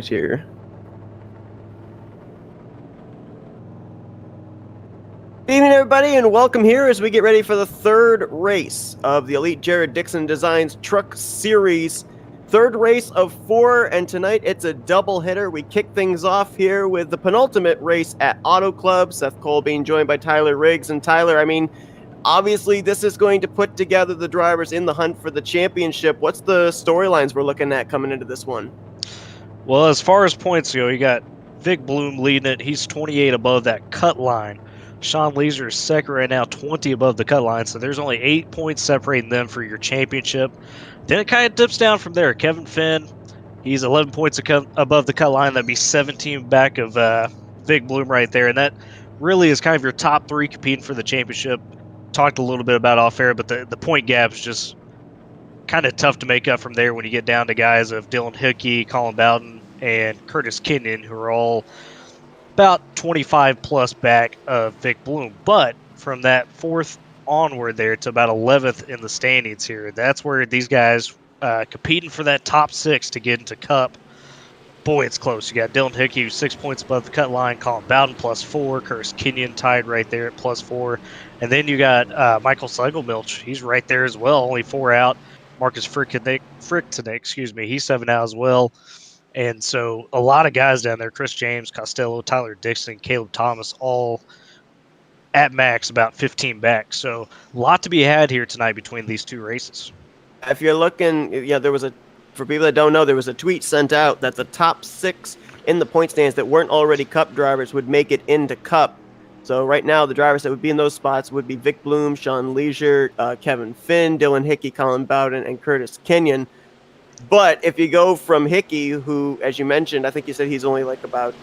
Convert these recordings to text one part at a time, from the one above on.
Here. Good evening, everybody, and welcome here as we get ready for the third race of the Elite Jared Dixon Designs Truck Series. Third race of 4, and tonight it's a double hitter. We kick things off here with the penultimate race at Auto Club. Seth Cole being joined by Tyler Riggs. And Tyler, obviously this is going to put together the drivers in the hunt for the championship. What's the storylines we're looking at coming into this one? Well, as far as points go, you got Vic Bloom leading it. He's 28 above that cut line. Sean Leisure is second right now, 20 above the cut line. So there's only 8 points separating them for your championship. Then it kind of dips down from there. Kevin Finn, he's 11 points above the cut line. That'd be 17 back of Vic Bloom right there. And that really is kind of your top 3 competing for the championship. Talked a little bit about off air, but the point gap is just kind of tough to make up from there when you get down to guys of Dylan Hickey, Colin Bowden, and Curtis Kenyon, who are all about 25 plus back of Vic Bloom. But from that 4th onward there to about 11th in the standings here, that's where these guys competing for that top 6 to get into Cup. Boy, it's close. You got Dylan Hickey, who's 6 points above the cut line, Colin Bowden +4, Curtis Kenyon tied right there at +4. And then you got Michael Seigelmilch. He's right there as well, only 4 out. Marcus Frickton, he's 7 out as well. And so a lot of guys down there, Chris James, Costello, Tyler Dixon, Caleb Thomas, all at max, about 15 back. So a lot to be had here tonight between these 2 races. If you're looking, for people that don't know, there was a tweet sent out that the top 6 in the point stands that weren't already Cup drivers would make it into Cup. So right now, the drivers that would be in those spots would be Vic Bloom, Sean Leisure, Kevin Finn, Dylan Hickey, Colin Bowden, and Curtis Kenyon. But if you go from Hickey, who, as you mentioned, I think you said he's only like about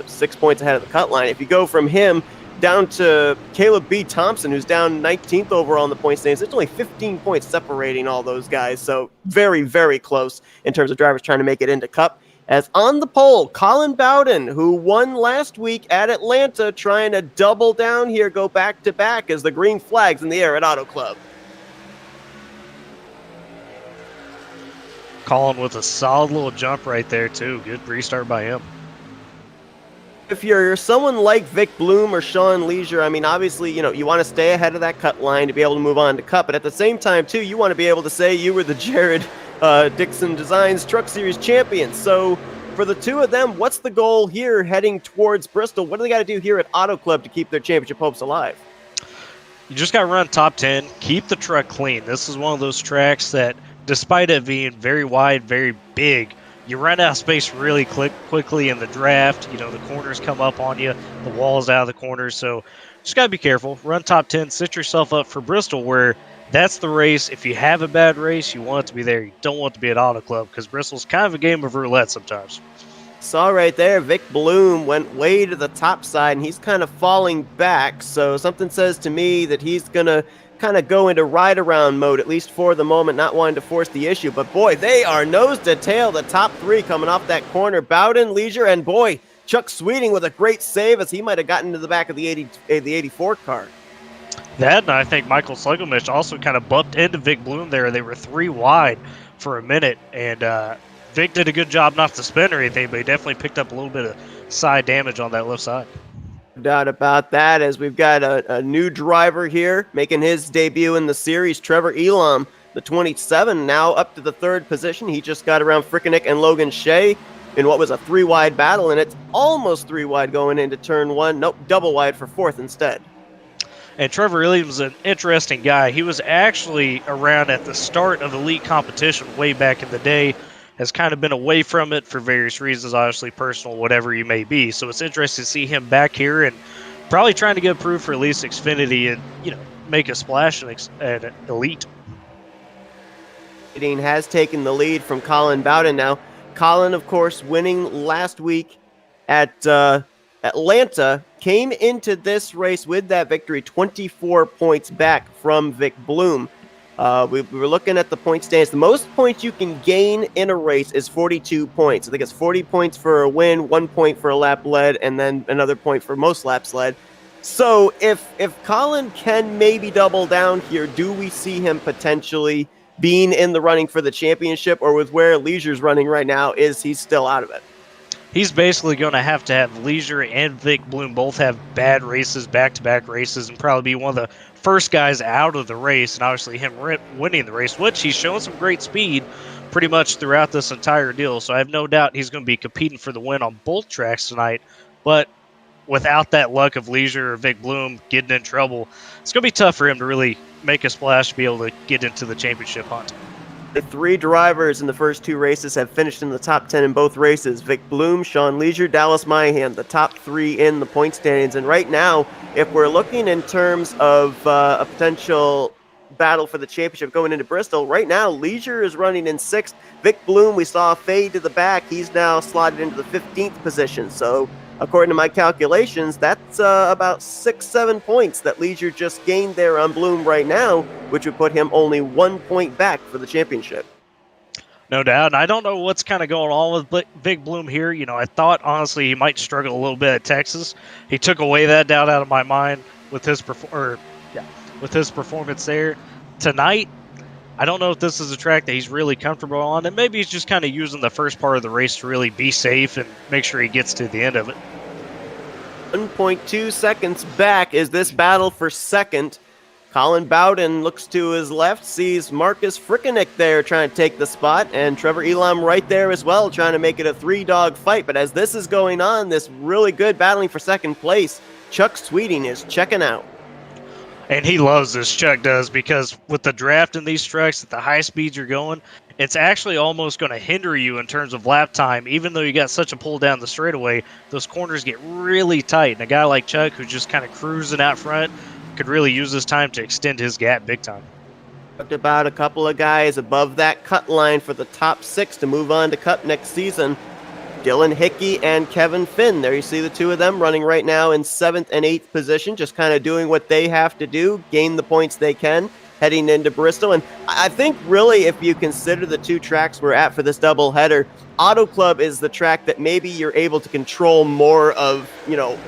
6 points ahead of the cut line. If you go from him down to Caleb B. Thompson, who's down 19th overall in the point standings, it's only 15 points separating all those guys. So very, very close in terms of drivers trying to make it into Cup. As on the pole, Colin Bowden, who won last week at Atlanta, trying to double down here, go back-to-back as the green flag's in the air at Auto Club. Colin with a solid little jump right there, too. Good restart by him. If you're someone like Vic Bloom or Sean Leisure, obviously, you want to stay ahead of that cut line to be able to move on to Cup. But at the same time, too, you want to be able to say you were the Jared Dixon Designs Truck Series champion. So for the 2 of them, what's the goal here heading towards Bristol? What do they got to do here at Auto Club to keep their championship hopes alive? You just got to run top 10, keep the truck clean. This is one of those tracks that, despite it being very wide, very big, you run out of space really quickly in the draft. The corners come up on you, the wall's out of the corners. So just got to be careful. Run top 10, set yourself up for Bristol, where that's the race. If you have a bad race, you want it to be there. You don't want it to be at Auto Club, because Bristol's kind of a game of roulette sometimes. Saw right there, Vic Bloom went way to the top side, and he's kind of falling back. So something says to me that he's going to kind of go into ride-around mode, at least for the moment, not wanting to force the issue. But boy, they are nose to tail, the top 3 coming off that corner. Bowden, Leisure, and boy, Chuck Sweeting with a great save, as he might have gotten to the back of the 84 car. That, and I think Michael Slugomish also kind of bumped into Vic Bloom there. They were 3 wide for a minute, and Vic did a good job not to spin or anything, but he definitely picked up a little bit of side damage on that left side. No doubt about that, as we've got a new driver here making his debut in the series, Trevor Elam, the 27, now up to the 3rd position. He just got around Frickeneck and Logan Shea in what was a 3-wide battle, and it's almost 3 wide going into turn 1. Nope, double wide for 4th instead. And Trevor Elam's an interesting guy. He was actually around at the start of elite competition way back in the day, has kind of been away from it for various reasons, obviously personal, whatever you may be. So it's interesting to see him back here and probably trying to get approved for at least Xfinity and, make a splash at Elite. Has taken the lead from Colin Bowden now. Colin, of course, winning last week at Atlanta, came into this race with that victory 24 points back from Vic Bloom. We were looking at the point stands. The most points you can gain in a race is 42 points. I think it's 40 points for a win, 1 point for a lap led, and then another point for most laps led. So if Colin can maybe double down here, do we see him potentially being in the running for the championship, or with where Leisure's running right now, is he still out of it? he's basically going to have Leisure and Vic Bloom both have bad races, back-to-back races, and probably be one of the first guys out of the race, and obviously him winning the race, which he's shown some great speed pretty much throughout this entire deal. So I have no doubt he's going to be competing for the win on both tracks tonight. But without that luck of Leisure or Vic Bloom getting in trouble, it's going to be tough for him to really make a splash to be able to get into the championship hunt. The 3 drivers in the first 2 races have finished in the top 10 in both races. Vic Bloom, Sean Leisure, Dallas Myhan, the top 3 in the point standings. And right now, if we're looking in terms of a potential battle for the championship going into Bristol, right now, Leisure is running in 6th. Vic Bloom, we saw a fade to the back. He's now slotted into the 15th position. So according to my calculations, that's about 6-7 points that Leisure just gained there on Bloom right now, which would put him only 1 point back for the championship. No doubt. And I don't know what's kind of going on with Vic Bloom here. You know, I thought, honestly, he might struggle a little bit at Texas. He took away that doubt out of my mind with his performance there. Tonight, I don't know if this is a track that he's really comfortable on, and maybe he's just kind of using the first part of the race to really be safe and make sure he gets to the end of it. 1.2 seconds back is this battle for second. Colin Bowden looks to his left, sees Marcus Frickenick there trying to take the spot, and Trevor Elam right there as well, trying to make it a 3-dog fight. But as this is going on, this really good battling for second place, Chuck Sweeting is checking out. And he loves this, Chuck does, because with the draft in these trucks at the high speeds you're going, it's actually almost going to hinder you in terms of lap time. Even though you got such a pull down the straightaway, those corners get really tight. And a guy like Chuck, who's just kind of cruising out front, could really use this time to extend his gap big time. Talked about a couple of guys above that cut line for the top 6 to move on to Cup next season. Dylan Hickey and Kevin Finn. There you see the 2 of them running right now in 7th and 8th position, just kind of doing what they have to do, gain the points they can, heading into Bristol. And I think really if you consider the 2 tracks we're at for this doubleheader, Auto Club is the track that maybe you're able to control more of,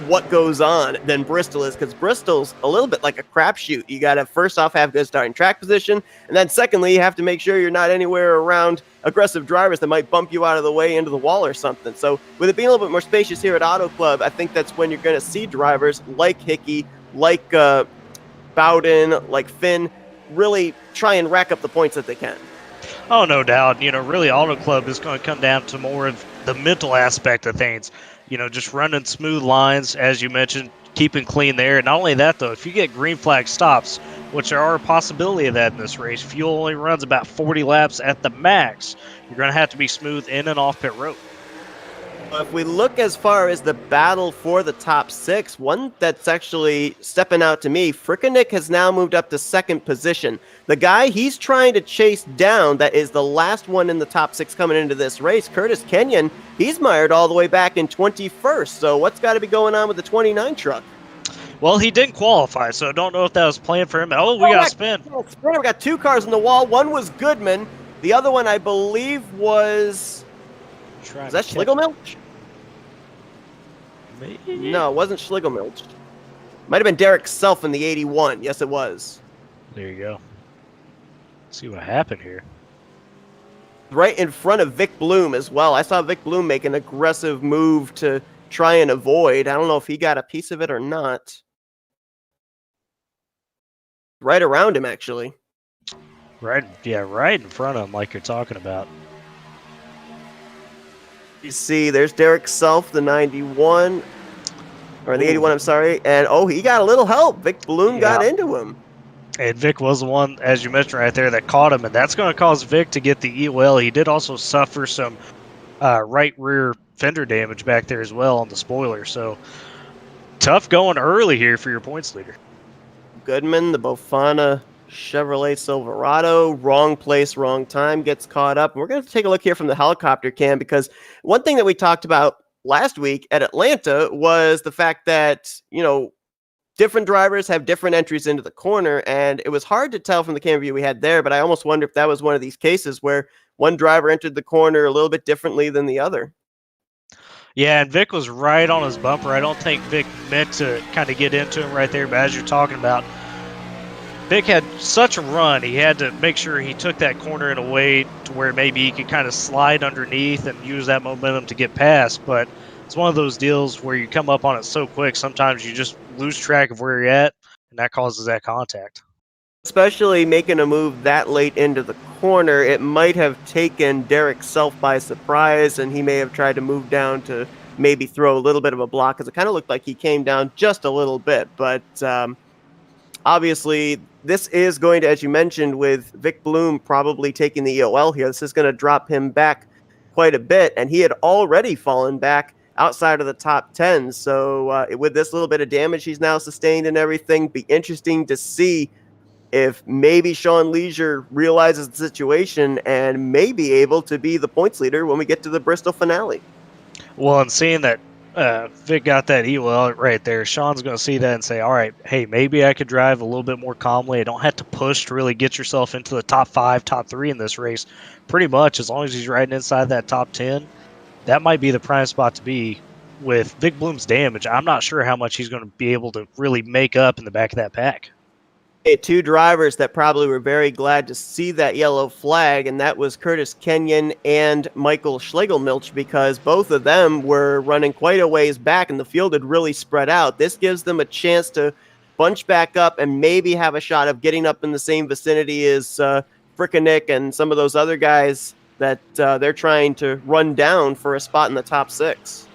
what goes on than Bristol is, because Bristol's a little bit like a crapshoot. You got to first off have good starting track position, and then secondly, you have to make sure you're not anywhere around aggressive drivers that might bump you out of the way into the wall or something. So with it being a little bit more spacious here at Auto Club, I think that's when you're going to see drivers like Hickey, like Bowden, like Finn, really try and rack up the points that they can. Oh, no doubt. Really Auto Club is going to come down to more of the mental aspect of things. Just running smooth lines, as you mentioned, keeping clean there. And not only that, though, if you get green flag stops, which there are a possibility of that in this race, fuel only runs about 40 laps at the max. You're going to have to be smooth in and off pit road. If we look as far as the battle for the top 6, one that's actually stepping out to me, Frickenick has now moved up to 2nd position. The guy he's trying to chase down that is the last one in the top 6 coming into this race, Curtis Kenyon, he's mired all the way back in 21st. So what's got to be going on with the 29 truck? Well, he didn't qualify, so I don't know if that was planned for him. Oh, we got a spin. We got 2 cars on the wall. One was Goodman. The other one, I believe, was that Schlegelmilch? Maybe? No, it wasn't Schlegelmilch. Might have been Derek Self in the 81. Yes, it was. There you go. Let's see what happened here. Right in front of Vic Bloom as well. I saw Vic Bloom make an aggressive move to try and avoid. I don't know if he got a piece of it or not. Right around him, actually. Right in front of him, like you're talking about. You see, there's Derek Self, the 91, or the 81, I'm sorry. And, he got a little help. Vic Bloom got into him. And Vic was the one, as you mentioned right there, that caught him. And that's going to cause Vic to get the EOL. He did also suffer some right rear fender damage back there as well on the spoiler. So, tough going early here for your points leader. Goodman, the Bofana Chevrolet Silverado, wrong place, wrong time, gets caught up. We're going to take a look here from the helicopter cam, because one thing that we talked about last week at Atlanta was the fact that, different drivers have different entries into the corner, and it was hard to tell from the camera view we had there, but I almost wonder if that was one of these cases where one driver entered the corner a little bit differently than the other. Yeah, and Vic was right on his bumper. I don't think Vic meant to kind of get into him right there, but as you're talking about, Vic had such a run, he had to make sure he took that corner in a way to where maybe he could kind of slide underneath and use that momentum to get past. But it's one of those deals where you come up on it so quick, sometimes you just lose track of where you're at, and that causes that contact. Especially making a move that late into the corner, it might have taken Derek Self by surprise, and he may have tried to move down to maybe throw a little bit of a block, because it kind of looked like he came down just a little bit. But obviously, this is going to, as you mentioned, with Vic Bloom probably taking the EOL here, this is going to drop him back quite a bit, and he had already fallen back outside of the top 10. So with this little bit of damage he's now sustained and everything, be interesting to see if maybe Sean Leisure realizes the situation and may be able to be the points leader when we get to the Bristol finale. Well, and seeing that Vic got that EOL right there, Sean's going to see that and say, all right, hey, maybe I could drive a little bit more calmly. I don't have to push to really get yourself into the top 5, top 3 in this race. Pretty much, as long as he's riding inside that top 10, that might be the prime spot to be. With Vic Bloom's damage, I'm not sure how much he's going to be able to really make up in the back of that pack. Two drivers that probably were very glad to see that yellow flag, and that was Curtis Kenyon and Michael Schlegelmilch, because both of them were running quite a ways back and the field had really spread out. This gives them a chance to bunch back up and maybe have a shot of getting up in the same vicinity as Frickenick and some of those other guys that they're trying to run down for a spot in the top 6.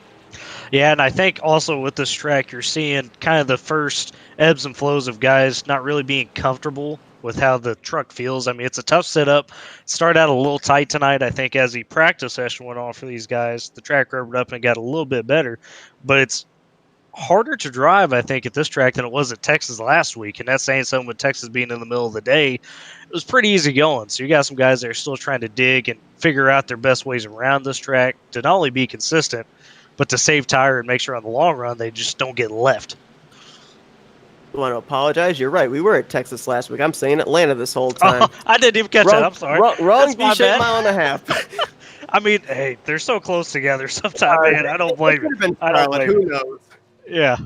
Yeah, and I think also with this track, you're seeing kind of the first ebbs and flows of guys not really being comfortable with how the truck feels. I mean, it's a tough setup. Started out a little tight tonight. I think as the practice session went on for these guys, the track rubbered up and it got a little bit better. But it's harder to drive, I think, at this track than it was at Texas last week. And that's saying something with Texas being in the middle of the day. It was pretty easy going. So you got some guys that are still trying to dig and figure out their best ways around this track to not only be consistent, but to save tire and make sure on the long run they just don't get left. I want to apologize. You're right. We were at Texas last week. I'm saying Atlanta this whole time. Oh, I didn't even catch that. I'm sorry. Wrong V-shaped mile and a half. I mean, hey, they're so close together sometimes, man. I don't blame you. I don't blame Who knows? Yeah.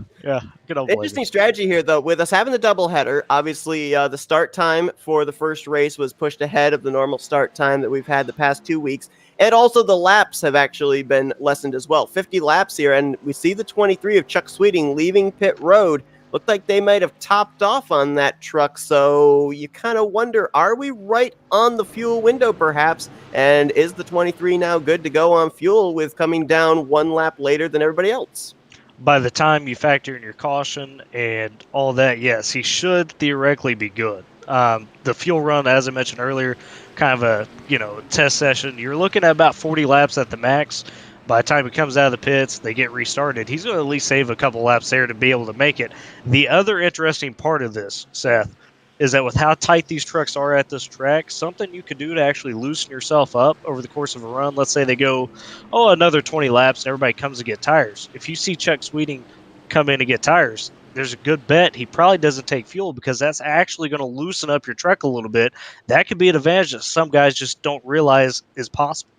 Interesting strategy here, though. With us having the doubleheader, obviously the start time for the first race was pushed ahead of the normal start time that we've had the past 2 weeks. And also the laps have actually been lessened as well. 50 laps here, and we see the 23 of Chuck Sweeting leaving pit road. Looked like they might have topped off on that truck, so you kind of wonder, are we right on the fuel window perhaps? And is the 23 now good to go on fuel with coming down 1 lap later than everybody else? By the time you factor in your caution and all that, yes, he should theoretically be good. The fuel run, as I mentioned earlier, kind of a test session. You're looking at about 40 laps at the max. By the time he comes out of the pits, they get restarted. He's going to at least save a couple laps there to be able to make it. The other interesting part of this, Seth, is that with how tight these trucks are at this track, something you could do to actually loosen yourself up over the course of a run. Let's say they go, another 20 laps, and everybody comes to get tires. If you see Chuck Sweeting come in to get tires, there's a good bet he probably doesn't take fuel, because that's actually going to loosen up your truck a little bit. That could be an advantage that some guys just don't realize is possible.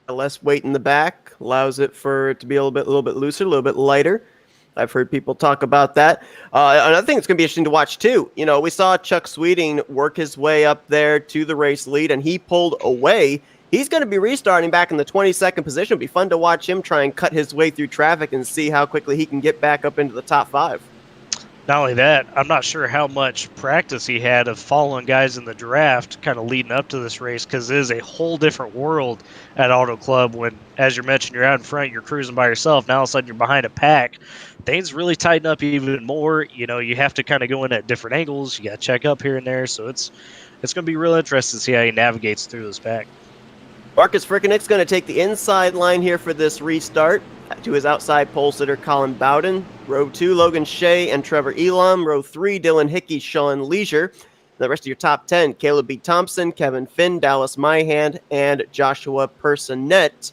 Less weight in the back allows it for it to be a little bit looser, a little bit lighter. I've heard people talk about that. Another thing that's going to be interesting to watch too. We saw Chuck Sweeting work his way up there to the race lead, and he pulled away. He's going to be restarting back in the 22nd position. It'll be fun to watch him try and cut his way through traffic and see how quickly he can get back up into the top 5. Not only that, I'm not sure how much practice he had of following guys in the draft kind of leading up to this race, because it is a whole different world at Auto Club when, as you mentioned, you're out in front, you're cruising by yourself. Now all of a sudden you're behind a pack. Things really tighten up even more. You have to kind of go in at different angles. You got to check up here and there. So it's going to be real interesting to see how he navigates through this pack. Marcus Frickenick's going to take the inside line here for this restart. To his outside pole sitter, Colin Bowden. Row 2, Logan Shea and Trevor Elam. Row 3, Dylan Hickey, Sean Leisure. The rest of your top 10, Caleb B. Thompson, Kevin Finn, Dallas Myhand, and Joshua Personette.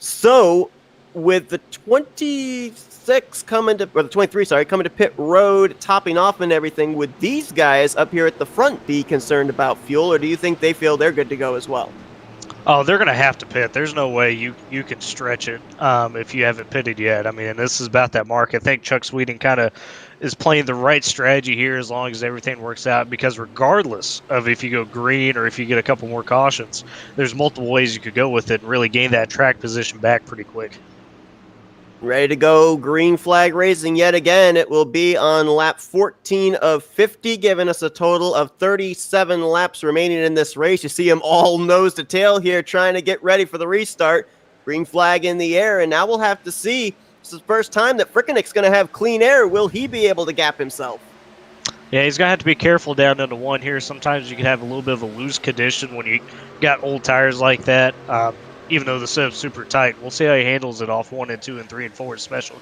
So, with the 23 coming to pit road, topping off and everything, would these guys up here at the front be concerned about fuel, or do you think they feel they're good to go as well? Oh, they're going to have to pit. There's no way you can stretch it if you haven't pitted yet. I mean, this is about that mark. I think Chuck Sweeting kind of is playing the right strategy here as long as everything works out, because regardless of if you go green or if you get a couple more cautions, there's multiple ways you could go with it and really gain that track position back pretty quick. Ready to go, green flag racing yet again. It will be on lap 14 of 50, giving us a total of 37 laps remaining in this race. You see them all nose to tail here, trying to get ready for the restart. Green flag in the air, and now we'll have to see. This is the first time that Frickenick's going to have clean air. Will he be able to gap himself? Yeah, he's going to have to be careful down into one here. Sometimes you can have a little bit of a loose condition when you got old tires like that. Even though the setup's super tight. We'll see how he handles it off 1 and 2 and 3 and 4 especially.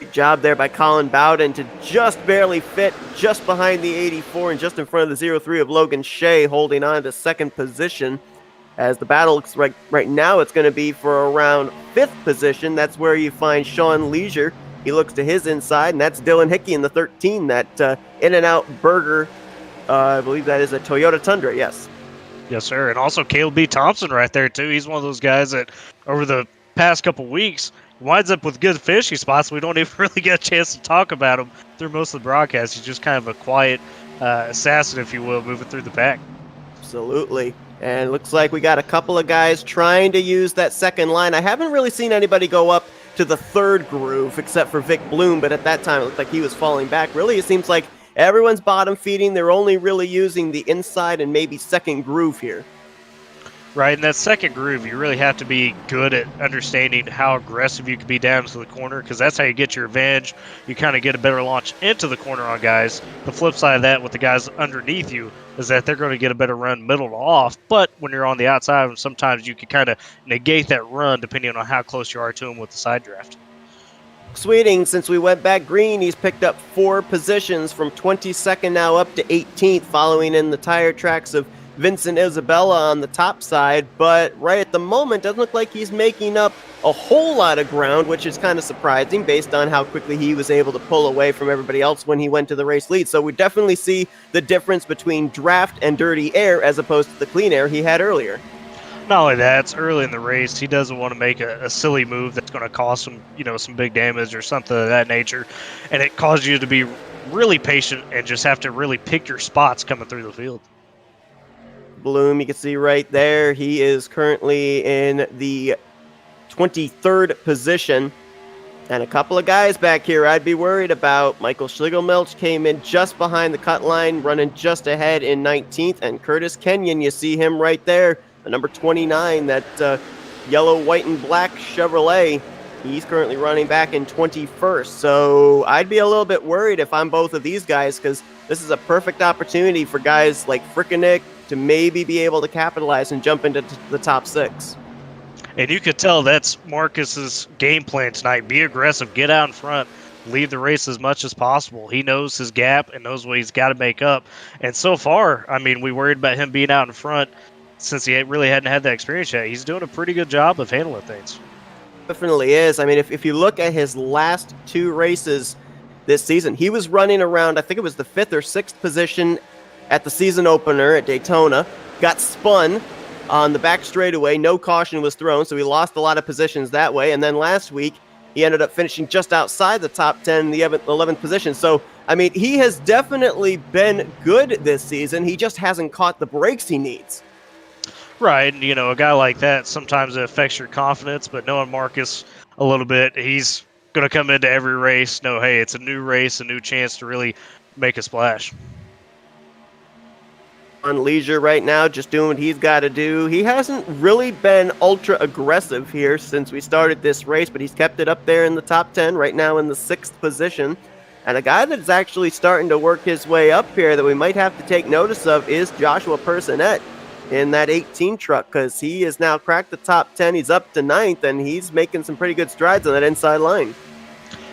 Good job there by Colin Bowden to just barely fit just behind the 84 and just in front of the 03 of Logan Shea, holding on to second position. As the battle looks right now, it's going to be for around 5th position. That's where you find Sean Leisure. He looks to his inside, and that's Dylan Hickey in the 13, that In-N-Out Burger. I believe that is a Toyota Tundra, yes. Yes, sir. And also Caleb B. Thompson right there, too. He's one of those guys that over the past couple weeks winds up with good fishy spots. We don't even really get a chance to talk about him through most of the broadcast. He's just kind of a quiet assassin, if you will, moving through the pack. Absolutely. And it looks like we got a couple of guys trying to use that second line. I haven't really seen anybody go up to the third groove except for Vic Bloom, but at that time it looked like he was falling back. Really, it seems like everyone's bottom feeding. They're only really using the inside and maybe second groove here. Right, and that second groove, you really have to be good at understanding how aggressive you can be down to the corner, because that's how you get your advantage. You kind of get a better launch into the corner on guys. The flip side of that with the guys underneath you is that they're going to get a better run middle to off, but when you're on the outside, sometimes you can kind of negate that run depending on how close you are to them with the side draft. Sweeting, since we went back green, he's picked up 4 positions from 22nd now up to 18th, following in the tire tracks of Vincent Isabella on the top side, but right at the moment doesn't look like he's making up a whole lot of ground, which is kind of surprising based on how quickly he was able to pull away from everybody else when he went to the race lead. So we definitely see the difference between draft and dirty air as opposed to the clean air he had earlier. Not only that, it's early in the race. He doesn't want to make a silly move that's going to cost him, some big damage or something of that nature. And it causes you to be really patient and just have to really pick your spots coming through the field. Bloom, you can see right there, he is currently in the 23rd position. And a couple of guys back here I'd be worried about. Michael Schlegelmilch came in just behind the cut line, running just ahead in 19th. And Curtis Kenyon, you see him right there, the number 29, that yellow, white, and black Chevrolet. He's currently running back in 21st. So I'd be a little bit worried if I'm both of these guys, because this is a perfect opportunity for guys like Frickenick to maybe be able to capitalize and jump into the top 6. And you could tell that's Marcus's game plan tonight. Be aggressive, get out in front, lead the race as much as possible. He knows his gap and knows what he's got to make up. And so far, we worried about him being out in front since he really hadn't had that experience yet. He's doing a pretty good job of handling things. Definitely is. If you look at his last 2 races this season, he was running around, I think it was the 5th or 6th position at the season opener at Daytona, got spun on the back straightaway, no caution was thrown, so he lost a lot of positions that way. And then last week, he ended up finishing just outside the top 10 in the 11th position. So, he has definitely been good this season. He just hasn't caught the breaks he needs. Right, and a guy like that, sometimes it affects your confidence, but knowing Marcus a little bit, he's going to come into every race, know, hey, it's a new race, a new chance to really make a splash. On Leisure right now, just doing what he's got to do. He hasn't really been ultra aggressive here since we started this race, but he's kept it up there in the top 10, right now in the 6th position. And a guy that's actually starting to work his way up here that we might have to take notice of is Joshua Personette in that 18 truck, because he has now cracked the top 10. He's up to 9th, and he's making some pretty good strides on that inside line.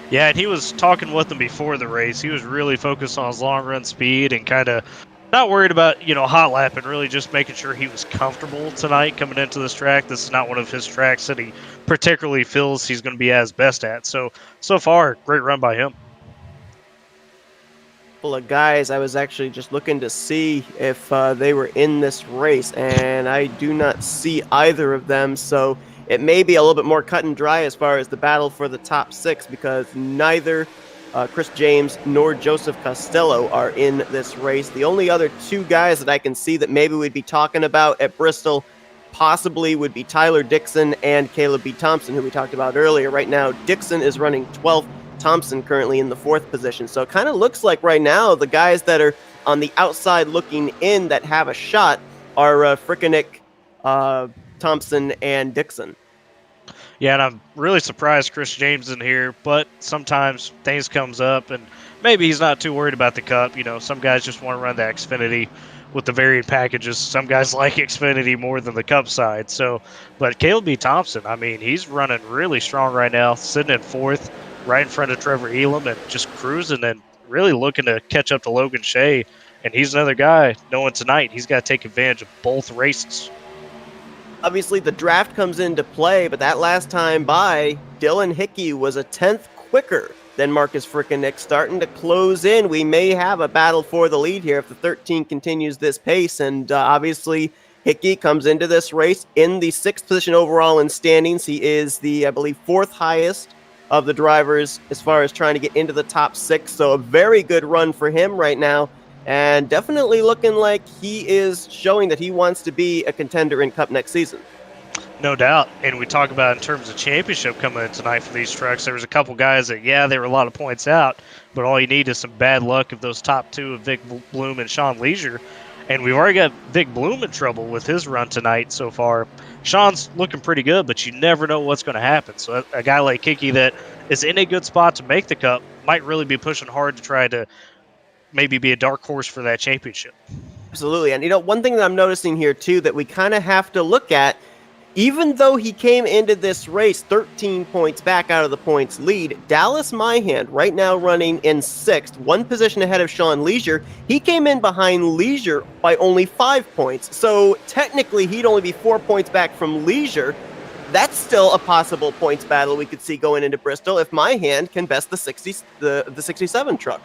Yeah, and he was talking with them before the race. He was really focused on his long run speed and kind of not worried about, hot lapping, really just making sure he was comfortable tonight coming into this track. This is not one of his tracks that he particularly feels he's going to be as best at. So far, great run by him. Couple of guys I was actually just looking to see if they were in this race, and I do not see either of them. So it may be a little bit more cut and dry as far as the battle for the top six, because neither Chris James nor Joseph Costello are in this race. The only other two guys that I can see that maybe we'd be talking about at Bristol possibly would be Tyler Dixon and Caleb B. Thompson, who we talked about earlier. Right now, Dixon is running 12th. Thompson currently in the 4th position. So it kind of looks like right now the guys that are on the outside looking in that have a shot are Frickenek, Thompson, and Dixon. Yeah, and I'm really surprised Chris James in here, but sometimes things comes up, and maybe he's not too worried about the Cup. You know, some guys just want to run the Xfinity with the varied packages. Some guys like Xfinity more than the Cup side. So, but Caleb B. Thompson, I mean, he's running really strong right now, sitting in 4th, right in front of Trevor Elam, and just cruising and really looking to catch up to Logan Shea. And he's another guy, knowing tonight he's got to take advantage of both races. Obviously, the draft comes into play, but that last time by, Dylan Hickey was a 10th quicker than Marcus Frickenek, starting to close in. We may have a battle for the lead here if the 13 continues this pace, and obviously Hickey comes into this race in the 6th position overall in standings. He is the, I believe, 4th highest of the drivers as far as trying to get into the top 6. So a very good run for him right now, and definitely looking like he is showing that he wants to be a contender in Cup next season. No doubt. And we talk about in terms of championship coming in tonight for these trucks, there was a couple guys that, yeah, they were a lot of points out, but all you need is some bad luck of those top two of Vic Bloom and Sean Leisure. And we've already got Vic Bloom in trouble with his run tonight so far. Sean's looking pretty good, but you never know what's going to happen. So a guy like Hickey that is in a good spot to make the Cup might really be pushing hard to try to maybe be a dark horse for that championship. Absolutely. And, one thing that I'm noticing here, too, that we kind of have to look at, even though he came into this race 13 points back out of the points lead, Dallas Myhand right now running in 6th, 1 position ahead of Sean Leisure. He came in behind Leisure by only 5 points. So technically he'd only be 4 points back from Leisure. That's still a possible points battle we could see going into Bristol if Myhand can best the 67 truck.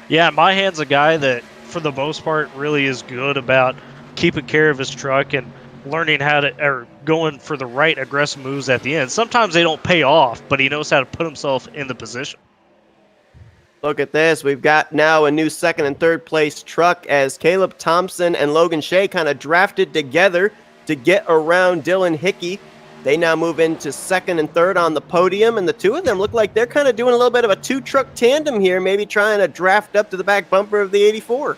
Yeah, Myhand's a guy that, for the most part, really is good about keeping care of his truck and learning how to, or going for the right aggressive moves at the end. Sometimes they don't pay off, but he knows how to put himself in the position. Look at this. We've got now a new 2nd and 3rd place truck as Caleb Thompson and Logan Shea kind of drafted together to get around Dylan Hickey. They now move into 2nd and 3rd on the podium, and the two of them look like they're kind of doing a little bit of a 2-truck tandem here, maybe trying to draft up to the back bumper of the 84.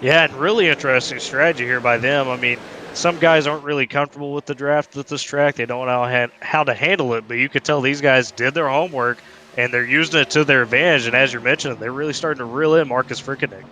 Yeah, and really interesting strategy here by them. I mean, some guys aren't really comfortable with the draft at this track. They don't know how to handle it, but you could tell these guys did their homework, and they're using it to their advantage. And as you're mentioning, they're really starting to reel in Marcus Frickenek.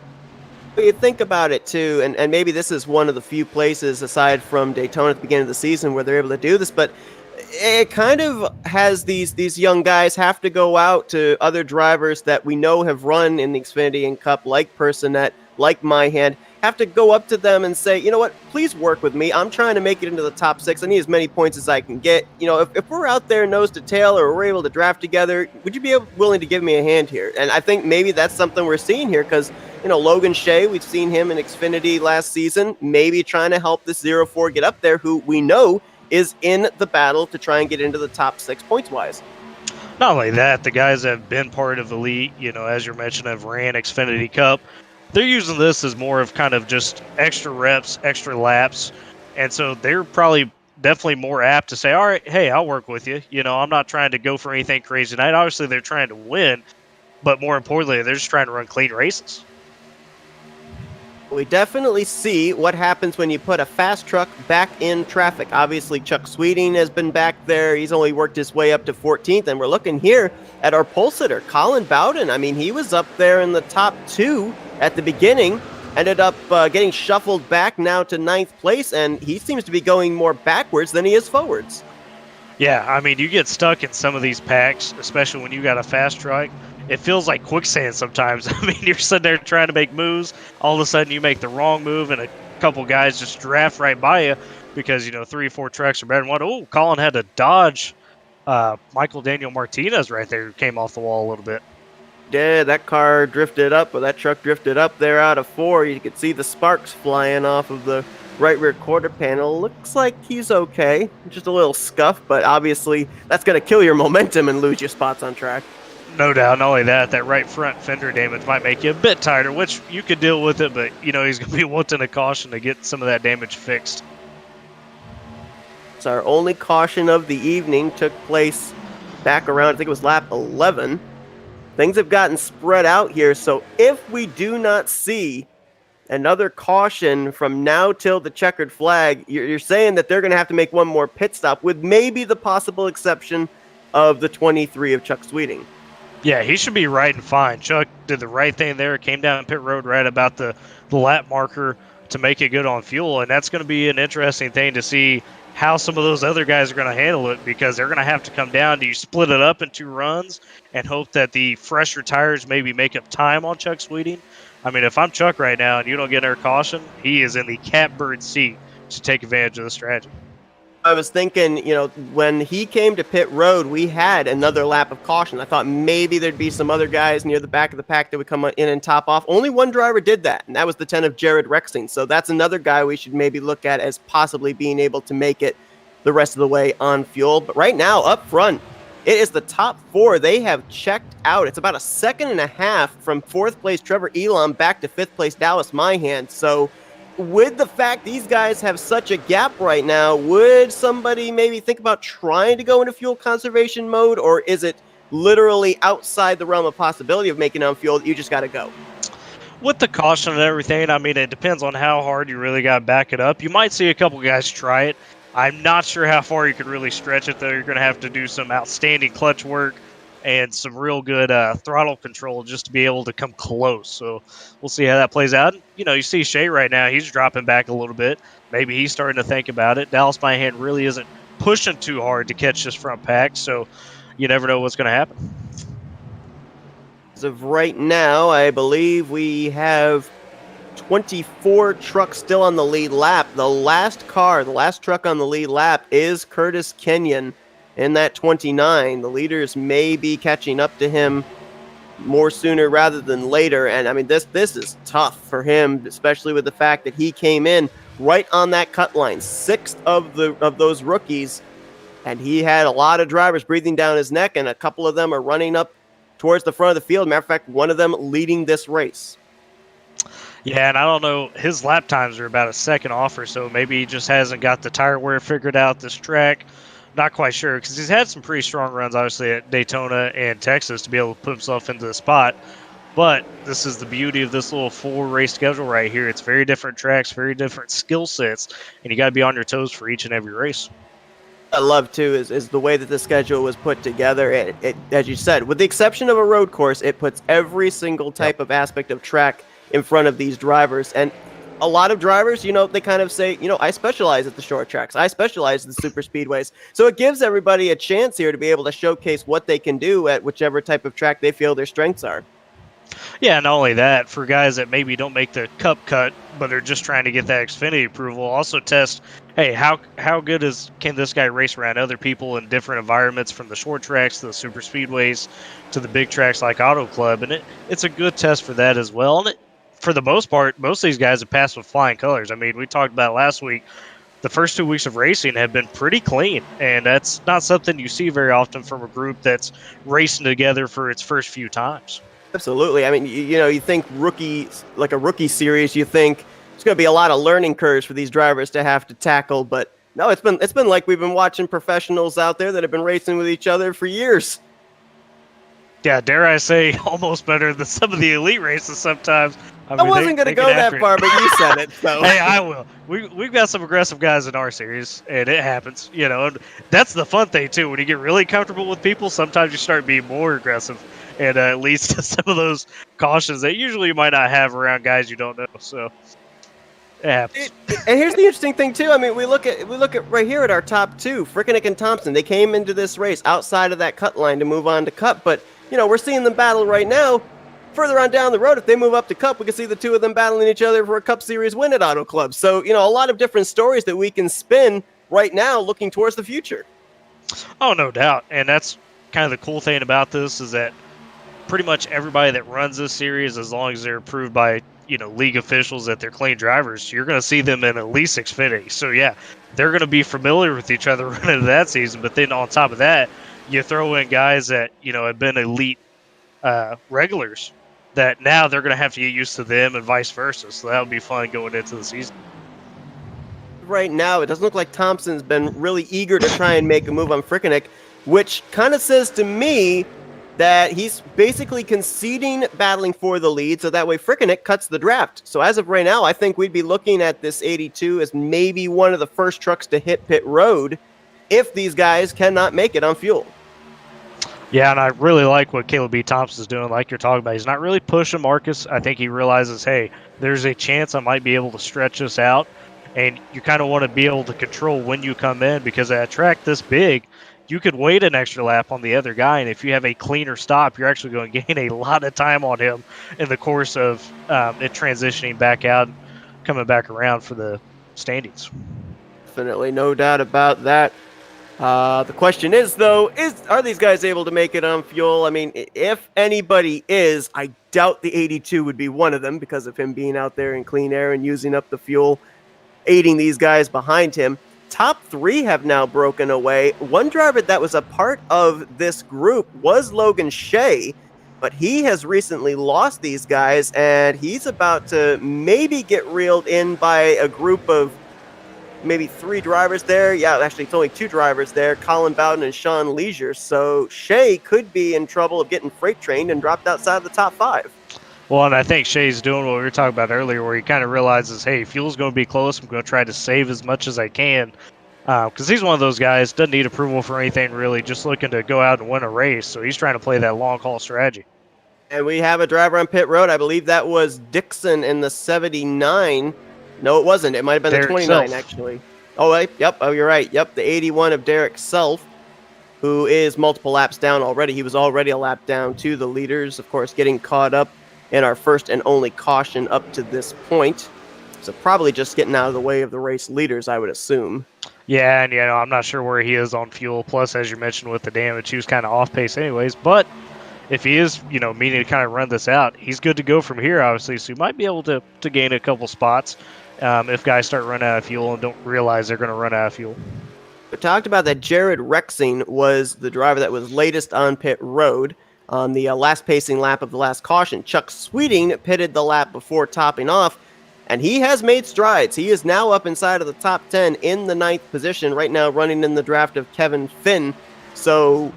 You think about it, too, and maybe this is one of the few places, aside from Daytona at the beginning of the season, where they're able to do this, but it kind of has these young guys have to go out to other drivers that we know have run in the Xfinity and Cup, like Personette, like Myhand, have to go up to them and say, you know what, please work with me. I'm trying to make it into the top 6. I need as many points as I can get. If we're out there nose to tail or we're able to draft together, would you be willing to give me a hand here? And I think maybe that's something we're seeing here because, Logan Shea, we've seen him in Xfinity last season, maybe trying to help this 04 get up there, who we know is in the battle to try and get into the top 6 points-wise. Not only that, the guys that have been part of Elite, as you're mentioning, have ran Xfinity Cup. They're using this as more of kind of just extra reps, extra laps. And so they're probably definitely more apt to say, all right, hey, I'll work with you. I'm not trying to go for anything crazy tonight. Obviously, they're trying to win, but more importantly, they're just trying to run clean races. We definitely see what happens when you put a fast truck back in traffic. Obviously, Chuck Sweeting has been back there. He's only worked his way up to 14th, and we're looking here at our pole sitter, Colin Bowden. I mean, he was up there in the top 2 at the beginning, ended up getting shuffled back now to 9th place, and he seems to be going more backwards than he is forwards. Yeah, I mean, you get stuck in some of these packs, especially when you got a fast truck. It feels like quicksand sometimes. I mean, you're sitting there trying to make moves. All of a sudden, you make the wrong move, and a couple guys just draft right by you because, 3 or 4 trucks are better than one. Oh, Colin had to dodge Michael Daniel Martinez right there, who came off the wall a little bit. did. That car drifted up, or that truck drifted up there out of 4. You could see the sparks flying off of the right rear quarter panel. Looks like he's okay. Just a little scuff, but obviously that's going to kill your momentum and lose your spots on track. No doubt. Not only that, that right front fender damage might make you a bit tighter, which you could deal with it, but, he's going to be wanting a caution to get some of that damage fixed. So our only caution of the evening took place back around, I think it was lap 11. Things have gotten spread out here, so if we do not see another caution from now till the checkered flag, you're saying that they're going to have to make one more pit stop, with maybe the possible exception of the 23 of Chuck Sweeting. Yeah, he should be right and fine. Chuck did the right thing there. Came down pit road right about the lap marker to make it good on fuel, and that's going to be an interesting thing to see how some of those other guys are going to handle it, because they're going to have to come down. Do you split it up in 2 runs and hope that the fresher tires maybe make up time on Chuck Sweeting? I mean, if I'm Chuck right now and you don't get air caution, he is in the catbird seat to take advantage of the strategy. I was thinking, when he came to pit road, we had another lap of caution. I thought maybe there'd be some other guys near the back of the pack that would come in and top off. Only one driver did that, and that was the 10 of Jared Rexing. So that's another guy we should maybe look at as possibly being able to make it the rest of the way on fuel. But right now, up front, it is the top 4. They have checked out. It's about a second and a half from 4th place Trevor Elam back to 5th place Dallas Myhan. So with the fact these guys have such a gap right now, would somebody maybe think about trying to go into fuel conservation mode, or is it literally outside the realm of possibility of making on fuel that you just got to go? With the caution and everything, I mean, it depends on how hard you really got to back it up. You might see a couple guys try it. I'm not sure how far you could really stretch it, though. You're going to have to do some outstanding clutch work and some real good throttle control just to be able to come close. So we'll see how that plays out. You see Shea right now, he's dropping back a little bit. Maybe he's starting to think about it. Dallas Myhan really isn't pushing too hard to catch this front pack, so you never know what's going to happen. As of right now, I believe we have 24 trucks still on the lead lap. The last truck on the lead lap is Curtis Kenyon in that 29. The leaders may be catching up to him more sooner rather than later. And I mean, this is tough for him, especially with the fact that he came in right on that cut line, 6th of those rookies, and he had a lot of drivers breathing down his neck, and a couple of them are running up towards the front of the field. Matter of fact, one of them leading this race. Yeah, and I don't know, his lap times are about a second off or so. Maybe he just hasn't got the tire wear figured out this track. Not quite sure, because he's had some pretty strong runs, obviously, at Daytona and Texas to be able to put himself into the spot. But this is the beauty of this little 4-race schedule right here. It's very different tracks, very different skill sets, and you got to be on your toes for each and every race. I love, too, is the way that the schedule was put together. It, as you said, with the exception of a road course, it puts every single type of aspect of track in front of these drivers. And a lot of drivers, they kind of say, I specialize at the short tracks. I specialize in the super speedways. So it gives everybody a chance here to be able to showcase what they can do at whichever type of track they feel their strengths are. Yeah, not only that, for guys that maybe don't make the cup cut, but they're just trying to get that Xfinity approval, also test, hey, how good can this guy race around other people in different environments, from the short tracks to the super speedways to the big tracks like Auto Club, and it's a good test for that as well. And for the most part, most of these guys have passed with flying colors. I mean, we talked about last week, the first 2 weeks of racing have been pretty clean, and that's not something you see very often from a group that's racing together for its first few times. Absolutely. I mean, you think like a rookie series, you think it's going to be a lot of learning curves for these drivers to have to tackle, but no, it's been like we've been watching professionals out there that have been racing with each other for years. Yeah, dare I say, almost better than some of the elite races sometimes. I wasn't going to go that far, but you said it. So hey, I will. We've got some aggressive guys in our series, and it happens. And that's the fun thing too. When you get really comfortable with people, sometimes you start being more aggressive, and it leads to some of those cautions that usually you might not have around guys you don't know. So it happens. And here's the interesting thing too. I mean, we look at right here at our top 2, Frickenick and Thompson. They came into this race outside of that cut line to move on to Cup, but we're seeing them battle right now. Further on down the road, if they move up to Cup, we can see the 2 of them battling each other for a Cup Series win at Auto Club. So, a lot of different stories that we can spin right now looking towards the future. Oh, no doubt. And that's kind of the cool thing about this, is that pretty much everybody that runs this series, as long as they're approved by league officials that they're clean drivers, you're going to see them in at least Xfinity. So yeah, they're going to be familiar with each other running into that season. But then on top of that, you throw in guys that have been elite regulars that now they're going to have to get used to them and vice versa. So that would be fun going into the season. Right now, it doesn't look like Thompson's been really eager to try and make a move on Frickenek, which kind of says to me that he's basically conceding battling for the lead, so that way Frickenek cuts the draft. So as of right now, I think we'd be looking at this 82 as maybe one of the first trucks to hit pit road if these guys cannot make it on fuel. Yeah, and I really like what Caleb B. Thompson's doing, like you're talking about. He's not really pushing Marcus. I think he realizes, hey, there's a chance I might be able to stretch this out, and you kind of want to be able to control when you come in, because at a track this big, you could wait an extra lap on the other guy, and if you have a cleaner stop, you're actually going to gain a lot of time on him in the course of it transitioning back out and coming back around for the standings. Definitely, no doubt about that. The question is, though, are these guys able to make it on fuel? I mean, if anybody is, I doubt the 82 would be one of them because of him being out there in clean air and using up the fuel, aiding these guys behind him. Top three have now broken away. One driver that was a part of this group was Logan Shea, but he has recently lost these guys, and he's about to maybe get reeled in by a group of maybe three drivers there. Yeah, actually, it's only two drivers there, Colin Bowden and Sean Leisure. So Shea could be in trouble of getting freight trained and dropped outside of the top five. Well, and I think Shea's doing what we were talking about earlier, where he kind of realizes, hey, fuel's going to be close. I'm going to try to save as much as I can. Because he's one of those guys, doesn't need approval for anything really, just looking to go out and win a race. So he's trying to play that long haul strategy. And we have a driver on pit road. I believe that was Dixon in the 79. No, it wasn't. It might have been Derek the 29, Self. actually. Oh, wait. Yep. Oh, you're right. Yep. The 81 of Derek Self, who is multiple laps down already. He was already a lap down to the leaders, of course, getting caught up in our first and only caution up to this point. So probably just getting out of the way of the race leaders, I would assume. Yeah, and I'm not sure where he is on fuel. Plus, as you mentioned with the damage, he was kind of off pace anyways. But if he is, meaning to kind of run this out, he's good to go from here, obviously. So he might be able to gain a couple spots if guys start running out of fuel and don't realize they're going to run out of fuel. We talked about that Jared Rexing was the driver that was latest on pit road on the last pacing lap of the last caution. Chuck Sweeting pitted the lap before topping off, and he has made strides. He is now up inside of the top 10 in the 9th position, right now running in the draft of Kevin Finn. So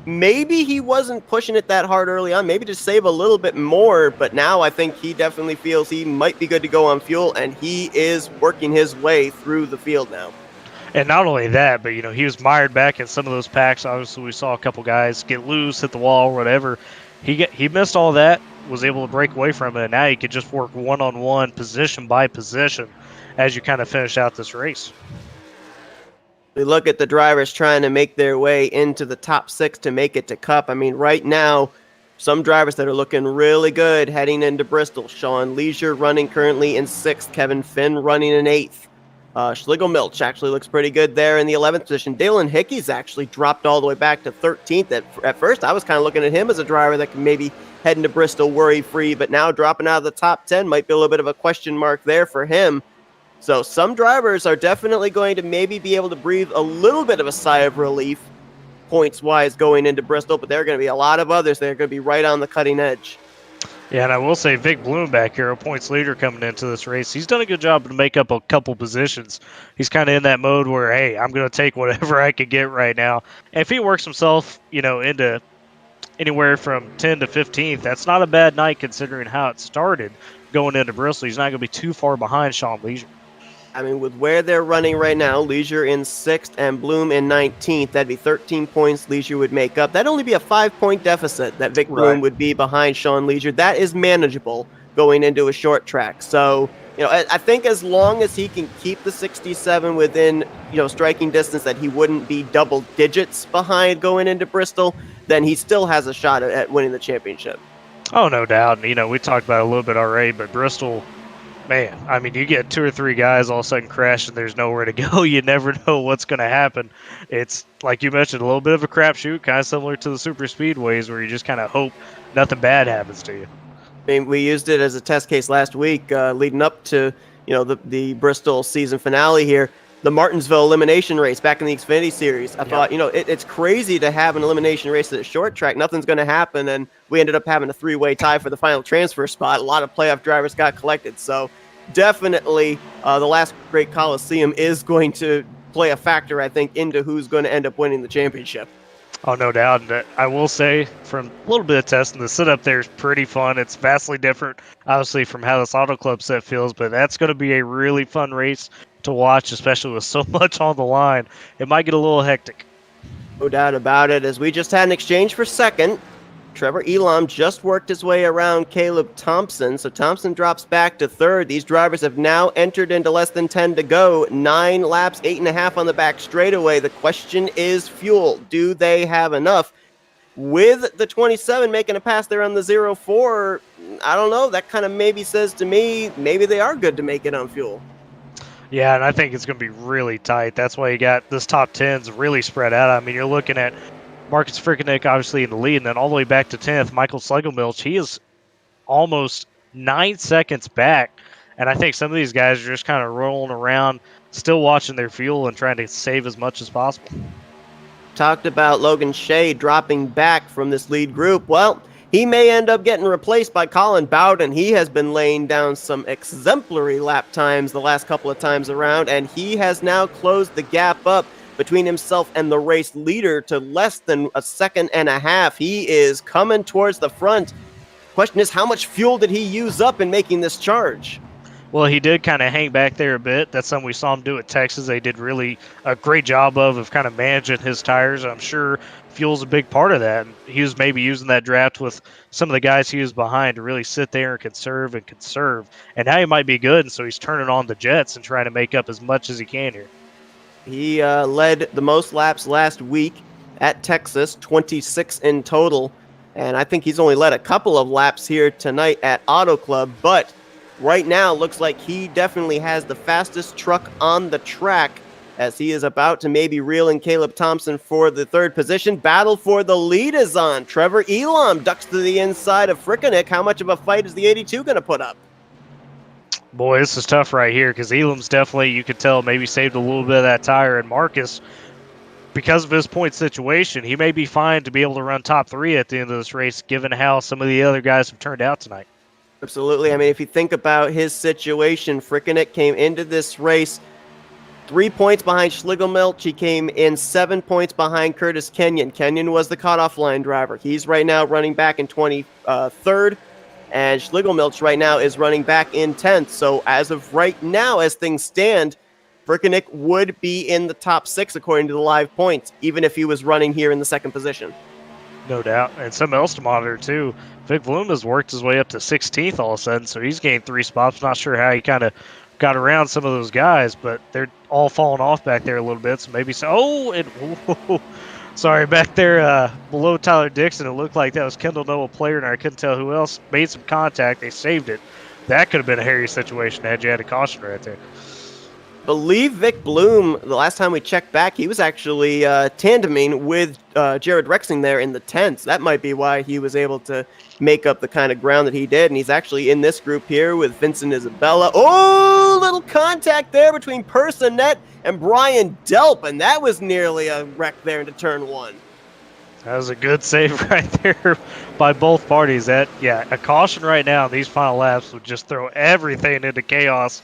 maybe he wasn't pushing it that hard early on, maybe just save a little bit more, but now I think he definitely feels he might be good to go on fuel, and he is working his way through the field now. And not only that, but he was mired back in some of those packs. Obviously, we saw a couple guys get loose, hit the wall, whatever. He missed all that, was able to break away from it, and now he could just work one-on-one, position by position, as you kind of finish out this race. We look at the drivers trying to make their way into the top 6 to make it to Cup. I mean, right now, some drivers that are looking really good heading into Bristol. Sean Leisure running currently in 6th. Kevin Finn running in 8th. Schlegel Milch actually looks pretty good there in the 11th position. Dalen Hickey's actually dropped all the way back to 13th. At first, I was kind of looking at him as a driver that can maybe head into Bristol worry-free, but now dropping out of the top 10 might be a little bit of a question mark there for him. So some drivers are definitely going to maybe be able to breathe a little bit of a sigh of relief points-wise going into Bristol, but there are going to be a lot of others that are going to be right on the cutting edge. Yeah, and I will say Vic Bloom back here, a points leader coming into this race. He's done a good job to make up a couple positions. He's kind of in that mode where, hey, I'm going to take whatever I can get right now. And if he works himself, into anywhere from 10 to 15th, that's not a bad night considering how it started going into Bristol. He's not going to be too far behind Sean Leisure. I mean, with where they're running right now, Leisure in 6th and Bloom in 19th, that'd be 13 points Leisure would make up. That'd only be a 5-point deficit that Vic Bloom would be behind Sean Leisure. That is manageable going into a short track. So, I think as long as he can keep the 67 within, striking distance, that he wouldn't be double digits behind going into Bristol, then he still has a shot at winning the championship. Oh, no doubt. We talked about it a little bit already, but Bristol, man, I mean, you get 2 or 3 guys all of a sudden crash and there's nowhere to go. You never know what's going to happen. It's like you mentioned, a little bit of a crapshoot, kind of similar to the super speedways, where you just kind of hope nothing bad happens to you. I mean, we used it as a test case last week, leading up to the Bristol season finale here, the Martinsville elimination race back in the Xfinity Series. I thought, it's crazy to have an elimination race at a short track. Nothing's going to happen, and we ended up having a 3-way tie for the final transfer spot. A lot of playoff drivers got collected, so definitely the last Great Coliseum is going to play a factor, I think, into who's going to end up winning the championship. Oh, no doubt. And I will say, from a little bit of testing, the setup there is pretty fun. It's vastly different, obviously, from how this Auto Club set feels, but that's going to be a really fun race to watch, especially with so much on the line. It might get a little hectic. No doubt about it. As we just had an exchange for second, Trevor Elam just worked his way around Caleb Thompson, so Thompson drops back to third. These drivers have now entered into less than 10 to go. 9 laps, 8.5 on the back straightaway. The question is fuel. Do they have enough? With the 27 making a pass there on the 0-4, I don't know. That kind of maybe says to me, maybe they are good to make it on fuel. Yeah, and I think it's going to be really tight. That's why you got this top 10's really spread out. I mean, you're looking at Marcus Frickeneck obviously in the lead, and then all the way back to 10th, Michael Schlegelmilch. He is almost 9 seconds back, and I think some of these guys are just kind of rolling around, still watching their fuel and trying to save as much as possible. Talked about Logan Shea dropping back from this lead group. Well, he may end up getting replaced by Colin Bowden. He has been laying down some exemplary lap times the last couple of times around, and he has now closed the gap up between himself and the race leader to less than a second and a half. He is coming towards the front. Question is, how much fuel did he use up in making this charge? Well, he did kind of hang back there a bit. That's something we saw him do at Texas. They did really a great job of kind of managing his tires. I'm sure fuel's a big part of that. And he was maybe using that draft with some of the guys he was behind to really sit there and conserve. And now he might be good, and so he's turning on the jets and trying to make up as much as he can here. He led the most laps last week at Texas, 26 in total. And I think he's only led a couple of laps here tonight at Auto Club. But right now, looks like he definitely has the fastest truck on the track, as he is about to maybe reel in Caleb Thompson for the third position. Battle for the lead is on. Trevor Elam ducks to the inside of Frickeneck. How much of a fight is the 82 going to put up? Boy, this is tough right here, because Elam's definitely, you could tell, maybe saved a little bit of that tire. And Marcus, because of his point situation, he may be fine to be able to run top 3 at the end of this race, given how some of the other guys have turned out tonight. Absolutely. I mean, if you think about his situation, Frickeneck came into this race 3 points behind Schlegelmilch. He came in 7 points behind Curtis Kenyon. Kenyon was the cutoff line driver. He's right now running back in 23rd. And Schlegelmilch right now is running back in 10th. So as of right now, as things stand, Frickeneck would be in the top 6 according to the live points, even if he was running here in the second position. No doubt. And something else to monitor, too. Vic Bloom has worked his way up to 16th all of a sudden, so he's gained 3 spots. Not sure how he kind of got around some of those guys, but they're all falling off back there a little bit. So maybe sorry, back there below Tyler Dixon, it looked like that was Kendall Noah player, and I couldn't tell who else made some contact. They saved it. That could have been a hairy situation had you had a caution right there. Believe Vic Bloom, the last time we checked back, he was actually tandeming with Jared Rexing there in the 10th. That might be why he was able to make up the kind of ground that he did. And he's actually in this group here with Vincent Isabella. Oh, little contact there between Personette and Brian Delp. And that was nearly a wreck there into turn 1. That was a good save right there by both parties. A caution right now in these final laps would just throw everything into chaos.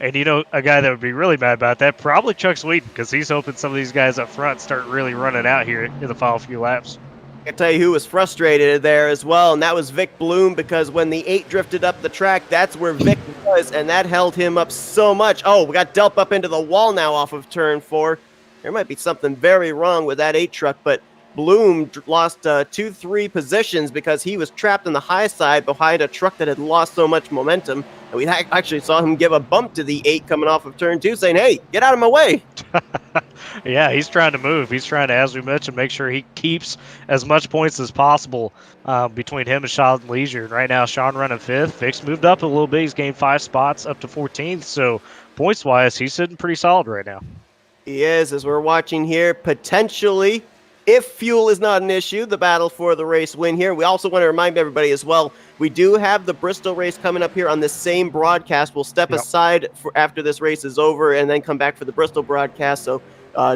And a guy that would be really mad about that, probably Chuck Sweeten, because he's hoping some of these guys up front start really running out here in the final few laps. I can tell you who was frustrated there as well, and that was Vic Bloom, because when the 8 drifted up the track, that's where Vic was, and that held him up so much. Oh, we got Delp up into the wall now off of turn 4. There might be something very wrong with that 8 truck, but Bloom lost 2-3 positions because he was trapped on the high side behind a truck that had lost so much momentum. And we actually saw him give a bump to the 8 coming off of turn 2, saying, hey, get out of my way. Yeah, he's trying to move. He's trying to, as we mentioned, make sure he keeps as much points as possible between him and Sean Leisure. And right now, Sean running fifth. Vic's moved up a little bit. He's gained 5 spots up to 14th. So points-wise, he's sitting pretty solid right now. He is, as we're watching here, potentially, if fuel is not an issue, the battle for the race win here. We also want to remind everybody as well, we do have the Bristol race coming up here on this same broadcast. We'll step aside for after this race is over and then come back for the Bristol broadcast, so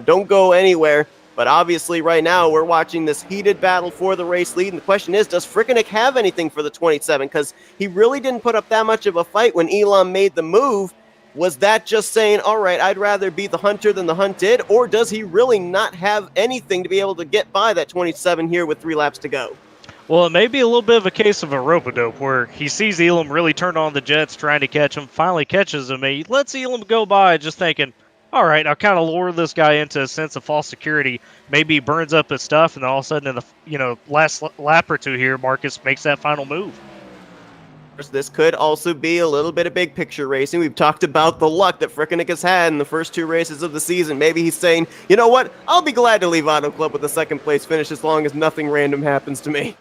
don't go anywhere. But obviously right now we're watching this heated battle for the race lead, and the question is, does Frickenek have anything for the 27? Because he really didn't put up that much of a fight when Elam made the move. Was that just saying, all right, I'd rather be the hunter than the hunted, or does he really not have anything to be able to get by that 27 here with 3 laps to go? Well, it may be a little bit of a case of a rope-a-dope where he sees Elam really turn on the jets trying to catch him, finally catches him, and he lets Elam go by just thinking, all right, I'll kind of lure this guy into a sense of false security. Maybe he burns up his stuff, and then all of a sudden in the last lap or two here, Marcus makes that final move. This could also be a little bit of big picture racing. We've talked about the luck that Frickenek has had in the first 2 races of the season. Maybe he's saying, you know what, I'll be glad to leave Auto Club with a second place finish as long as nothing random happens to me.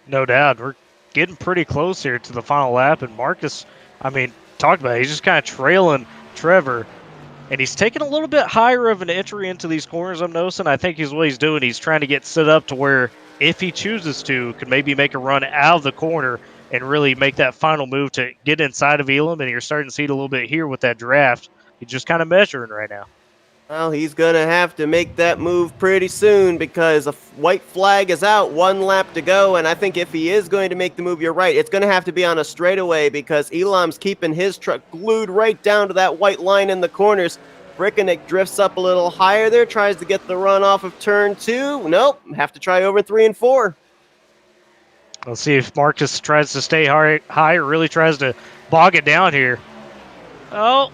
No doubt. We're getting pretty close here to the final lap, and Marcus, talked about it. He's just kind of trailing Trevor, and he's taking a little bit higher of an entry into these corners, I'm noticing. I think what he's doing. He's trying to get set up to where, if he chooses to, could maybe make a run out of the corner and really make that final move to get inside of Elam, and you're starting to see it a little bit here with that draft. He's just kind of measuring right now. Well, he's going to have to make that move pretty soon because a white flag is out, 1 lap to go, and I think if he is going to make the move, you're right, it's going to have to be on a straightaway because Elam's keeping his truck glued right down to that white line in the corners. Frickenek drifts up a little higher there, tries to get the run off of turn 2. Nope, have to try over 3 and 4. Let's see if Marcus tries to stay high or really tries to bog it down here. Oh.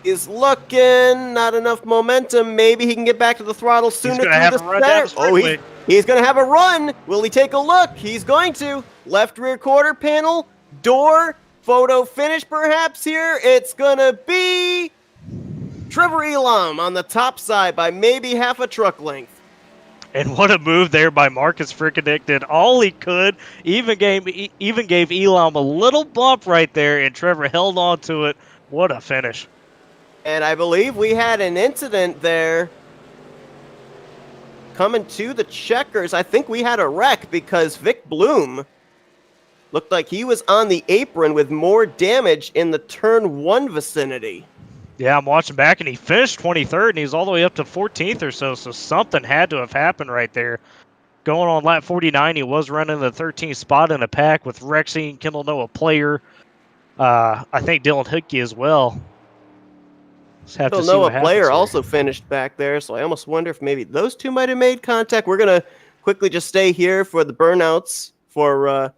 He's looking, not enough momentum. Maybe he can get back to the throttle sooner through the center. Oh, he's going to have a run. Will he take a look? He's going to. Left rear quarter panel, door, photo finish perhaps here. It's going to be Trevor Elam on the top side by maybe half a truck length. And what a move there by Marcus Frickenek. Did all he could, even gave Elam a little bump right there, and Trevor held on to it. What a finish. And I believe we had an incident there coming to the checkers. I think we had a wreck because Vic Bloom looked like he was on the apron with more damage in the turn 1 vicinity. Yeah, I'm watching back, and he finished 23rd, and he's all the way up to 14th or so, so something had to have happened right there. Going on lap 49, he was running the 13th spot in a pack with Rexy, Kendall Noah Player, I think Dylan Hickey as well. Kendall Noah Player also finished back there, so I almost wonder if maybe those two might have made contact. We're going to quickly just stay here for the burnouts for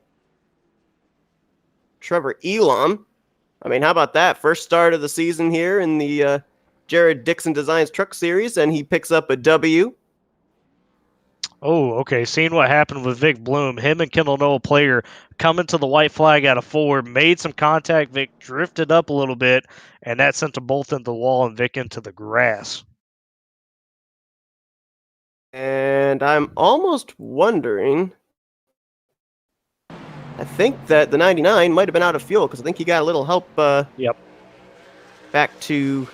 Trevor Elam. I mean, how about that? First start of the season here in the Jared Dixon Designs Truck Series, and he picks up a W. Oh, okay. Seeing what happened with Vic Bloom, him and Kendall Noah Player coming to the white flag out of 4, made some contact. Vic drifted up a little bit, and that sent them both into the wall and Vic into the grass. And I'm almost wondering, I think that the 99 might have been out of fuel because I think he got a little help back to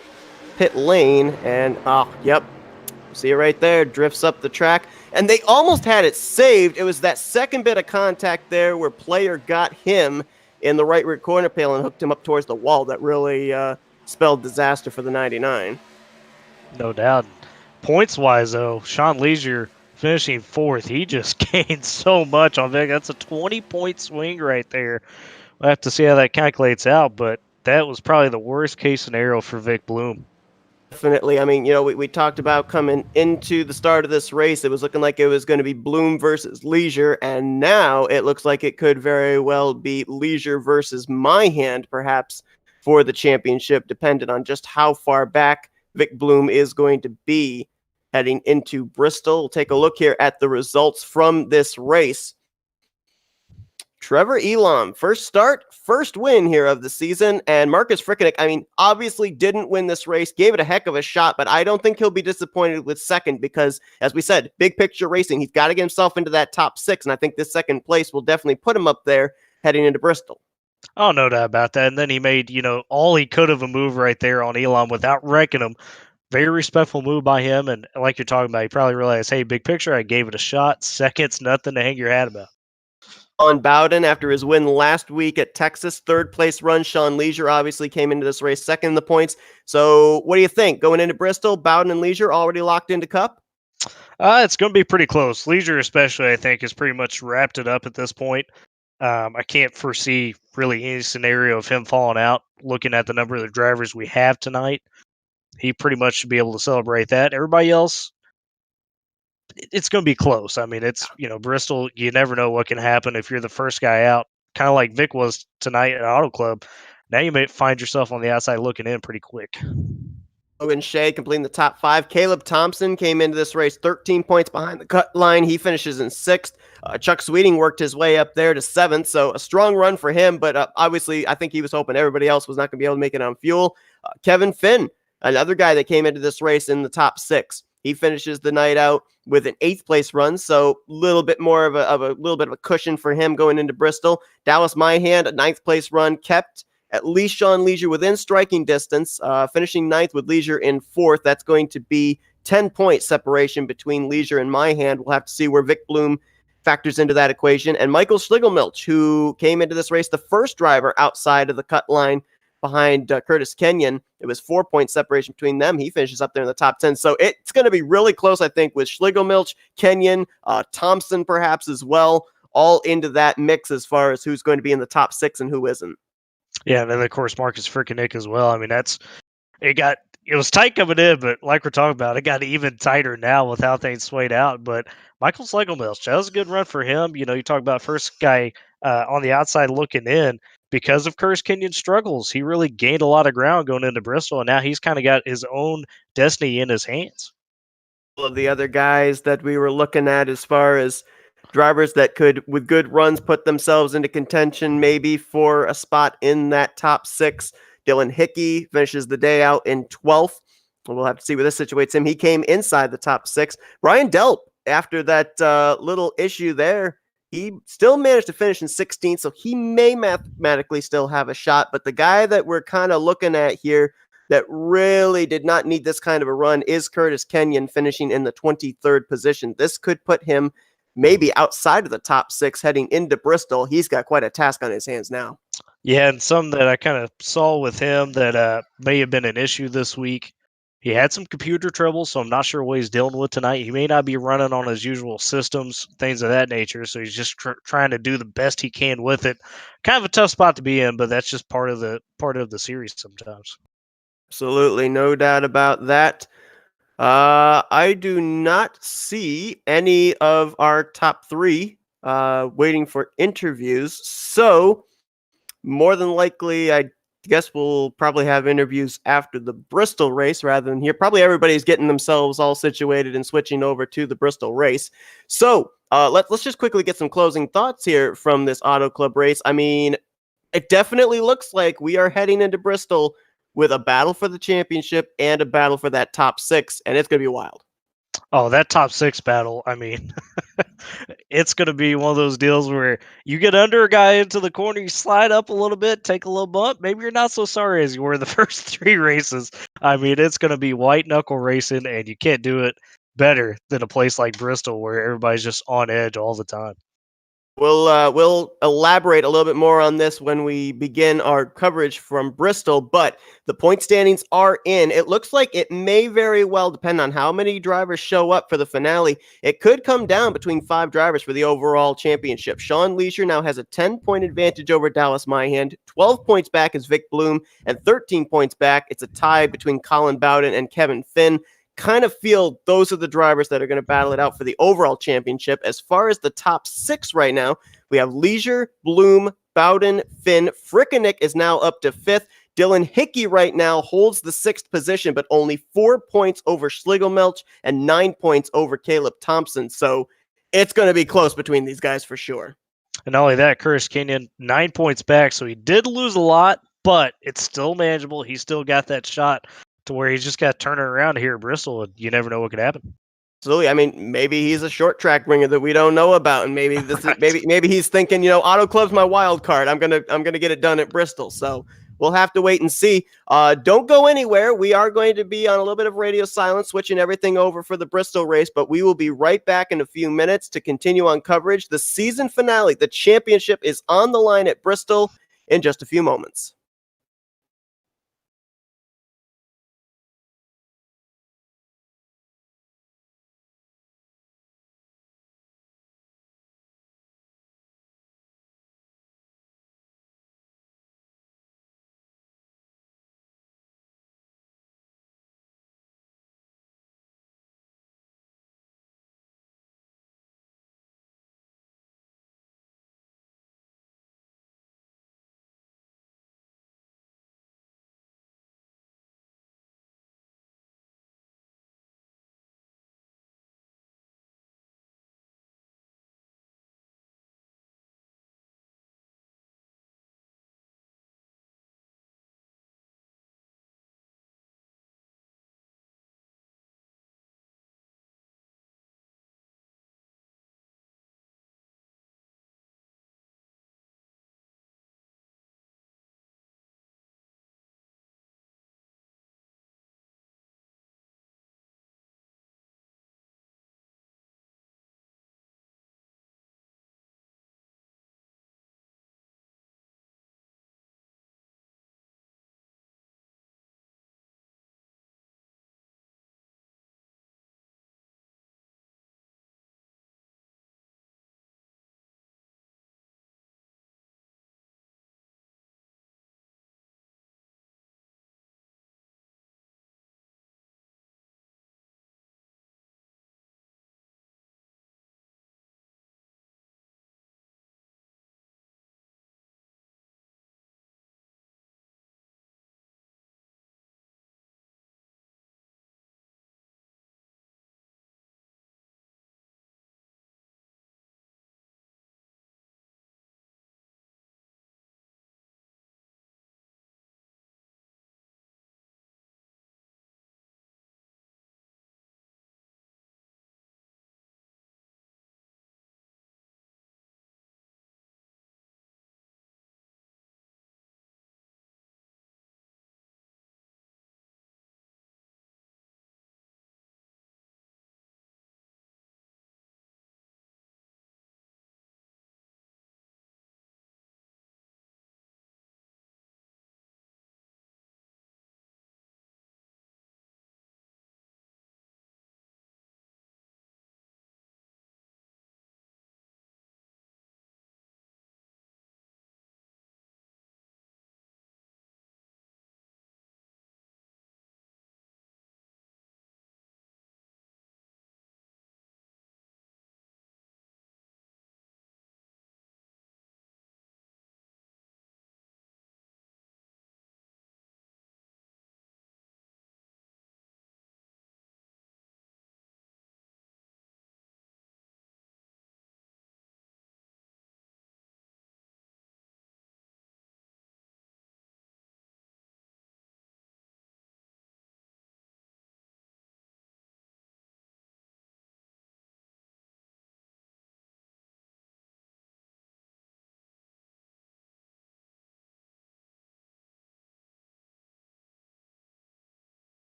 pit lane. And, yep, see it right there, drifts up the track. And they almost had it saved. It was that second bit of contact there where Player got him in the right rear corner panel and hooked him up towards the wall that really spelled disaster for the 99. No doubt. Points-wise, though, Sean Leisure finishing 4th. He just gained so much on Vic. That's a 20-point swing right there. We'll have to see how that calculates out, but that was probably the worst-case scenario for Vic Bloom. Definitely. I mean, we talked about coming into the start of this race, it was looking like it was going to be Bloom versus Leisure, and now it looks like it could very well be Leisure versus Myhand, perhaps, for the championship, dependent on just how far back Vic Bloom is going to be heading into Bristol. We'll take a look here at the results from this race. Trevor Elam, first start, first win here of the season, and Marcus Frickenek, I mean, obviously didn't win this race, gave it a heck of a shot, but I don't think he'll be disappointed with second because, as we said, big picture racing, he's got to get himself into that top six, and I think this second place will definitely put him up there heading into Bristol. Oh, no doubt about that. And then he made, all he could of a move right there on Elam without wrecking him. Very respectful move by him. And like you're talking about, he probably realized, hey, big picture, I gave it a shot. Second's nothing to hang your hat about. On Bowden, after his win last week at Texas, third place run, Sean Leisure obviously came into this race second in the points. So what do you think? Going into Bristol, Bowden and Leisure already locked into Cup? It's going to be pretty close. Leisure, especially, I think, is pretty much wrapped it up at this point. I can't foresee really any scenario of him falling out. Looking at the number of the drivers we have tonight, he pretty much should be able to celebrate that. Everybody else, it's going to be close. I mean, it's, Bristol, you never know what can happen if you're the first guy out, kind of like Vic was tonight at Auto Club. Now you may find yourself on the outside looking in pretty quick. Logan Shea completing the top five. Caleb Thompson came into this race 13 points behind the cut line. He finishes in sixth. Chuck Sweeting worked his way up there to seventh, so a strong run for him, but obviously I think he was hoping everybody else was not going to be able to make it on fuel. Kevin Finn, another guy that came into this race in the top six. He finishes the night out with an eighth place run, so a little bit more of a little bit of a cushion for him going into Bristol. Dallas Myhand, a ninth place run, kept at least Sean Leisure within striking distance, finishing ninth with Leisure in fourth. That's going to be 10-point separation between Leisure and Myhand. We'll have to see where Vic Bloom factors into that equation. And Michael Schlegelmilch, who came into this race the first driver outside of the cut line behind Curtis Kenyon. It was 4-point separation between them. He finishes up there in the top 10. So it's going to be really close, I think, with Schlegelmilch, Kenyon, Thompson perhaps as well, all into that mix as far as who's going to be in the top six and who isn't. Yeah, and then of course Marcus Frickenek as well. I mean, it was tight coming in, but like we're talking about, it got even tighter now with how things swayed out. But Michael Schlegelmilch, that was a good run for him. You talk about first guy on the outside looking in because of Curtis Kenyon's struggles. He really gained a lot of ground going into Bristol, and now he's kind of got his own destiny in his hands. Of the other guys that we were looking at as far as drivers that could, with good runs, put themselves into contention maybe for a spot in that top six. Dylan Hickey finishes the day out in 12th. We'll have to see where this situates him. He came inside the top six. Brian Delp, after that little issue there, he still managed to finish in 16th, so he may mathematically still have a shot. But the guy that we're kind of looking at here that really did not need this kind of a run is Curtis Kenyon, finishing in the 23rd position. This could put him maybe outside of the top six heading into Bristol. He's got quite a task on his hands now. Yeah, and some that I kind of saw with him that may have been an issue this week. He had some computer trouble, so I'm not sure what he's dealing with tonight. He may not be running on his usual systems, things of that nature, so he's just trying to do the best he can with it. Kind of a tough spot to be in, but that's just part of the series sometimes. Absolutely, no doubt about that. I do not see any of our top three waiting for interviews. So more than likely, I guess we'll probably have interviews after the Bristol race rather than here. Probably everybody's getting themselves all situated and switching over to the Bristol race. So let's just quickly get some closing thoughts here from this Auto Club race. I mean, it definitely looks like we are heading into Bristol with a battle for the championship and a battle for that top six, and it's going to be wild. Oh, that top six battle, I mean, it's going to be one of those deals where you get under a guy into the corner, you slide up a little bit, take a little bump. Maybe you're not so sorry as you were the first three races. I mean, it's going to be white knuckle racing, and you can't do it better than a place like Bristol where everybody's just on edge all the time. We'll elaborate a little bit more on this when we begin our coverage from Bristol, but the point standings are in. It looks like it may very well depend on how many drivers show up for the finale. It could come down between 5 drivers for the overall championship. Sean Leisure now has a 10-point advantage over Dallas Myhand. 12 points back is Vic Bloom, and 13 points back. It's a tie between Colin Bowden and Kevin Finn. Kind of feel those are the drivers that are going to battle it out for the overall championship. As far as the top 6 right now, we have Leisure, Bloom, Bowden, Finn. Frickenek is now up to 5th. Dylan Hickey right now holds the 6th position, but only 4 points over Schlegelmilch and 9 points over Caleb Thompson. So it's going to be close between these guys for sure. And not only that, Curtis Kenyon 9 points back, so he did lose a lot, but it's still manageable. He still got that shot to where he's just got to turn it around here at Bristol, and you never know what could happen. Absolutely. I mean, maybe he's a short track bringer that we don't know about, and maybe this is Right. maybe he's thinking, Auto Club's my wild card. I'm gonna get it done at Bristol. So we'll have to wait and see. Don't go anywhere. We are going to be on a little bit of radio silence, switching everything over for the Bristol race, but we will be right back in a few minutes to continue on coverage. The season finale, the championship, is on the line at Bristol in just a few moments.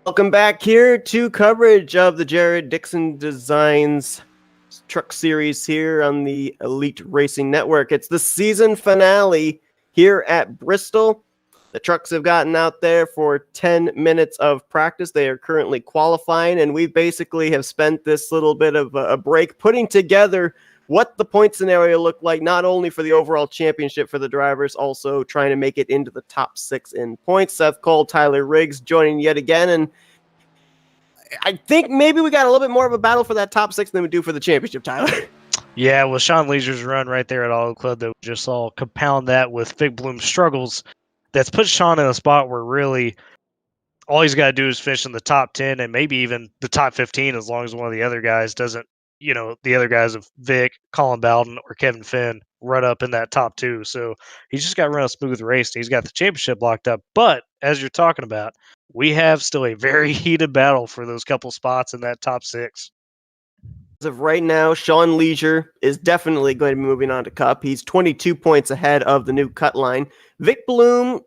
Welcome back here to coverage of the Jared Dixon Designs Truck Series here on the Elite Racing Network. It's the season finale here at Bristol. The trucks have gotten out there for 10 minutes of practice. They are currently qualifying, and we basically have spent this little bit of a break putting together what the point scenario looked like, not only for the overall championship for the drivers, also trying to make it into the top 6 in points. Seth Cole, Tyler Riggs joining yet again, and I think maybe we got a little bit more of a battle for that top 6 than we do for the championship, Tyler. Yeah, with Sean Leisure's run right there at Auto Club that we just saw, compound that with Vic Bloom's struggles, that's put Sean in a spot where really all he's got to do is finish in the top 10 and maybe even the top 15 as long as one of the other guys doesn't, the other guys of Vic, Colin Bowden, or Kevin Finn run up in that top 2. So he's just got to run a smooth race. And he's got the championship locked up. But as you're talking about, we have still a very heated battle for those couple spots in that top 6. As of right now, Sean Leisure is definitely going to be moving on to Cup. He's 22 points ahead of the new cut line. Vic Bloom,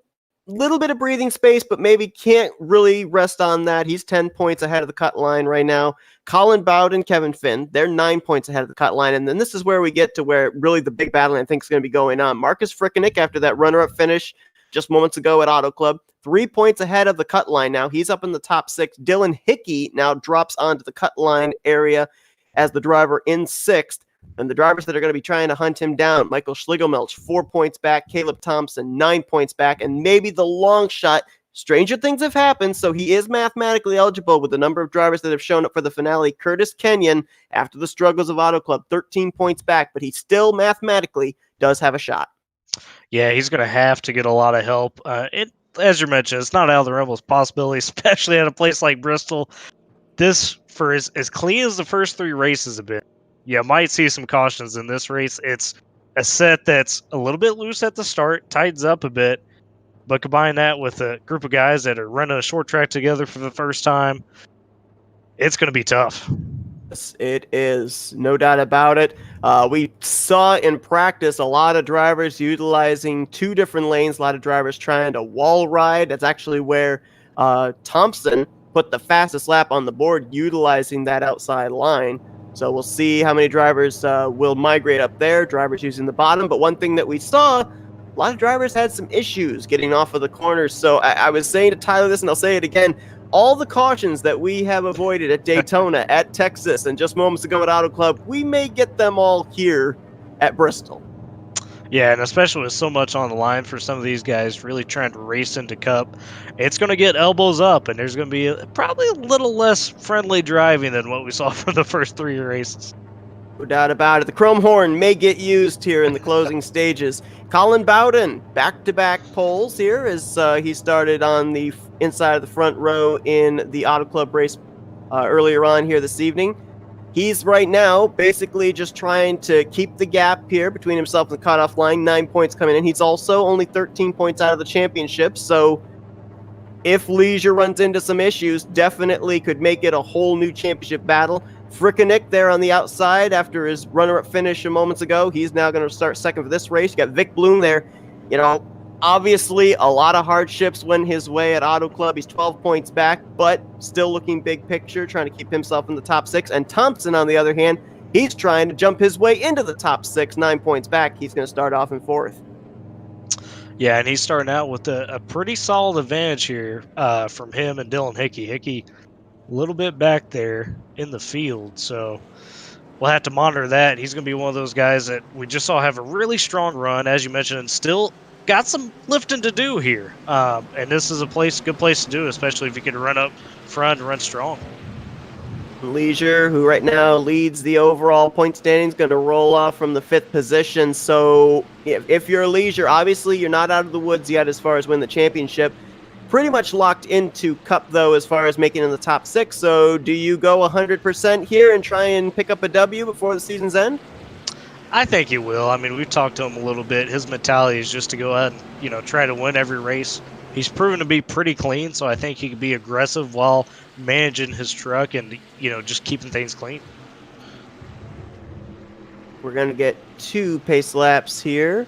little bit of breathing space, but maybe can't really rest on that. He's 10 points ahead of the cut line right now. Colin Bowden, Kevin Finn, they're 9 points ahead of the cut line. And then this is where we get to where really the big battle I think is going to be going on. Marcus Frickenick, after that runner-up finish just moments ago at Auto Club, 3 points ahead of the cut line now. He's up in the top 6. Dylan Hickey now drops onto the cut line area as the driver in 6th. And the drivers that are going to be trying to hunt him down, Michael Schlegelmelch, 4 points back, Caleb Thompson, 9 points back, and maybe the long shot. Stranger things have happened, so he is mathematically eligible with the number of drivers that have shown up for the finale. Curtis Kenyon, after the struggles of Auto Club, 13 points back, but he still mathematically does have a shot. Yeah, he's going to have to get a lot of help. As you mentioned, it's not out of the realm of possibility, especially at a place like Bristol. This, for as clean as the first 3 races have been, you might see some cautions in this race. It's a set that's a little bit loose at the start, tightens up a bit, but combine that with a group of guys that are running a short track together for the first time, it's going to be tough. Yes, it is. No doubt about it. We saw in practice a lot of drivers utilizing 2 different lanes, a lot of drivers trying to wall ride. That's actually where Thompson put the fastest lap on the board utilizing that outside line. So we'll see how many drivers will migrate up there, drivers using the bottom. But one thing that we saw, a lot of drivers had some issues getting off of the corners. So I was saying to Tyler this, and I'll say it again, all the cautions that we have avoided at Daytona, at Texas, and just moments ago at Auto Club, we may get them all here at Bristol. Yeah, and especially with so much on the line for some of these guys really trying to race into Cup, it's going to get elbows up, and there's going to be probably a little less friendly driving than what we saw for the first 3 races. No doubt about it. The chrome horn may get used here in the closing stages. Colin Bowden, back-to-back poles here as he started on the inside of the front row in the Auto Club race earlier on here this evening. He's right now basically just trying to keep the gap here between himself and the cutoff line. 9 points coming in. He's also only 13 points out of the championship. So if Leisure runs into some issues, definitely could make it a whole new championship battle. Frickenick there on the outside after his runner-up finish a moments ago. He's now going to start second for this race. You got Vic Bloom there. Obviously, a lot of hardships went his way at Auto Club. He's 12 points back, but still looking big picture, trying to keep himself in the top 6. And Thompson, on the other hand, he's trying to jump his way into the top 6, 9 points back. He's going to start off in 4th. Yeah, and he's starting out with a pretty solid advantage here from him and Dylan Hickey. Hickey a little bit back there in the field, so we'll have to monitor that. He's going to be one of those guys that we just saw have a really strong run, as you mentioned, and still got some lifting to do here. And this is good place to do it, especially if you can run up front and run strong. Leisure, who right now leads the overall point standings, going to roll off from the 5th position. So if you're Leisure, obviously you're not out of the woods yet as far as win the championship. Pretty much locked into Cup, though, as far as making in the top 6. So do you go 100% here and try and pick up a W before the season's end? I think he will. I mean, we've talked to him a little bit. His mentality is just to go ahead and, try to win every race. He's proven to be pretty clean, so I think he can be aggressive while managing his truck and, just keeping things clean. We're going to get 2 pace laps here.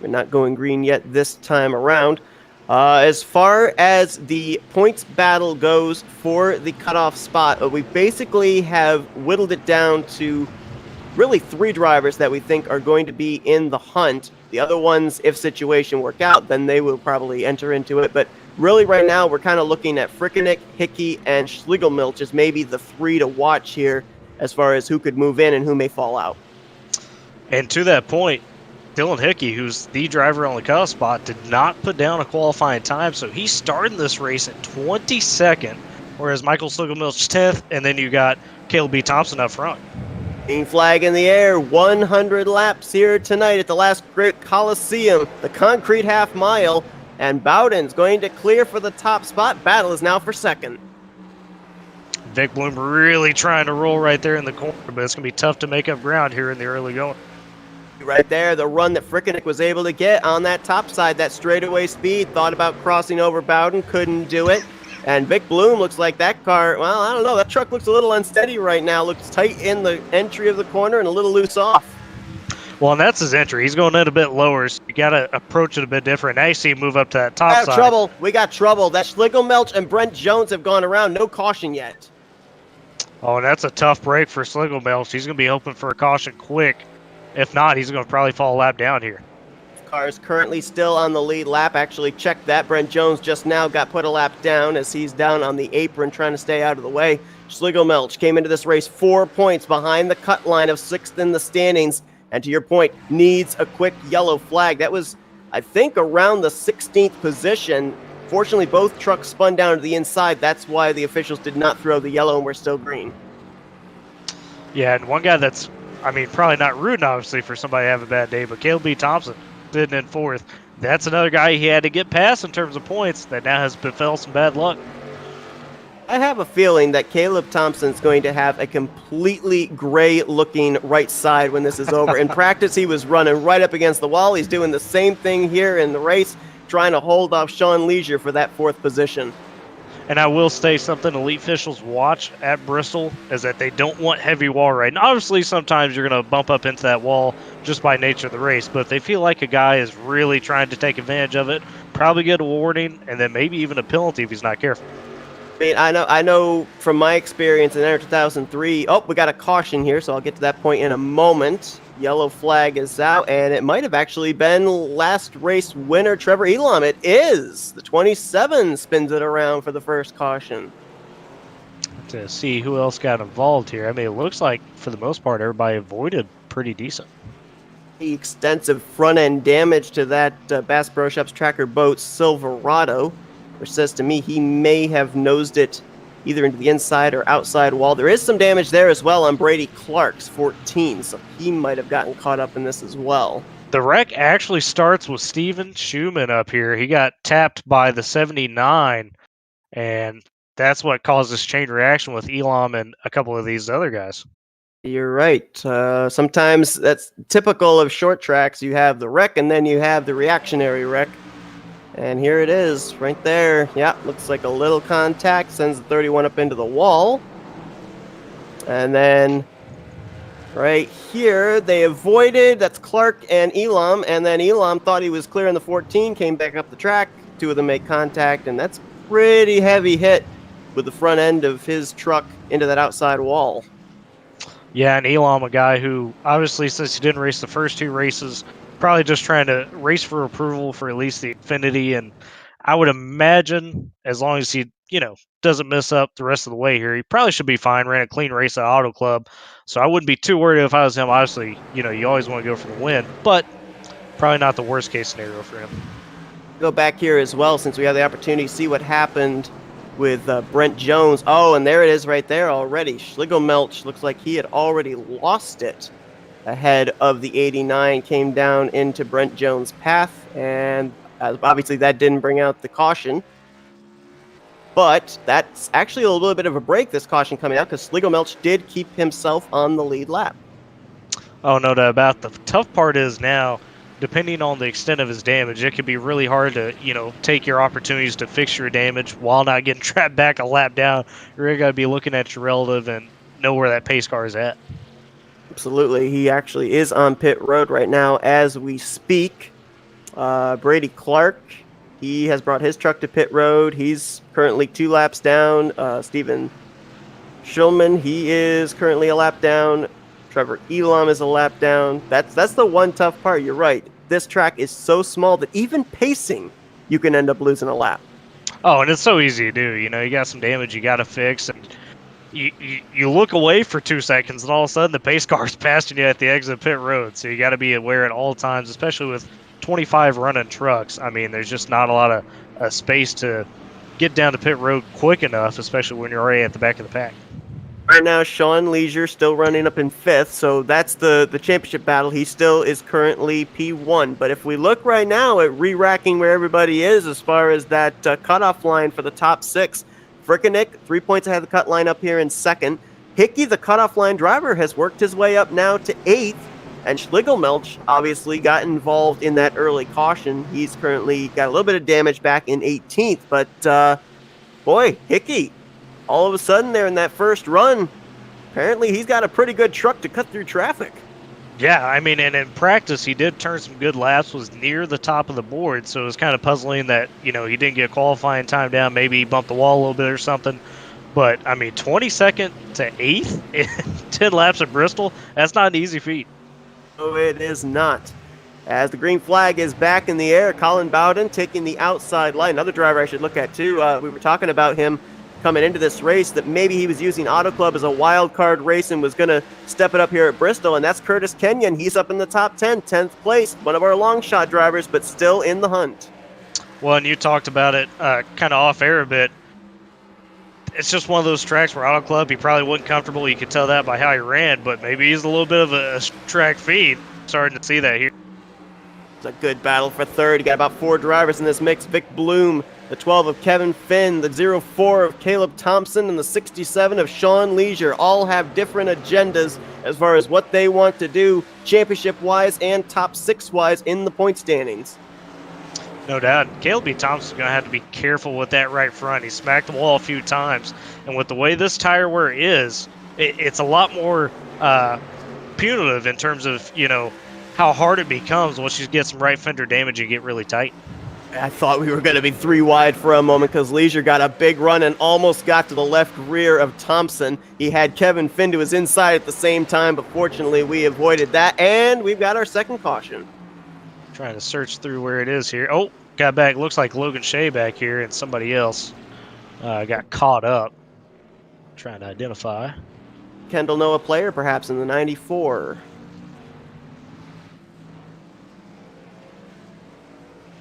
We're not going green yet this time around. As far as the points battle goes for the cutoff spot, we basically have whittled it down to really 3 drivers that we think are going to be in the hunt. The other ones, if situation work out, then they will probably enter into it. But really, right now, we're kind of looking at Frickeneck, Hickey, and Schlegelmilch as maybe the 3 to watch here as far as who could move in and who may fall out. And to that point, Dylan Hickey, who's the driver on the cutoff spot, did not put down a qualifying time, so he started this race at 22nd, whereas Michael Schlegelmilch 10th, and then you got Caleb B. Thompson up front. Green flag in the air, 100 laps here tonight at the last Great Coliseum, the concrete half mile, and Bowden's going to clear for the top spot. Battle is now for second. Vic Bloom really trying to roll right there in the corner, but it's going to be tough to make up ground here in the early going. Right there, the run that Frickeneck was able to get on that top side, that straightaway speed, thought about crossing over Bowden, couldn't do it. And Vic Bloom looks like that car, well, I don't know, that truck looks a little unsteady right now, looks tight in the entry of the corner and a little loose off. Well, and that's his entry. He's going in a bit lower, so you got to approach it a bit different. Now you see him move up to that top side. We got trouble. That Schlegelmilch and Brent Jones have gone around, no caution yet. Oh, and that's a tough break for Schlegelmilch. He's going to be hoping for a caution quick. If not, he's going to probably fall a lap down here. Car is currently still on the lead lap. Actually, check that. Brent Jones just now got put a lap down as he's down on the apron trying to stay out of the way. Schlegelmilch came into this race 4 points behind the cut line of 6th in the standings. And to your point, needs a quick yellow flag. That was, I think, around the 16th position. Fortunately, both trucks spun down to the inside. That's why the officials did not throw the yellow and we're still green. Yeah, and one guy that's, I mean, probably not rooting, obviously, for somebody to have a bad day, but Caleb B. Thompson sitting in 4th. That's another guy he had to get past in terms of points that now has befell some bad luck. I have a feeling that Caleb Thompson's going to have a completely gray-looking right side when this is over. In practice, he was running right up against the wall. He's doing the same thing here in the race, trying to hold off Sean Leisure for that 4th position. And I will say something elite officials watch at Bristol is that they don't want heavy wall right. And obviously, sometimes you're going to bump up into that wall just by nature of the race. But if they feel like a guy is really trying to take advantage of it, probably get a warning and then maybe even a penalty if he's not careful. I mean, I know from my experience in Enter 2003. Oh, we got a caution here, so I'll get to that point in a moment. Yellow flag is out, and it might have actually been last race winner Trevor Elam. It is. The 27 spins it around for the first caution. To see who else got involved here. I mean, it looks like, for the most part, everybody avoided pretty decent. The extensive front-end damage to that Bass Pro Shops tracker boat Silverado, which says to me he may have nosed it either into the inside or outside wall. There is some damage there as well on Brady Clark's 14, so he might have gotten caught up in this as well. The wreck actually starts with Steven Schumann up here. He got tapped by the 79, and that's what caused this chain reaction with Elam and a couple of these other guys. You're right. Sometimes that's typical of short tracks. You have the wreck, and then you have the reactionary wreck. And here it is, right there. Yeah, looks like a little contact, sends the 31 up into the wall. And then right here, they avoided, that's Clark and Elam, and then Elam thought he was clearing the 14, came back up the track. 2 of them make contact, and that's pretty heavy hit with the front end of his truck into that outside wall. Yeah, and Elam, a guy who, obviously, since he didn't race the first 2 races, probably just trying to race for approval for at least the Xfinity, and I would imagine as long as he, doesn't mess up the rest of the way here, he probably should be fine. Ran a clean race at Auto Club, so I wouldn't be too worried if I was him. Obviously, you always want to go for the win, but probably not the worst case scenario for him. Go back here as well since we have the opportunity to see what happened with Brent Jones. Oh, and there it is right there already. Schlegelmilch looks like he had already lost it ahead of the 89, came down into Brent Jones' path, and obviously that didn't bring out the caution. But that's actually a little bit of a break, this caution coming out, because Schlegelmilch did keep himself on the lead lap. Oh, no doubt about it. The tough part is now, depending on the extent of his damage, it can be really hard to, take your opportunities to fix your damage while not getting trapped back a lap down. You're really got to be looking at your relative and know where that pace car is at. Absolutely. He actually is on pit road right now as we speak. Brady Clark He has brought his truck to pit road. He's currently 2 laps down. Steven Schulman, he is currently a lap down. Trevor Elam is a lap down. That's the one tough part. You're right. This track is so small that even pacing, you can end up losing a lap. Oh, and it's so easy to do. You know, you got some damage you got to fix, and you look away for 2 seconds, and all of a sudden the pace car's passing you at the exit of pit road. So you got to be aware at all times, especially with 25 running trucks. I mean, there's just not a lot of space to get down to pit road quick enough, especially when you're already at the back of the pack. Right now, Sean Leisure still running up in 5th, so that's the championship battle. He still is currently P1. But if we look right now at re-racking where everybody is as far as that cutoff line for the top 6, Frickenick, 3 points ahead of the cut line up here in 2nd. Hickey, the cutoff line driver, has worked his way up now to 8th. And Schlegelmelch obviously got involved in that early caution. He's currently got a little bit of damage back in 18th. But, boy, Hickey, all of a sudden there in that first run, apparently he's got a pretty good truck to cut through traffic. Yeah, I mean, and in practice he did turn some good laps, was near the top of the board, so it was kind of puzzling that, you know, he didn't get qualifying time down, maybe he bumped the wall a little bit or something. But, I mean, 22nd to 8th in 10 laps at Bristol, that's not an easy feat. No, it is not. As the green flag is back in the air, Colin Bowden taking the outside line. Another driver I should look at, too. We were talking about him coming into this race, that maybe he was using Auto Club as a wild card race and was going to step it up here at Bristol, and that's Curtis Kenyon. He's up in the top 10, 10th place, one of our long shot drivers, but still in the hunt. Well, and you talked about it kind of off air a bit. It's just one of those tracks where Auto Club, he probably wasn't comfortable. You could tell that by how he ran, but maybe he's a little bit of a track fiend. Starting to see that here. It's a good battle for third. You got about 4 drivers in this mix. Vic Bloom, the 12 of Kevin Finn, the 04 of Caleb Thompson, and the 67 of Sean Leisure all have different agendas as far as what they want to do championship-wise and top 6-wise in the point standings. No doubt. Caleb B. Thompson's going to have to be careful with that right front. He smacked the wall a few times, and with the way this tire wear is, it's a lot more punitive in terms of, you know, how hard it becomes once you get some right fender damage and get really tight. I thought we were going to be 3 wide for a moment because Leisure got a big run and almost got to the left rear of Thompson. He had Kevin Finn to his inside at the same time, but fortunately we avoided that, and we've got our second caution. Trying to search through where it is here. Oh, got back. Looks like Logan Shea back here, and somebody else got caught up. Trying to identify. Kendall Noah player, perhaps, in the 94.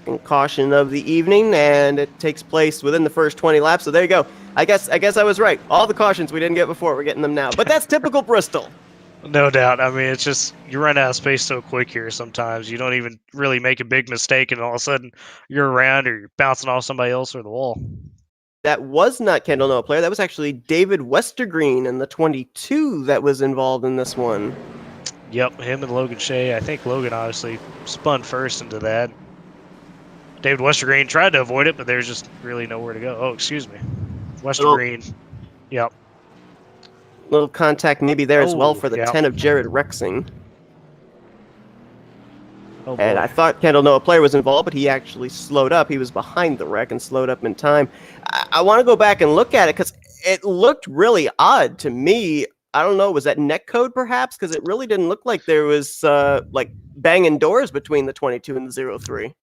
And caution of the evening, and it takes place within the first 20 laps. So there you go. I guess I was right. All the cautions we didn't get before, we're getting them now. But that's typical Bristol. No doubt. I mean, it's just you run out of space so quick here sometimes. You don't even really make a big mistake, and all of a sudden you're around or you're bouncing off somebody else or the wall. That was not Kendall Noah player. That was actually David Westergreen in the 22 that was involved in this one. Yep, him and Logan Shea. I think Logan obviously spun first into that. David Westergreen tried to avoid it, but there's just really nowhere to go. Oh, excuse me. Westergreen. Yep. Little contact maybe there as well for the 10 of Jared Rexing. Oh, and I thought Kendall Noah player was involved, but he actually slowed up. He was behind the wreck and slowed up in time. I want to go back and look at it because it looked really odd to me. I don't know, was that netcode perhaps? Because it really didn't look like there was like banging doors between the 22 and the 03.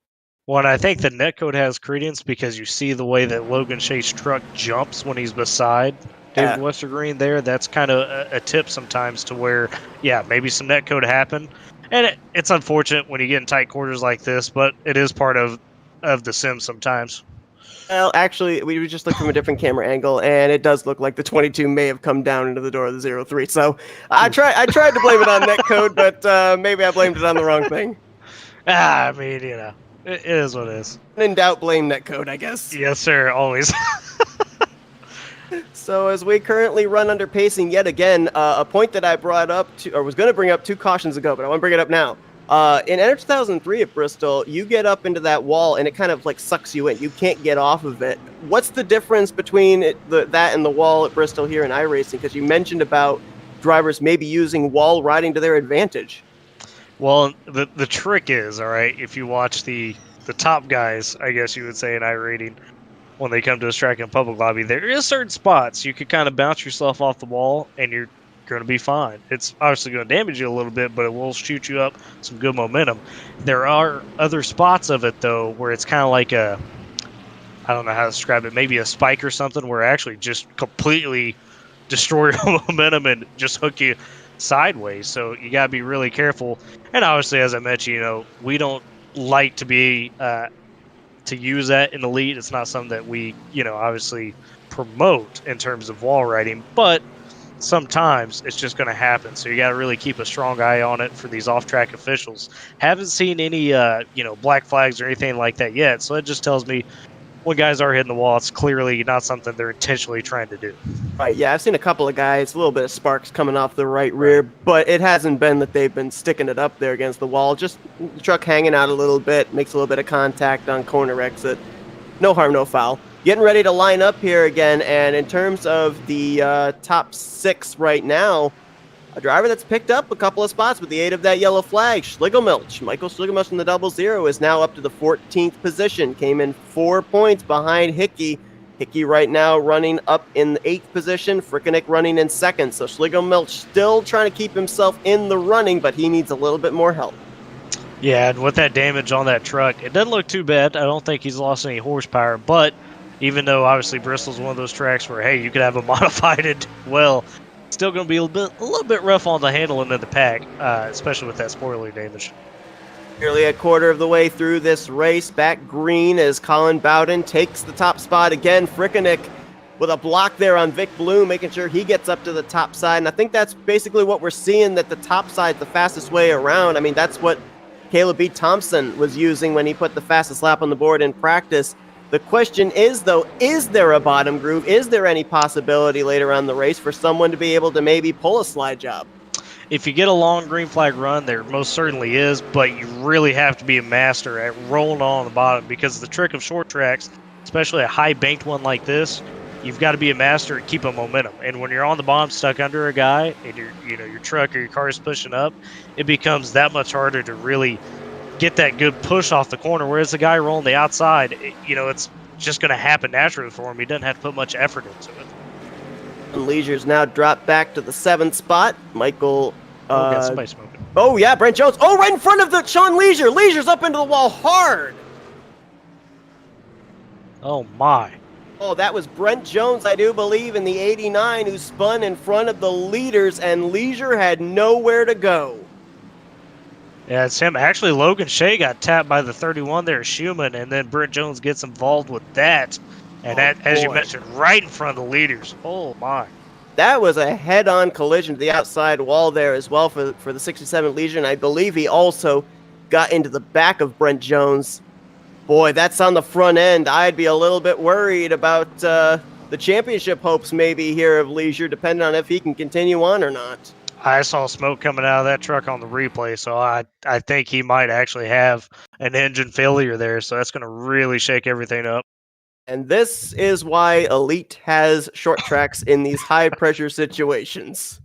Well, and I think the netcode has credence because you see the way that Logan Shea's truck jumps when he's beside David Westergreen there. That's kind of a tip sometimes to where, yeah, maybe some netcode happened. And it's unfortunate when you get in tight quarters like this, but it is part of the sim sometimes. Well, actually, we just looked from a different camera angle, and it does look like the 22 may have come down into the door of the 03. So I tried to blame it on netcode, but maybe I blamed it on the wrong thing. I mean, you know, it is what it is. In doubt, blame netcode, I guess. Yes, sir, always. So as we currently run under pacing yet again, a point that I brought up, or was going to bring up 2 cautions ago, but I want to bring it up now. In Enter 2003 at Bristol, you get up into that wall and it kind of like sucks you in. You can't get off of it. What's the difference between that and the wall at Bristol here in iRacing? Because you mentioned about drivers maybe using wall riding to their advantage. Well, the trick is, all right, if you watch the the top guys, I guess you would say, in iRating when they come to a track in public lobby. There is certain spots you could kind of bounce yourself off the wall, and you're going to be fine. It's obviously going to damage you a little bit, but it will shoot you up some good momentum. There are other spots of it though where it's kind of like a, I don't know how to describe it, maybe a spike or something where it actually just completely destroy your momentum and just hook you sideways. So you got to be really careful. And obviously, as I mentioned, we don't like to be to use that in Elite. It's not something that we, obviously promote in terms of wall riding, but sometimes it's just going to happen. So you got to really keep a strong eye on it for these off-track officials. Haven't seen any, black flags or anything like that yet. So it just tells me when guys are hitting the wall, it's clearly not something they're intentionally trying to do. Right, yeah, I've seen a couple of guys, a little bit of sparks coming off the right rear, but it hasn't been that they've been sticking it up there against the wall. Just the truck hanging out a little bit, makes a little bit of contact on corner exit. No harm, no foul. Getting ready to line up here again, and in terms of the top 6 right now, a driver that's picked up a couple of spots with the aid of that yellow flag, Schlegelmilch. Michael Schlegelmilch in the 00 is now up to the 14th position. Came in 4 points behind Hickey. Hickey right now running up in the 8th position. Frickeneck running in 2nd. So Schlegelmilch still trying to keep himself in the running, but he needs a little bit more help. Yeah, and with that damage on that truck, it doesn't look too bad. I don't think he's lost any horsepower, but even though obviously Bristol's one of those tracks where, hey, you could have a modified and well, still going to be a little bit rough on the handling of the pack, especially with that spoiler damage. Nearly a quarter of the way through this race, back green as Colin Bowden takes the top spot again. Frickeneck with a block there on Vic Bloom, making sure he gets up to the top side. And I think that's basically what we're seeing, that the top side's the fastest way around. I mean, that's what Caleb B. Thompson was using when he put the fastest lap on the board in practice. The question is, though, is there a bottom groove? Is there any possibility later on the race for someone to be able to maybe pull a slide job? If you get a long green flag run, there most certainly is, but you really have to be a master at rolling on the bottom, because the trick of short tracks, especially a high banked one like this, you've got to be a master at keeping momentum. And when you're on the bottom stuck under a guy and your truck or your car is pushing up, it becomes that much harder to really get that good push off the corner, whereas the guy rolling the outside, it's just going to happen naturally for him. He doesn't have to put much effort into it. And Leisure's now dropped back to the 7th spot. Michael. Got somebody smoking. Oh, yeah, Brent Jones. Oh, right in front of the Sean Leisure. Leisure's up into the wall hard. Oh, my. Oh, that was Brent Jones, I do believe, in the 89, who spun in front of the leaders, and Leisure had nowhere to go. Yeah, it's him. Actually, Logan Shea got tapped by the 31 there, Schumann, and then Brent Jones gets involved with that. And that, as you mentioned, right in front of the leaders. Oh, my. That was a head-on collision to the outside wall there as well for the 67 Legion. And I believe he also got into the back of Brent Jones. Boy, that's on the front end. I'd be a little bit worried about the championship hopes maybe here of Leisure, depending on if he can continue on or not. I saw smoke coming out of that truck on the replay, so I think he might actually have an engine failure there, so that's going to really shake everything up. And this is why Elite has short tracks in these high-pressure situations.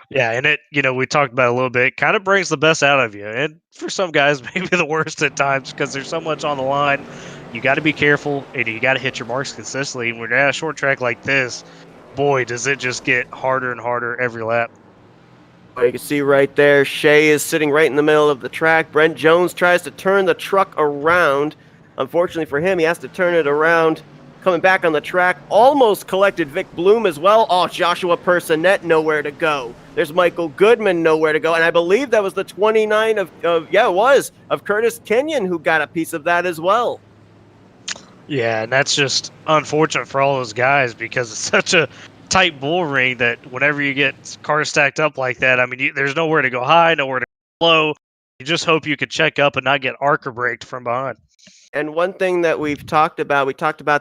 Yeah, and it, we talked about it a little bit, kind of brings the best out of you. And for some guys, maybe the worst at times, because there's so much on the line. You got to be careful, and you got to hit your marks consistently. And when you're at a short track like this, boy, does it just get harder and harder every lap. You can see right there, Shea is sitting right in the middle of the track. Brent Jones tries to turn the truck around. Unfortunately for him, he has to turn it around. Coming back on the track, almost collected Vic Bloom as well. Oh, Joshua Personette, nowhere to go. There's Michael Goodman, nowhere to go. And I believe that was the 29 of Curtis Kenyon who got a piece of that as well. Yeah, and that's just unfortunate for all those guys, because it's such a tight bull ring that whenever you get cars stacked up like that, I mean, there's nowhere to go high, nowhere to go low. You just hope you could check up and not get arc braked from behind. And one thing that we talked about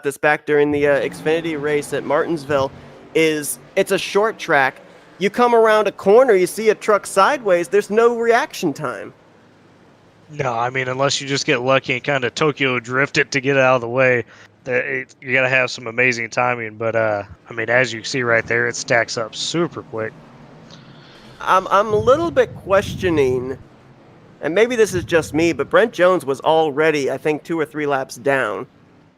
this back during the Xfinity race at Martinsville, is it's a short track. You come around a corner, you see a truck sideways, there's no reaction time. No, I mean, unless you just get lucky and kind of Tokyo drift it to get out of the way, you got to have some amazing timing. But, I mean, as you see right there, it stacks up super quick. I'm a little bit questioning and maybe this is just me, but Brent Jones was already, I think, 2 or 3 laps down.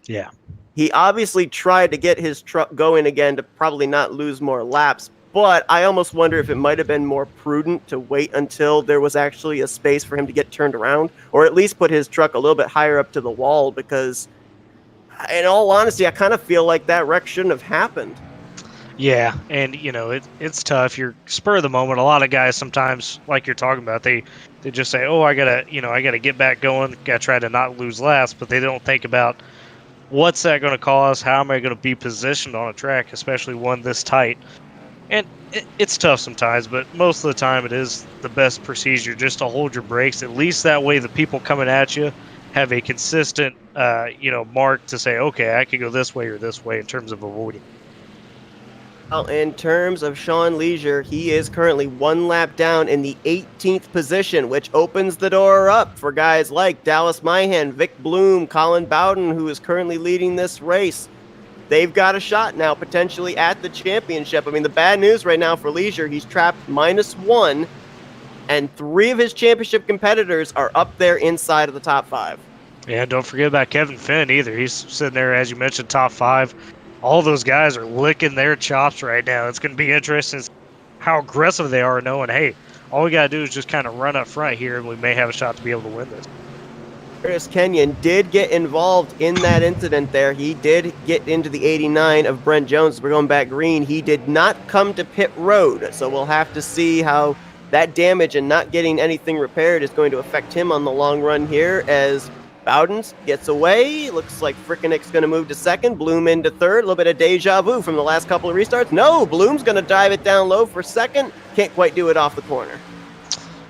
Yeah. He obviously tried to get his truck going again to probably not lose more laps, but I almost wonder if it might have been more prudent to wait until there was actually a space for him to get turned around, or at least put his truck a little bit higher up to the wall, because in all honesty, I kind of feel like that wreck shouldn't have happened. Yeah, and it's tough. You're spur of the moment. A lot of guys sometimes, like you're talking about, they just say, "Oh, I gotta get back going. Gotta try to not lose laps," but they don't think about what's that going to cause. How am I going to be positioned on a track, especially one this tight? And it's tough sometimes, but most of the time it is the best procedure just to hold your brakes. At least that way, the people coming at you have a consistent, mark to say, "Okay, I could go this way or this way" in terms of avoiding. Well, in terms of Sean Leisure, he is currently 1 lap down in the 18th position, which opens the door up for guys like Dallas Myhan, Vic Bloom, Colin Bowden, who is currently leading this race. They've got a shot now potentially at the championship. I mean, the bad news right now for Leisure, he's trapped -1, and 3 of his championship competitors are up there inside of the top 5. Yeah, don't forget about Kevin Finn either. He's sitting there, as you mentioned, top 5. All those guys are licking their chops right now. It's going to be interesting how aggressive they are, knowing, hey, all we got to do is just kind of run up front here, and we may have a shot to be able to win this. Curtis Kenyon did get involved in that incident there. He did get into the 89 of Brent Jones. We're going back green. He did not come to pit road, so we'll have to see how that damage and not getting anything repaired is going to affect him on the long run here, as Bowden gets away. Looks like Frickenick's going to move to second. Bloom into third. A little bit of deja vu from the last couple of restarts. No, Bloom's going to dive it down low for second. Can't quite do it off the corner.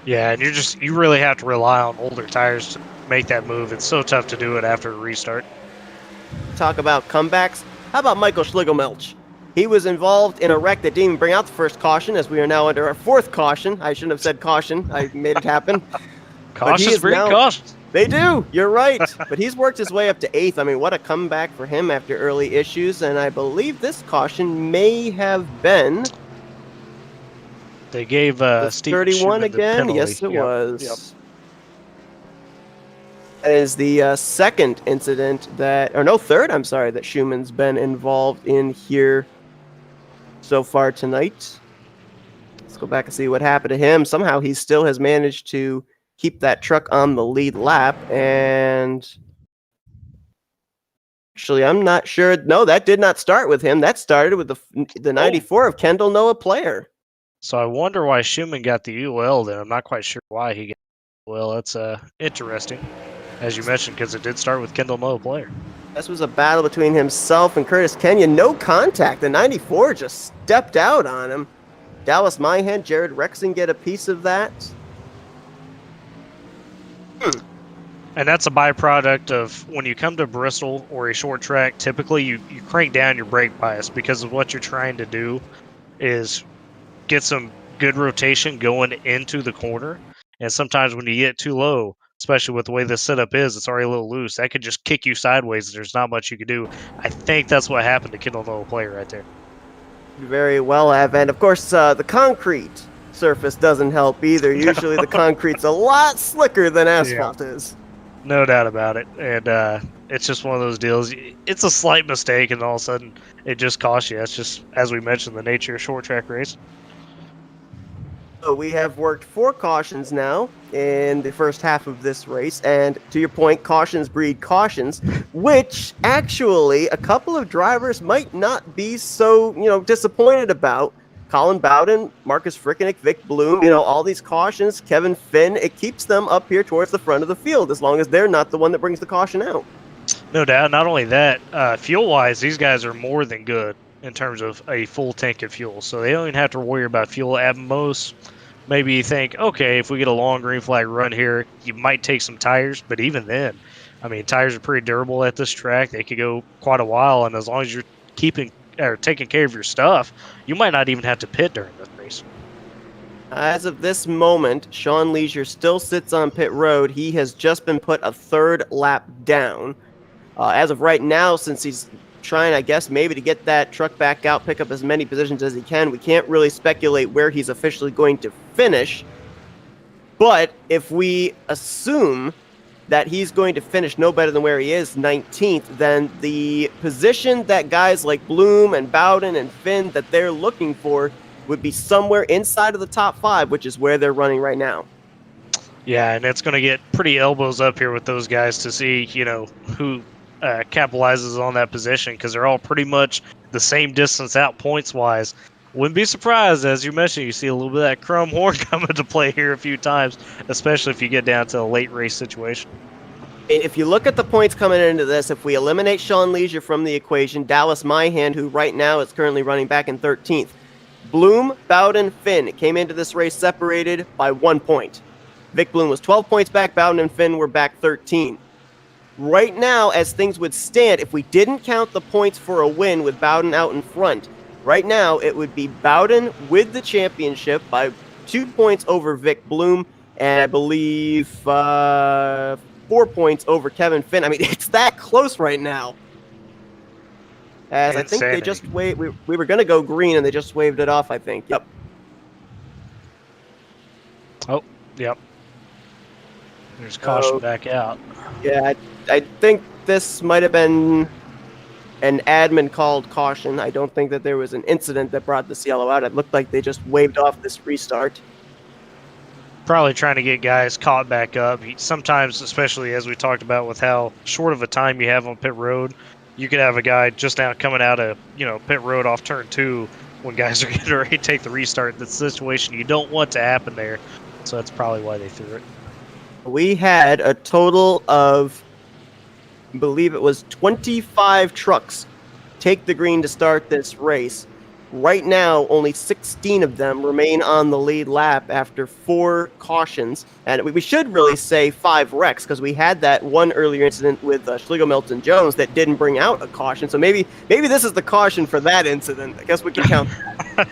Yeah, and you really have to rely on older tires to make that move. It's so tough to do it after a restart. Talk about comebacks. How about Michael Schlegelmelch? He was involved in a wreck that didn't even bring out the first caution, as we are now under our 4th caution. I shouldn't have said caution. I made it happen. Cautious breed, cautious. They do. You're right. But he's worked his way up to 8th. I mean, what a comeback for him after early issues. And I believe this caution may have been... They gave Steve 31 again? Yes, it was. Yep. That is the second incident third, I'm sorry, that Schumann's been involved in here so far tonight. Let's go back and see what happened to him. Somehow he still has managed to keep that truck on the lead lap, and actually, I'm not sure. No, that did not start with him. That started with the 94 of Kendall Noah Player. So I wonder why Schumann got the UL then. I'm not quite sure why he got the UL. That's interesting, as you mentioned, because it did start with Kendall Noah Player. This was a battle between himself and Curtis Kenyon. No contact. The 94 just stepped out on him. Dallas Myhan, Jared Rexon get a piece of that. And that's a byproduct of when you come to Bristol or a short track, typically you crank down your brake bias, because of what you're trying to do is get some good rotation going into the corner. And sometimes when you get too low, especially with the way this setup is, it's already a little loose. That could just kick you sideways. There's not much you can do. I think that's what happened to Kendall Noah Player right there. Very well, Ev. And of course, the concrete surface doesn't help either. Usually the concrete's a lot slicker than asphalt is. No doubt about it. And it's just one of those deals. It's a slight mistake, and all of a sudden it just costs you. It's just, as we mentioned, the nature of short track race. So we have worked 4 cautions now in the first half of this race, and to your point, cautions breed cautions, which actually a couple of drivers might not be so, disappointed about. Colin Bowden, Marcus Frickenick, Vic Bloom, all these cautions, Kevin Finn, it keeps them up here towards the front of the field, as long as they're not the one that brings the caution out. No doubt. Not only that, fuel-wise, these guys are more than good in terms of a full tank of fuel. So they don't even have to worry about fuel. At most, maybe you think, okay, if we get a long green flag run here, you might take some tires. But even then, I mean, tires are pretty durable at this track. They could go quite a while. And as long as you're taking care of your stuff, you might not even have to pit during this race. As of this moment, Sean Leisure still sits on pit road. He has just been put a 3rd lap down. As of right now, since he's trying, I guess, maybe to get that truck back out, pick up as many positions as he can, we can't really speculate where he's officially going to finish. But if we assume that he's going to finish no better than where he is, 19th, then the position that guys like Bloom and Bowden and Finn that they're looking for would be somewhere inside of the top 5, which is where they're running right now. Yeah, and it's going to get pretty elbows up here with those guys to see, who capitalizes on that position, because they're all pretty much the same distance out points-wise. Wouldn't be surprised, as you mentioned, you see a little bit of that chrome horn come into play here a few times, especially if you get down to a late race situation. If you look at the points coming into this, if we eliminate Sean Leisure from the equation, Dallas Myhand, who right now is currently running back in 13th, Bloom, Bowden, Finn came into this race separated by 1 point. Vic Bloom was 12 points back, Bowden and Finn were back 13. Right now, as things would stand, if we didn't count the points for a win with Bowden out in front, right now it would be Bowden with the championship by 2 points over Vic Bloom, and I believe 4 points over Kevin Finn. I mean, it's that close right now. As I think they just we were going to go green, and they just waved it off, I think. Yep. Oh, yep. There's caution back out. Yeah, I think this might have been an admin called caution. I don't think that there was an incident that brought this yellow out. It looked like they just waved off this restart. Probably trying to get guys caught back up. Sometimes, especially as we talked about with how short of a time you have on pit road, you could have a guy just now coming out of pit road off turn 2 when guys are getting ready to take the restart. That's a situation you don't want to happen there. So that's probably why they threw it. We had a total of, I believe it was 25 trucks take the green to start this race. Right now, only 16 of them remain on the lead lap after 4 cautions. And we should really say 5 wrecks, because we had that one earlier incident with Schlegel, Milton, Jones that didn't bring out a caution. So maybe this is the caution for that incident. I guess we can count that.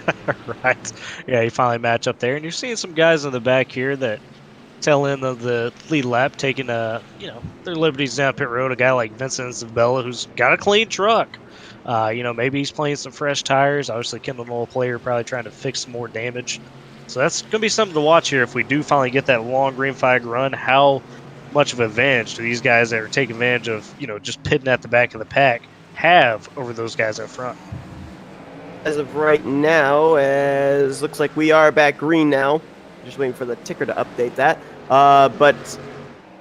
Right. Yeah, you finally match up there. And you're seeing some guys in the back here that tail end of the lead lap taking their liberties down pit road. A guy like Vincent Isabella, who's got a clean truck. Maybe he's playing some fresh tires. Obviously, Kendall Knoll player probably trying to fix some more damage. So that's going to be something to watch here if we do finally get that long green flag run. How much of an advantage do these guys that are taking advantage of, just pitting at the back of the pack have over those guys up front? As of right now, as looks like we are back green now. Just waiting for the ticker to update that. But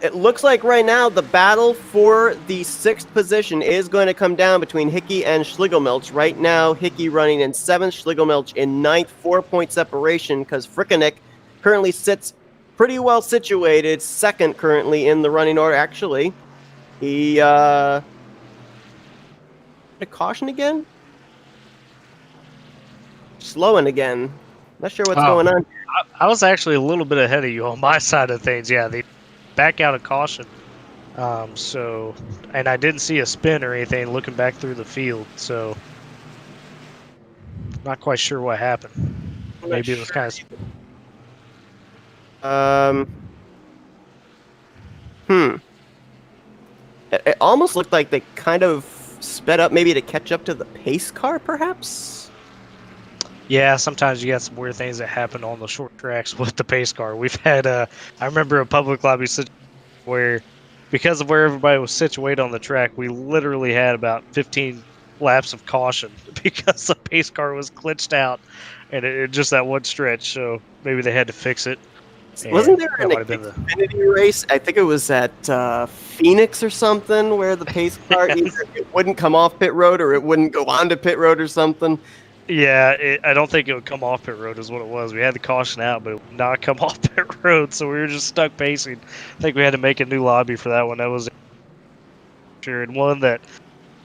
it looks like right now the battle for the 6th position is going to come down between Hickey and Schlegelmilch. Right now, Hickey running in 7th, Schlegelmilch in 9th, 4-point separation, because Frickeneck currently sits pretty well situated, 2nd currently in the running order. Actually, he a caution again? Slowing again. Not sure what's going on. I was actually a little bit ahead of you on my side of things. Yeah, they back out of caution. And I didn't see a spin or anything looking back through the field, so not quite sure what happened. Maybe it was kind of... It almost looked like they kind of sped up maybe to catch up to the pace car, perhaps? Yeah, sometimes you got some weird things that happen on the short tracks with the pace car. We've had, I remember a public lobby where, because of where everybody was situated on the track, we literally had about 15 laps of caution because the pace car was glitched out, and it just that one stretch. So maybe they had to fix it. Wasn't there an Xfinity race? I think it was at Phoenix or something, where the pace car either it wouldn't come off pit road or it wouldn't go onto pit road or something. Yeah, I don't think it would come off pit road is what it was. We had the caution out, but it would not come off pit road, so we were just stuck pacing. I think we had to make a new lobby for that one. That was sure, and one that,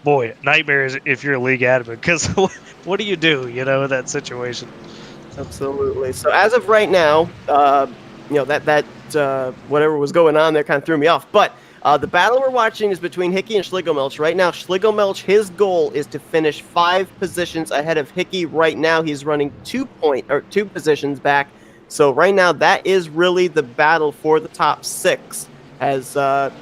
boy, nightmare is if you're a league admin, because what do you do, in that situation? Absolutely. So as of right now, that whatever was going on there kind of threw me off. But the battle we're watching is between Hickey and Schlegelmilch. Right now, Schlegelmilch, his goal is to finish 5 positions ahead of Hickey. Right now, he's running 2 positions back. So right now, that is really the battle for the top 6. As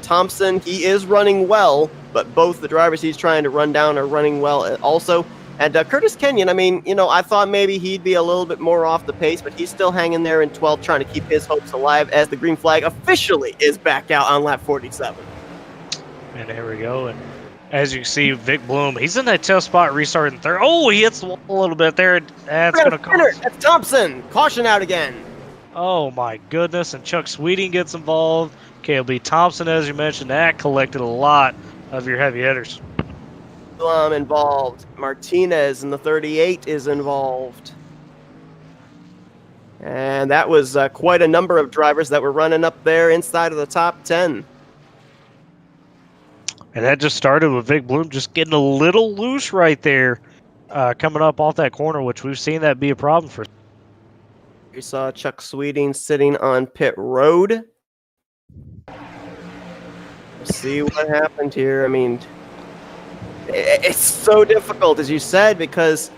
Thompson, he is running well, but both the drivers he's trying to run down are running well also. And Curtis Kenyon, I mean, I thought maybe he'd be a little bit more off the pace, but he's still hanging there in 12th, trying to keep his hopes alive as the green flag officially is back out on lap 47. And there we go. And as you can see, Vic Bloom, he's in that tough spot restarting third. Oh, he hits the wall a little bit there. That's going to cost. That's Thompson. Caution out again. Oh, my goodness. And Chuck Sweeting gets involved. KLB Thompson, as you mentioned, that collected a lot of your heavy hitters. Involved. Martinez in the 38 is involved. And that was quite a number of drivers that were running up there inside of the top 10. And that just started with Vic Bloom just getting a little loose right there, coming up off that corner, which we've seen that be a problem for. We saw Chuck Sweeting sitting on pit road. Let's see what happened here. I mean, it's so difficult, as you said, because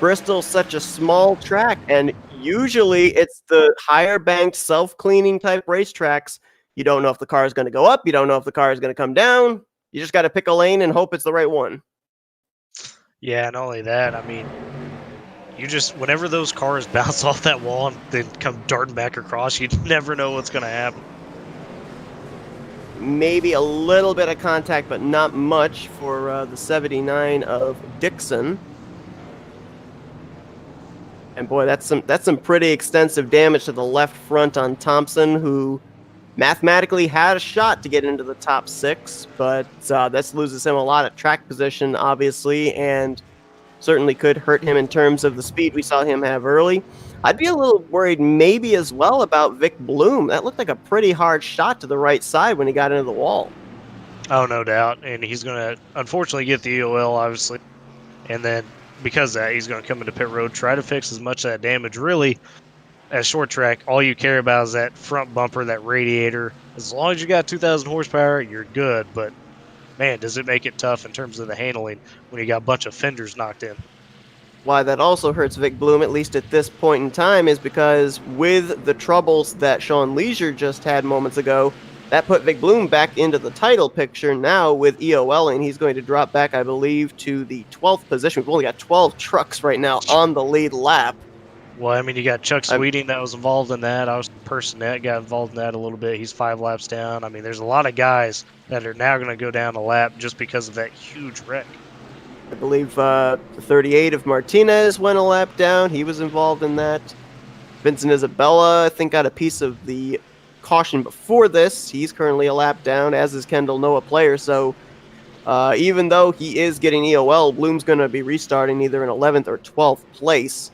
Bristol's such a small track, and usually it's the higher banked, self-cleaning type racetracks. You don't know if the car is going to go up. You don't know if the car is going to come down. You just got to pick a lane and hope it's the right one. Yeah, not only that, I mean, whenever those cars bounce off that wall and then come darting back across, you never know what's going to happen. Maybe a little bit of contact, but not much for the 79 of Dixon. And boy, that's some pretty extensive damage to the left front on Thompson, who mathematically had a shot to get into the top 6, but this loses him a lot of track position, obviously, and certainly could hurt him in terms of the speed we saw him have early. I'd be a little worried maybe as well about Vic Bloom. That looked like a pretty hard shot to the right side when he got into the wall. Oh, no doubt. And he's going to, unfortunately, get the EOL, obviously. And then, because of that, he's going to come into pit road, try to fix as much of that damage. Really, at short track, all you care about is that front bumper, that radiator. As long as you got 2,000 horsepower, you're good. But, man, does it make it tough in terms of the handling when you got a bunch of fenders knocked in. Why that also hurts Vic Bloom, at least at this point in time, is because with the troubles that Sean Leisure just had moments ago, that put Vic Bloom back into the title picture now with EOL, and he's going to drop back, I believe, to the 12th position. We've only got 12 trucks right now on the lead lap. Well, I mean, you got Chuck Sweeting that was involved in that. I was the person that got involved in that a little bit. He's 5 laps down. I mean, there's a lot of guys that are now going to go down a lap just because of that huge wreck. I believe 38 of Martinez went a lap down. He was involved in that. Vincent Isabella, I think, got a piece of the caution before this. He's currently a lap down, as is Kendall Noah Player. So even though he is getting EOL, Bloom's going to be restarting either in 11th or 12th place.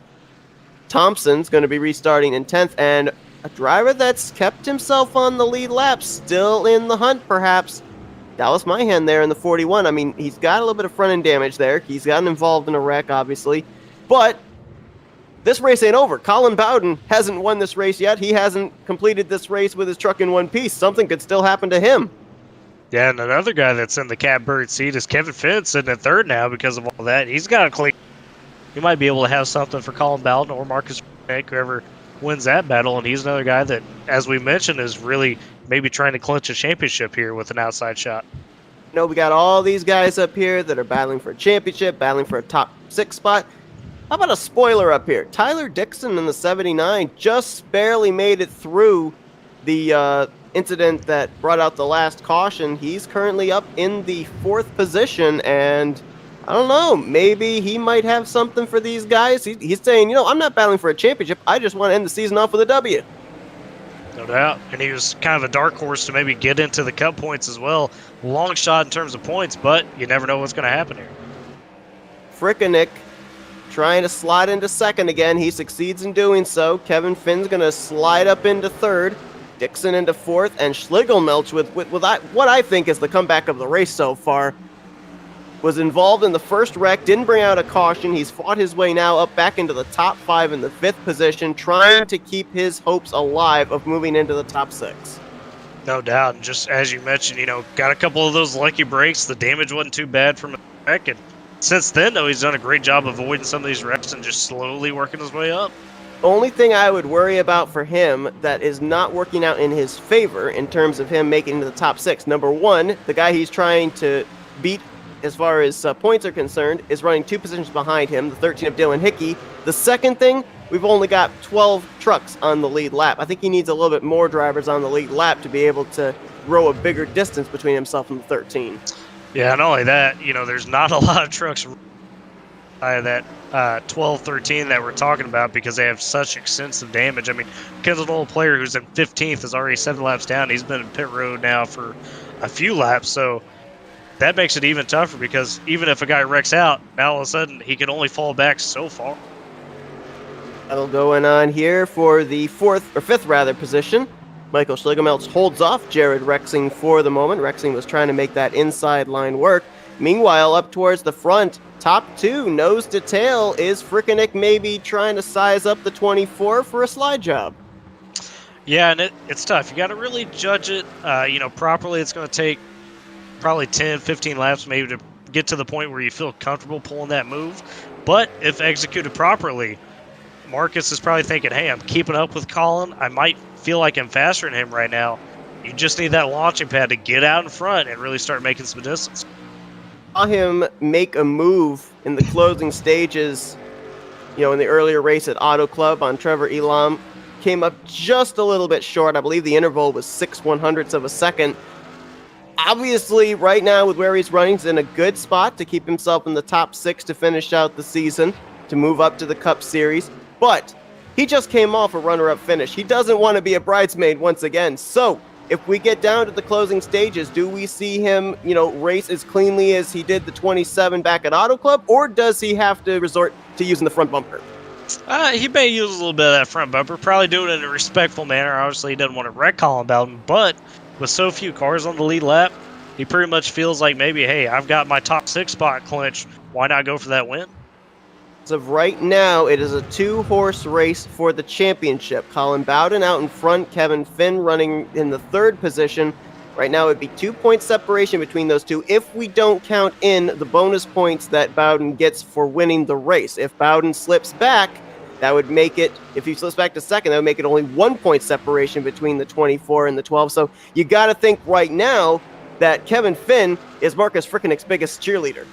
Thompson's going to be restarting in 10th, and a driver that's kept himself on the lead lap, still in the hunt perhaps, Dallas Myhan there in the 41. I mean, he's got a little bit of front-end damage there. He's gotten involved in a wreck, obviously. But this race ain't over. Colin Bowden hasn't won this race yet. He hasn't completed this race with his truck in one piece. Something could still happen to him. Yeah, and another guy that's in the catbird seat is Kevin Finn, sitting at third now because of all that. He's got a clean. He might be able to have something for Colin Bowden or Marcus Reddick, whoever wins that battle. And he's another guy that, as we mentioned, is really maybe trying to clinch a championship here with an outside shot. We got all these guys up here that are battling for a championship, battling for a top 6 spot. How about a spoiler up here? Tyler Dixon in the 79 just barely made it through the incident that brought out the last caution. He's currently up in the 4th position, and I don't know, maybe he might have something for these guys. He's saying, I'm not battling for a championship. I just want to end the season off with a W. No doubt. And he was kind of a dark horse to maybe get into the cup points as well. Long shot in terms of points, but you never know what's going to happen here. Frickenick trying to slide into 2nd again. He succeeds in doing so. Kevin Finn's going to slide up into 3rd. Dixon into 4th. And Schlegelmelch with what I think is the comeback of the race so far. Was involved in the first wreck, didn't bring out a caution. He's fought his way now up back into the top 5 in the 5th position, trying to keep his hopes alive of moving into the top 6. No doubt. And just as you mentioned, got a couple of those lucky breaks. The damage wasn't too bad from a wreck. And since then, though, he's done a great job of avoiding some of these wrecks and just slowly working his way up. Only thing I would worry about for him that is not working out in his favor in terms of him making it to the top 6. Number 1, the guy he's trying to beat as far as points are concerned, is running 2 positions behind him, the 13 of Dylan Hickey. The second thing, we've only got 12 trucks on the lead lap. I think he needs a little bit more drivers on the lead lap to be able to grow a bigger distance between himself and the 13. Yeah, not only that, there's not a lot of trucks that 12, 13 that we're talking about because they have such extensive damage. I mean, Kendall's old player who's in 15th is already 7 laps down. He's been in pit road now for a few laps, so that makes it even tougher because even if a guy wrecks out, now all of a sudden he can only fall back so far. That'll going on here for the fifth position. Michael Schlegelmeltz holds off Jared Rexing for the moment. Rexing was trying to make that inside line work. Meanwhile, up towards the front, top 2, nose to tail, is Frickenek maybe trying to size up the 24 for a slide job? Yeah, and it's tough. You got to really judge it, properly. It's going to take probably 10, 15 laps maybe to get to the point where you feel comfortable pulling that move. But if executed properly, Marcus is probably thinking, hey, I'm keeping up with Colin. I might feel like I'm faster than him right now. You just need that launching pad to get out in front and really start making some distance. Saw him make a move in the closing stages, in the earlier race at Auto Club on Trevor Elam. Came up just a little bit short. I believe the interval was 6/100ths of a second. Obviously, right now with where he's running, he's in a good spot to keep himself in the top 6 to finish out the season, to move up to the Cup Series. But he just came off a runner-up finish. He doesn't want to be a bridesmaid once again. So if we get down to the closing stages, do we see him, race as cleanly as he did the 27 back at Auto Club, or does he have to resort to using the front bumper? He may use a little bit of that front bumper, probably do it in a respectful manner. Obviously, he doesn't want to wreck Colin Bowden, but with so few cars on the lead lap, he pretty much feels like maybe, hey, I've got my top 6 spot clinched. Why not go for that win? As of right now, it is a 2-horse race for the championship. Colin Bowden out in front, Kevin Finn running in the 3rd position. Right now, it'd be 2-point separation between those two if we don't count in the bonus points that Bowden gets for winning the race. If Bowden slips back, that would make it, if he slips back to second, that would make it only 1-point separation between the 24 and the 12. So you got to think right now that Kevin Finn is Marcus Frickenek's biggest cheerleader.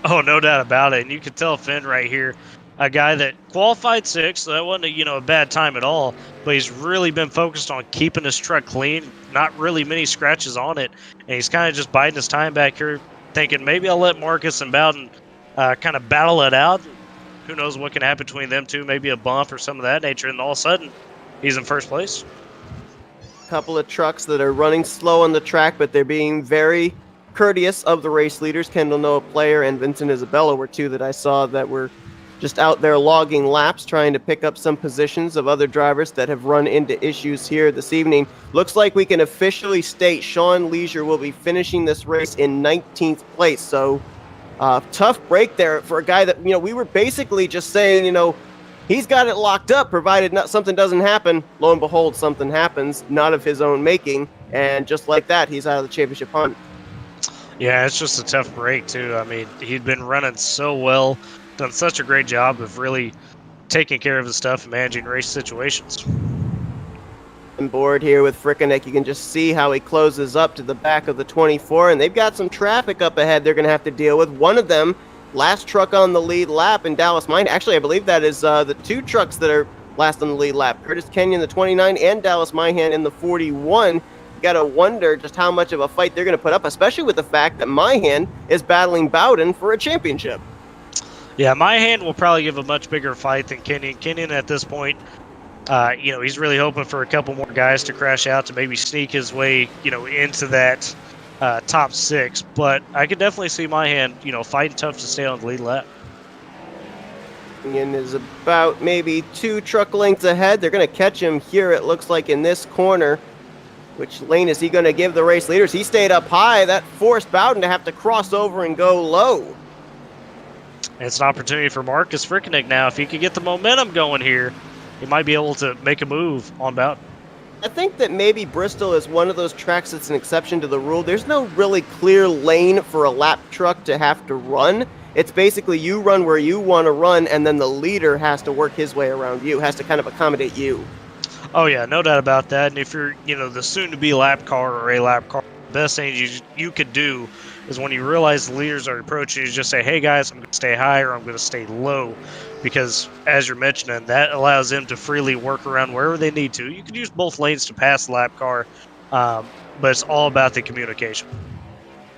Oh, no doubt about it. And you can tell Finn right here, a guy that qualified 6th, so that wasn't a bad time at all, but he's really been focused on keeping his truck clean, not really many scratches on it, and he's kind of just biding his time back here, thinking maybe I'll let Marcus and Bowden kind of battle it out. Who knows what can happen between them two, maybe a bump or some of that nature, and all of a sudden, he's in first place. Couple of trucks that are running slow on the track, but they're being very courteous of the race leaders. Kendall Noah Player and Vincent Isabella were 2 that I saw that were just out there logging laps, trying to pick up some positions of other drivers that have run into issues here this evening. Looks like we can officially state Sean Leisure will be finishing this race in 19th place. So tough break there for a guy that, we were basically just saying, he's got it locked up, provided something doesn't happen. Lo and behold, something happens, not of his own making. And just like that, he's out of the championship hunt. Yeah, it's just a tough break, too. I mean, he'd been running so well, done such a great job of really taking care of his stuff and managing race situations. On board here with Frickenek, you can just see how he closes up to the back of the 24, and they've got some traffic up ahead they're going to have to deal with. One of them, last truck on the lead lap in Dallas Mine. Actually, I believe that is the 2 trucks that are last on the lead lap. Curtis Kenyon, the 29, and Dallas Mihan in the 41. Got to wonder just how much of a fight they're going to put up, especially with the fact that Mihan is battling Bowden for a championship. Yeah, Mihan will probably give a much bigger fight than Kenyon. Kenyon at this point, he's really hoping for a couple more guys to crash out to maybe sneak his way, into that top 6. But I could definitely see Mihan, fighting tough to stay on the lead lap. Kenyon is about maybe 2 truck lengths ahead. They're going to catch him here, it looks like, in this corner. Which lane is he going to give the race leaders? He stayed up high. That forced Bowden to have to cross over and go low. It's an opportunity for Marcus Frickenek now. If he could get the momentum going here, he might be able to make a move on Bowden. I think that maybe Bristol is one of those tracks that's an exception to the rule. There's no really clear lane for a lap truck to have to run. It's basically you run where you want to run, and then the leader has to work his way around you, has to kind of accommodate you. Oh, yeah, no doubt about that. And if you're, the soon-to-be lap car or a lap car, best thing you could do is when you realize the leaders are approaching, you just say, hey guys, I'm going to stay high or I'm going to stay low. Because as you're mentioning, that allows them to freely work around wherever they need to. You can use both lanes to pass the lap car, but it's all about the communication.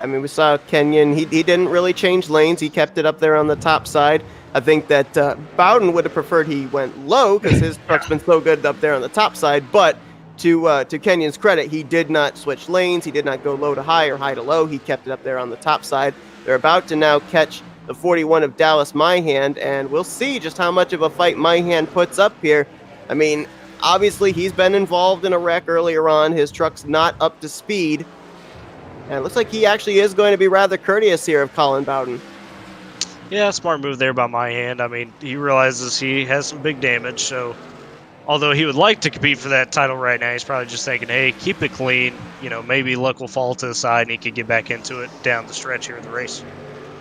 I mean, we saw Kenyon. He didn't really change lanes. He kept it up there on the top side. I think that Bowden would have preferred he went low because his truck's been so good up there on the top side. But to Kenyon's credit, he did not switch lanes. He did not go low to high or high to low. He kept it up there on the top side. They're about to now catch the 41 of Dallas Myhand, and we'll see just how much of a fight Myhand puts up here. I mean, obviously he's been involved in a wreck earlier on. His truck's not up to speed. And it looks like he actually is going to be rather courteous here of Colin Bowden. Yeah, smart move there by Myhand. I mean, he realizes he has some big damage, so although he would like to compete for that title right now, he's probably just thinking, hey, keep it clean. You know, maybe luck will fall to the side and he could get back into it down the stretch here in the race.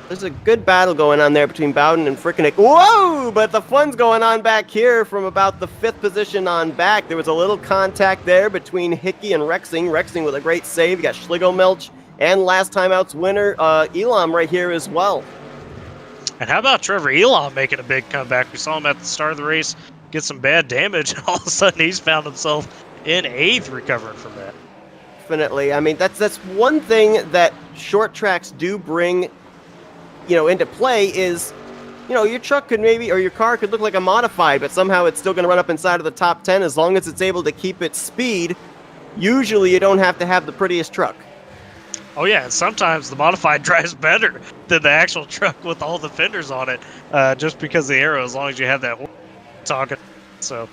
There's a good battle going on there between Bowden and Frickenek. Whoa! But the fun's going on back here from about the 5th position on back. There was a little contact there between Hickey and Rexing. Rexing with a great save. You got Schlegelmilch and last time out's winner, Elam, right here as well. And how about Trevor Elam making a big comeback? We saw him at the start of the race get some bad damage, and all of a sudden he's found himself in 8th recovering from that. Definitely. I mean, that's one thing that short tracks do bring into play is, your truck could maybe, or your car could look like a modified, but somehow it's still going to run up inside of the top 10 as long as it's able to keep its speed. Usually you don't have to have the prettiest truck. Oh yeah, and sometimes the modified drives better than the actual truck with all the fenders on it, just because of the aero, as long as you have that talking. So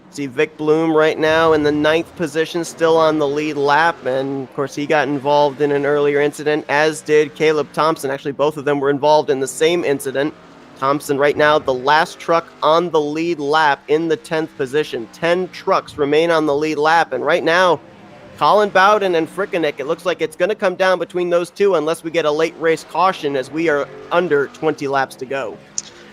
see Vic Bloom right now in the 9th position, still on the lead lap, and of course he got involved in an earlier incident, as did Caleb Thompson. Actually, both of them were involved in the same incident. Thompson right now the last truck on the lead lap in the 10th position. 10 trucks remain on the lead lap, and right now Colin Bowden and Frickenek, it looks like it's going to come down between those two unless we get a late race caution, as we are under 20 laps to go.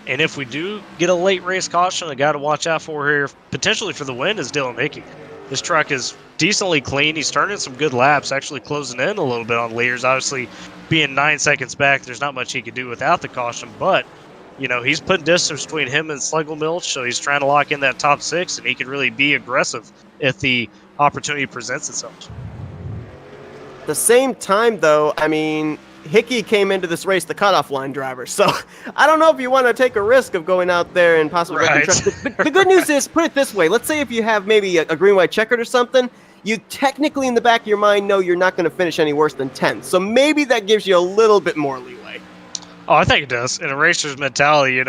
And if we do get a late race caution, a guy to watch out for here, potentially for the win, is Dylan Hickey. His truck is decently clean. He's turning some good laps, actually closing in a little bit on leaders. Obviously, being 9 seconds back, there's not much he could do without the caution. But, he's putting distance between him and Schlegelmilch, so he's trying to lock in that top 6, and he could really be aggressive if the opportunity presents itself. At the same time, though, I mean, Hickey came into this race the cutoff line driver, so I don't know if you want to take a risk of going out there and possibly wrecking trucks. The good news is, put it this way, let's say if you have maybe a green-white checkered or something, you technically in the back of your mind know you're not going to finish any worse than 10th, so maybe that gives you a little bit more leeway. Oh, I think it does. In a racer's mentality,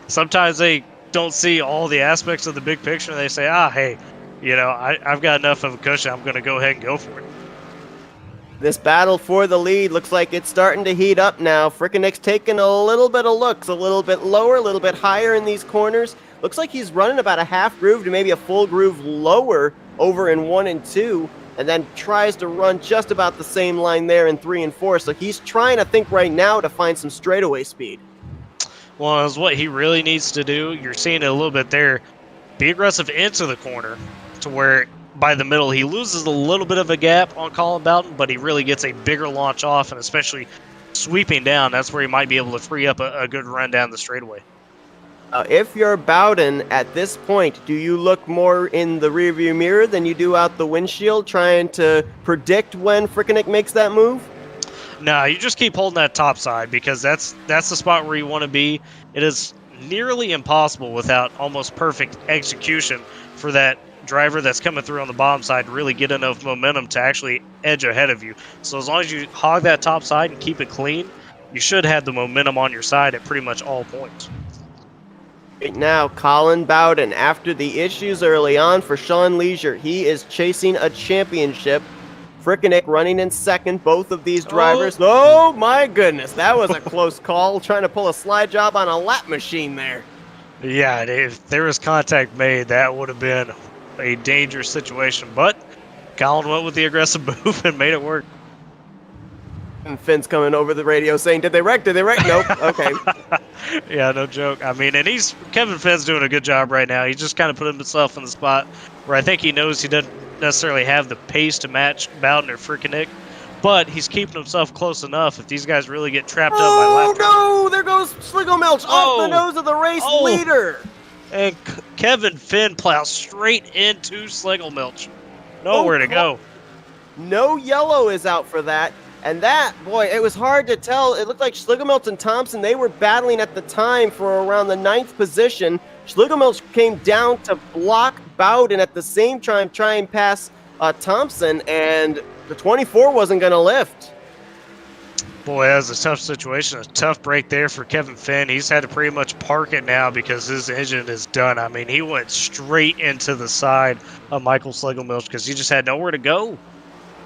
sometimes they don't see all the aspects of the big picture, and they say, hey, I've got enough of a cushion, I'm going to go ahead and go for it. This battle for the lead looks like it's starting to heat up now. Frickenek's taking a little bit of looks, a little bit lower, a little bit higher in these corners. Looks like he's running about a half groove to maybe a full groove lower over in 1 and 2, and then tries to run just about the same line there in 3 and 4. So he's trying to think right now to find some straightaway speed. Well, that's what he really needs to do. You're seeing it a little bit there. Be aggressive into the corner to where by the middle he loses a little bit of a gap on Colin Bowden, but he really gets a bigger launch off, and especially sweeping down, that's where he might be able to free up a good run down the straightaway. If you're Bowden at this point, do you look more in the rearview mirror than you do out the windshield, trying to predict when Frickenek makes that move? No, you just keep holding that top side, because that's the spot where you want to be. It is nearly impossible without almost perfect execution for that driver that's coming through on the bottom side to really get enough momentum to actually edge ahead of you. So as long as you hog that top side and keep it clean, you should have the momentum on your side at pretty much all points. Right now, Colin Bowden, after the issues early on for Sean Leisure, he is chasing a championship. Frickenek running in second, both of these drivers. Oh my goodness, that was a close call, trying to pull a slide job on a lap machine there. Yeah, if there was contact made, that would have been a dangerous situation, but Colin went with the aggressive move and made it work. And Finn's coming over the radio saying, did they wreck? Did they wreck? Nope. Okay. Yeah, no joke. I mean, and Kevin Finn's doing a good job right now. He's just kind of putting himself in the spot where I think he knows he necessarily have the pace to match Bowden or Frickenik, but he's keeping himself close enough. If these guys really get trapped up by lap time. Oh no! There goes Schlegelmilch off the nose of the race leader. And Kevin Finn plows straight into Schlegelmilch. Nowhere to go. No yellow is out for that. And that, boy, it was hard to tell. It looked like Schlegelmilch and Thompson, they were battling at the time for around the 9th position. Schlegelmilch came down to block Bowden at the same time, try and pass Thompson, and the 24 wasn't going to lift. Boy, that was a tough situation. A tough break there for Kevin Finn. He's had to pretty much park it now because his engine is done. I mean, he went straight into the side of Michael Schlegelmilch because he just had nowhere to go.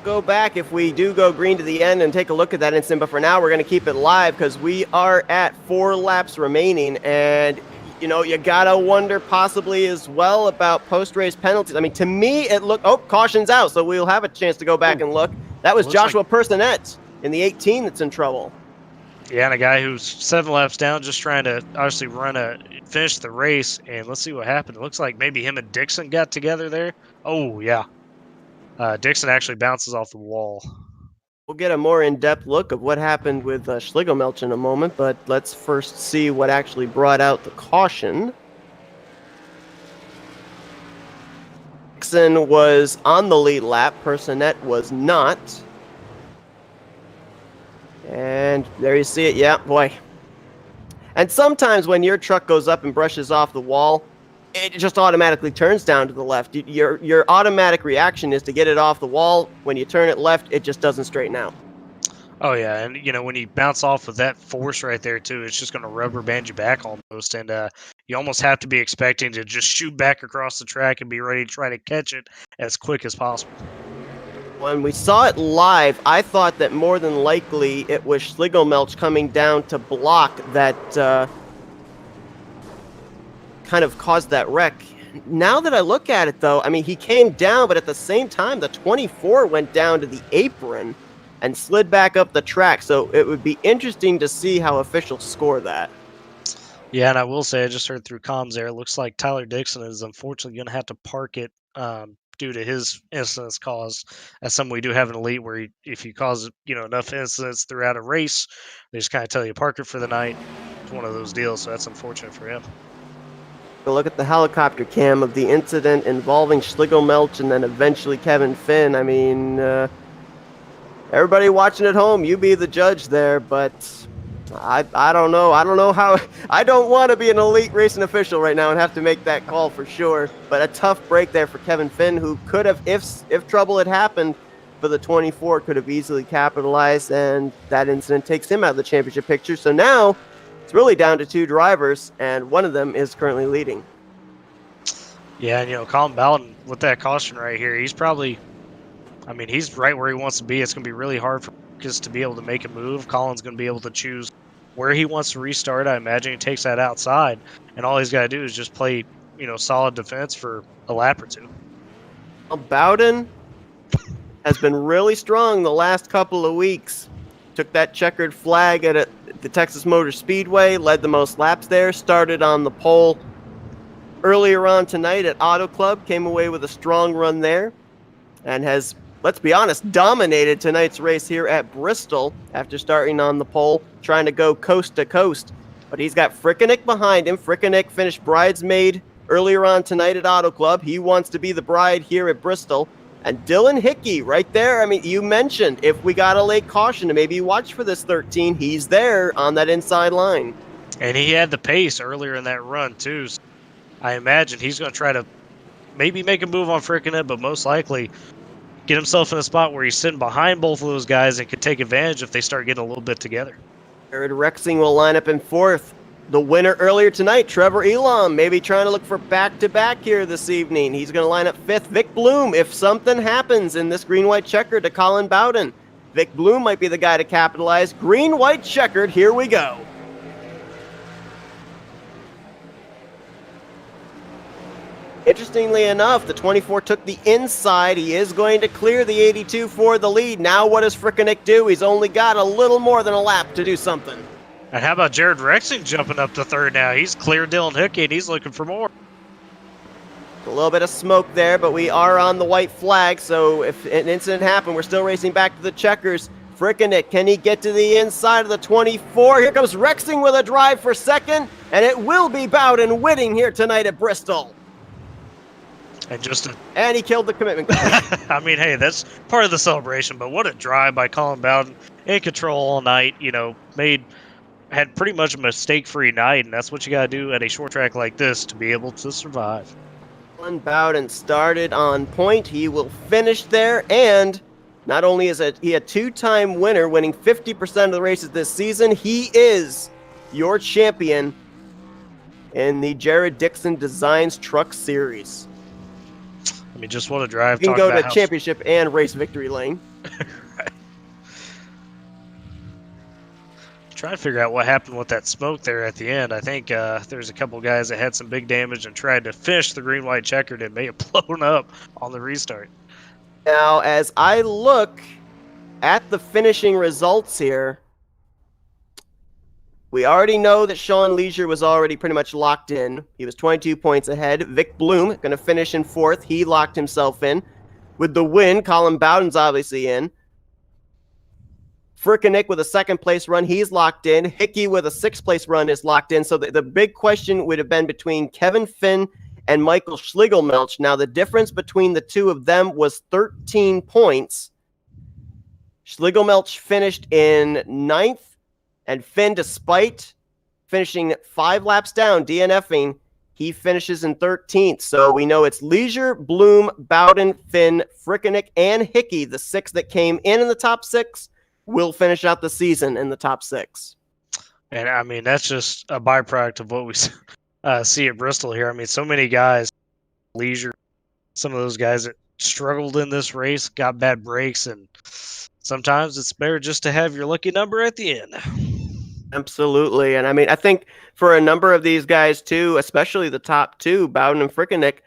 Go back if we do go green to the end and take a look at that incident, but for now we're going to keep it live because we are at 4 laps remaining, and you know, you gotta wonder possibly as well about post-race penalties. I mean, to me it looked, caution's out, so we'll have a chance to go back and look. That was Joshua Personette in the 18 that's in trouble. Yeah, and a guy who's 7 laps down, just trying to obviously finish the race, and let's see what happened. It looks like maybe him and Dixon got together there. Oh yeah. Dixon actually bounces off the wall. We'll get a more in-depth look of what happened with Schlegelmilch in a moment, but let's first see what actually brought out the caution. Dixon was on the lead lap. Personette was not. And there you see it. Yeah, boy. And sometimes when your truck goes up and brushes off the wall, it just automatically turns down to the left. Your automatic reaction is to get it off the wall. When you turn it left, it just doesn't straighten out. Oh, yeah, and, you know, when you bounce off with that force right there, too, it's just going to rubber band you back almost, and you almost have to be expecting to just shoot back across the track and be ready to try to catch it as quick as possible. When we saw it live, I thought that more than likely it was Schlegelmilch coming down to block that kind of caused that wreck. Now that I look at it, though, I mean, he came down, but at the same time, the 24 went down to the apron and slid back up the track. So it would be interesting to see how officials score that. Yeah, and I will say, I just heard through comms there, it looks like Tyler Dixon is unfortunately going to have to park it due to his incidents caused. That's something we do have an elite where if you cause enough incidents throughout a race, they just kind of tell you park it for the night. It's one of those deals, so that's unfortunate for him. Look at the helicopter cam of the incident involving Schlegelmilch and then eventually Kevin Finn. I mean, everybody watching at home, you be the judge there, but I don't know. I don't know how. I don't want to be an elite racing official right now and have to make that call for sure. But a tough break there for Kevin Finn, who could have, if trouble had happened for the 24, could have easily capitalized, and that incident takes him out of the championship picture. So now it's really down to 2 drivers, and one of them is currently leading. Yeah, and Colin Bowden with that caution right here, he's probably, I mean, he's right where he wants to be. It's going to be really hard for Marcus to be able to make a move. Colin's going to be able to choose where he wants to restart. I imagine he takes that outside, and all he's got to do is just play, solid defense for a lap or 2. Bowden has been really strong the last couple of weeks. Took that checkered flag at the Texas Motor Speedway, led the most laps there, started on the pole earlier on tonight at Auto Club, came away with a strong run there, and has, let's be honest, dominated tonight's race here at Bristol after starting on the pole, trying to go coast to coast. But he's got Frickenik behind him. Frickenik finished bridesmaid earlier on tonight at Auto Club. He wants to be the bride here at Bristol. And Dylan Hickey right there. I mean, you mentioned if we got a late caution to maybe watch for this 13, he's there on that inside line. And he had the pace earlier in that run, too. So I imagine he's going to try to maybe make a move on Frickenik, but most likely get himself in a spot where he's sitting behind both of those guys and could take advantage if they start getting a little bit together. Jared Rexing will line up in 4th. The winner earlier tonight, Trevor Elam, maybe trying to look for back-to-back here this evening. He's going to line up 5th. Vic Bloom, if something happens in this green-white checker to Colin Bowden, Vic Bloom might be the guy to capitalize. Green-white checkered, here we go. Interestingly enough, the 24 took the inside. He is going to clear the 82 for the lead. Now what does Frickenik do? He's only got a little more than a lap to do something. And how about Jared Rexing jumping up to 3rd now? He's cleared Dylan Hickey, and he's looking for more. A little bit of smoke there, but we are on the white flag, so if an incident happened, we're still racing back to the checkers. Frickenik, can he get to the inside of the 24? Here comes Rexing with a drive for second, and it will be Bowden winning here tonight at Bristol. And he killed the commitment car. I mean, hey, that's part of the celebration, but what a drive by Colin Bowden, in control all night, had pretty much a mistake-free night, and that's what you got to do at a short track like this to be able to survive. Colin Bowden started on point. He will finish there, and not only is he a two-time winner, winning 50% of the races this season, he is your champion in the Jared Dixon Designs Truck Series. I mean, just what a drive. You can go to championship and race victory lane. Right. Trying to figure out what happened with that smoke there at the end. I think there's a couple guys that had some big damage and tried to finish the green-white checkered and may have blown up on the restart. Now, as I look at the finishing results here, we already know that Sean Leisure was already pretty much locked in. He was 22 points ahead. Vic Bloom going to finish in fourth. He locked himself in. With the win, Colin Bowden's obviously in. Frickenik with a second-place run, he's locked in. Hickey with a sixth-place run is locked in. So the big question would have been between Kevin Finn and Michael Schlegelmelch. Now, the difference between the two of them was 13 points. Schlegelmelch finished in ninth. And Finn, despite finishing 5 laps down, DNFing, he finishes in 13th. So we know it's Leisure, Bloom, Bowden, Finn, Frickenik, and Hickey, the 6 that came in the top 6, will finish out the season in the top 6. And, I mean, that's just a byproduct of what we see at Bristol here. I mean, so many guys, Leisure, some of those guys that struggled in this race, got bad breaks, and sometimes it's better just to have your lucky number at the end. Absolutely. And I mean, I think for a number of these guys too, especially the top 2, Bowden and Frickenik,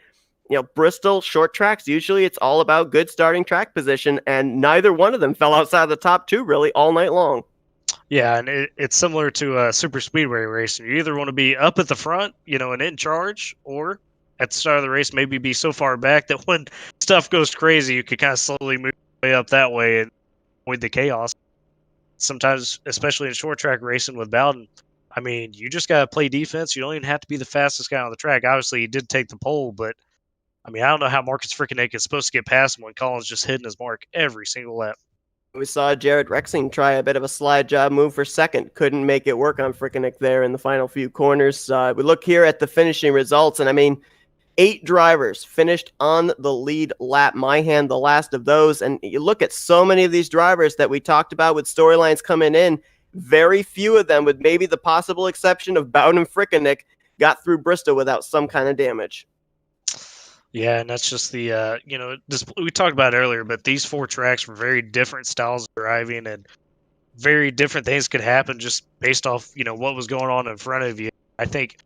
Bristol short tracks, usually it's all about good starting track position, and neither one of them fell outside of the top 2 really all night long. Yeah, and it's similar to a super speedway race. You either want to be up at the front, and in charge, or at the start of the race maybe be so far back that when stuff goes crazy, you could kind of slowly move way up that way and avoid the chaos. Sometimes, especially in short track racing with Bowden, I mean, you just got to play defense. You don't even have to be the fastest guy on the track. Obviously, he did take the pole, but I mean, I don't know how Marcus Frickenik is supposed to get past him when Colin's just hitting his mark every single lap. We saw Jared Rexing try a bit of a slide job move for second. Couldn't make it work on Frickenik there in the final few corners. We look here at the finishing results, and I mean, 8 drivers finished on the lead lap. Myhan, the last of those. And you look at so many of these drivers that we talked about with storylines coming in, very few of them, with maybe the possible exception of Bowden and Frickenik, got through Bristol without some kind of damage. Yeah, and that's just the, we talked about it earlier, but these 4 tracks were very different styles of driving, and very different things could happen just based off, what was going on in front of you. I think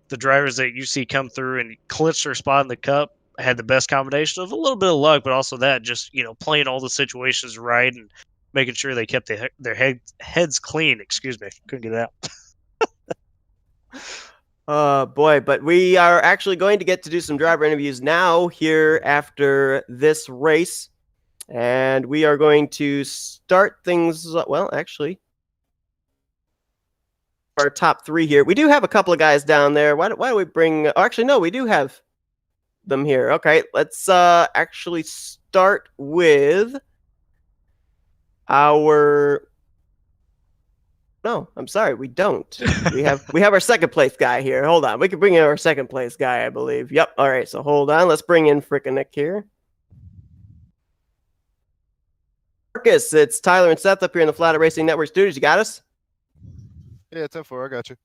the drivers that you see come through and clinch their spot in the Cup had the best combination of a little bit of luck, but also that just, playing all the situations right and making sure they kept their heads clean. Excuse me. Couldn't get it out. Oh, boy. But we are actually going to get to do some driver interviews now here after this race. And we are going to start things, well, actually, our top 3 here. We do have a couple of guys down there. Why do we bring... Oh, actually, no, we do have them here. Okay, let's actually start with our... No, I'm sorry, we don't. We have our second place guy here. Hold on, we can bring in our second place guy, I believe. Yep, all right, so hold on. Let's bring in Frickenik here. Marcus, it's Tyler and Seth up here in the Flat Racing Network studios. You got us? Yeah, 10-4, I got you.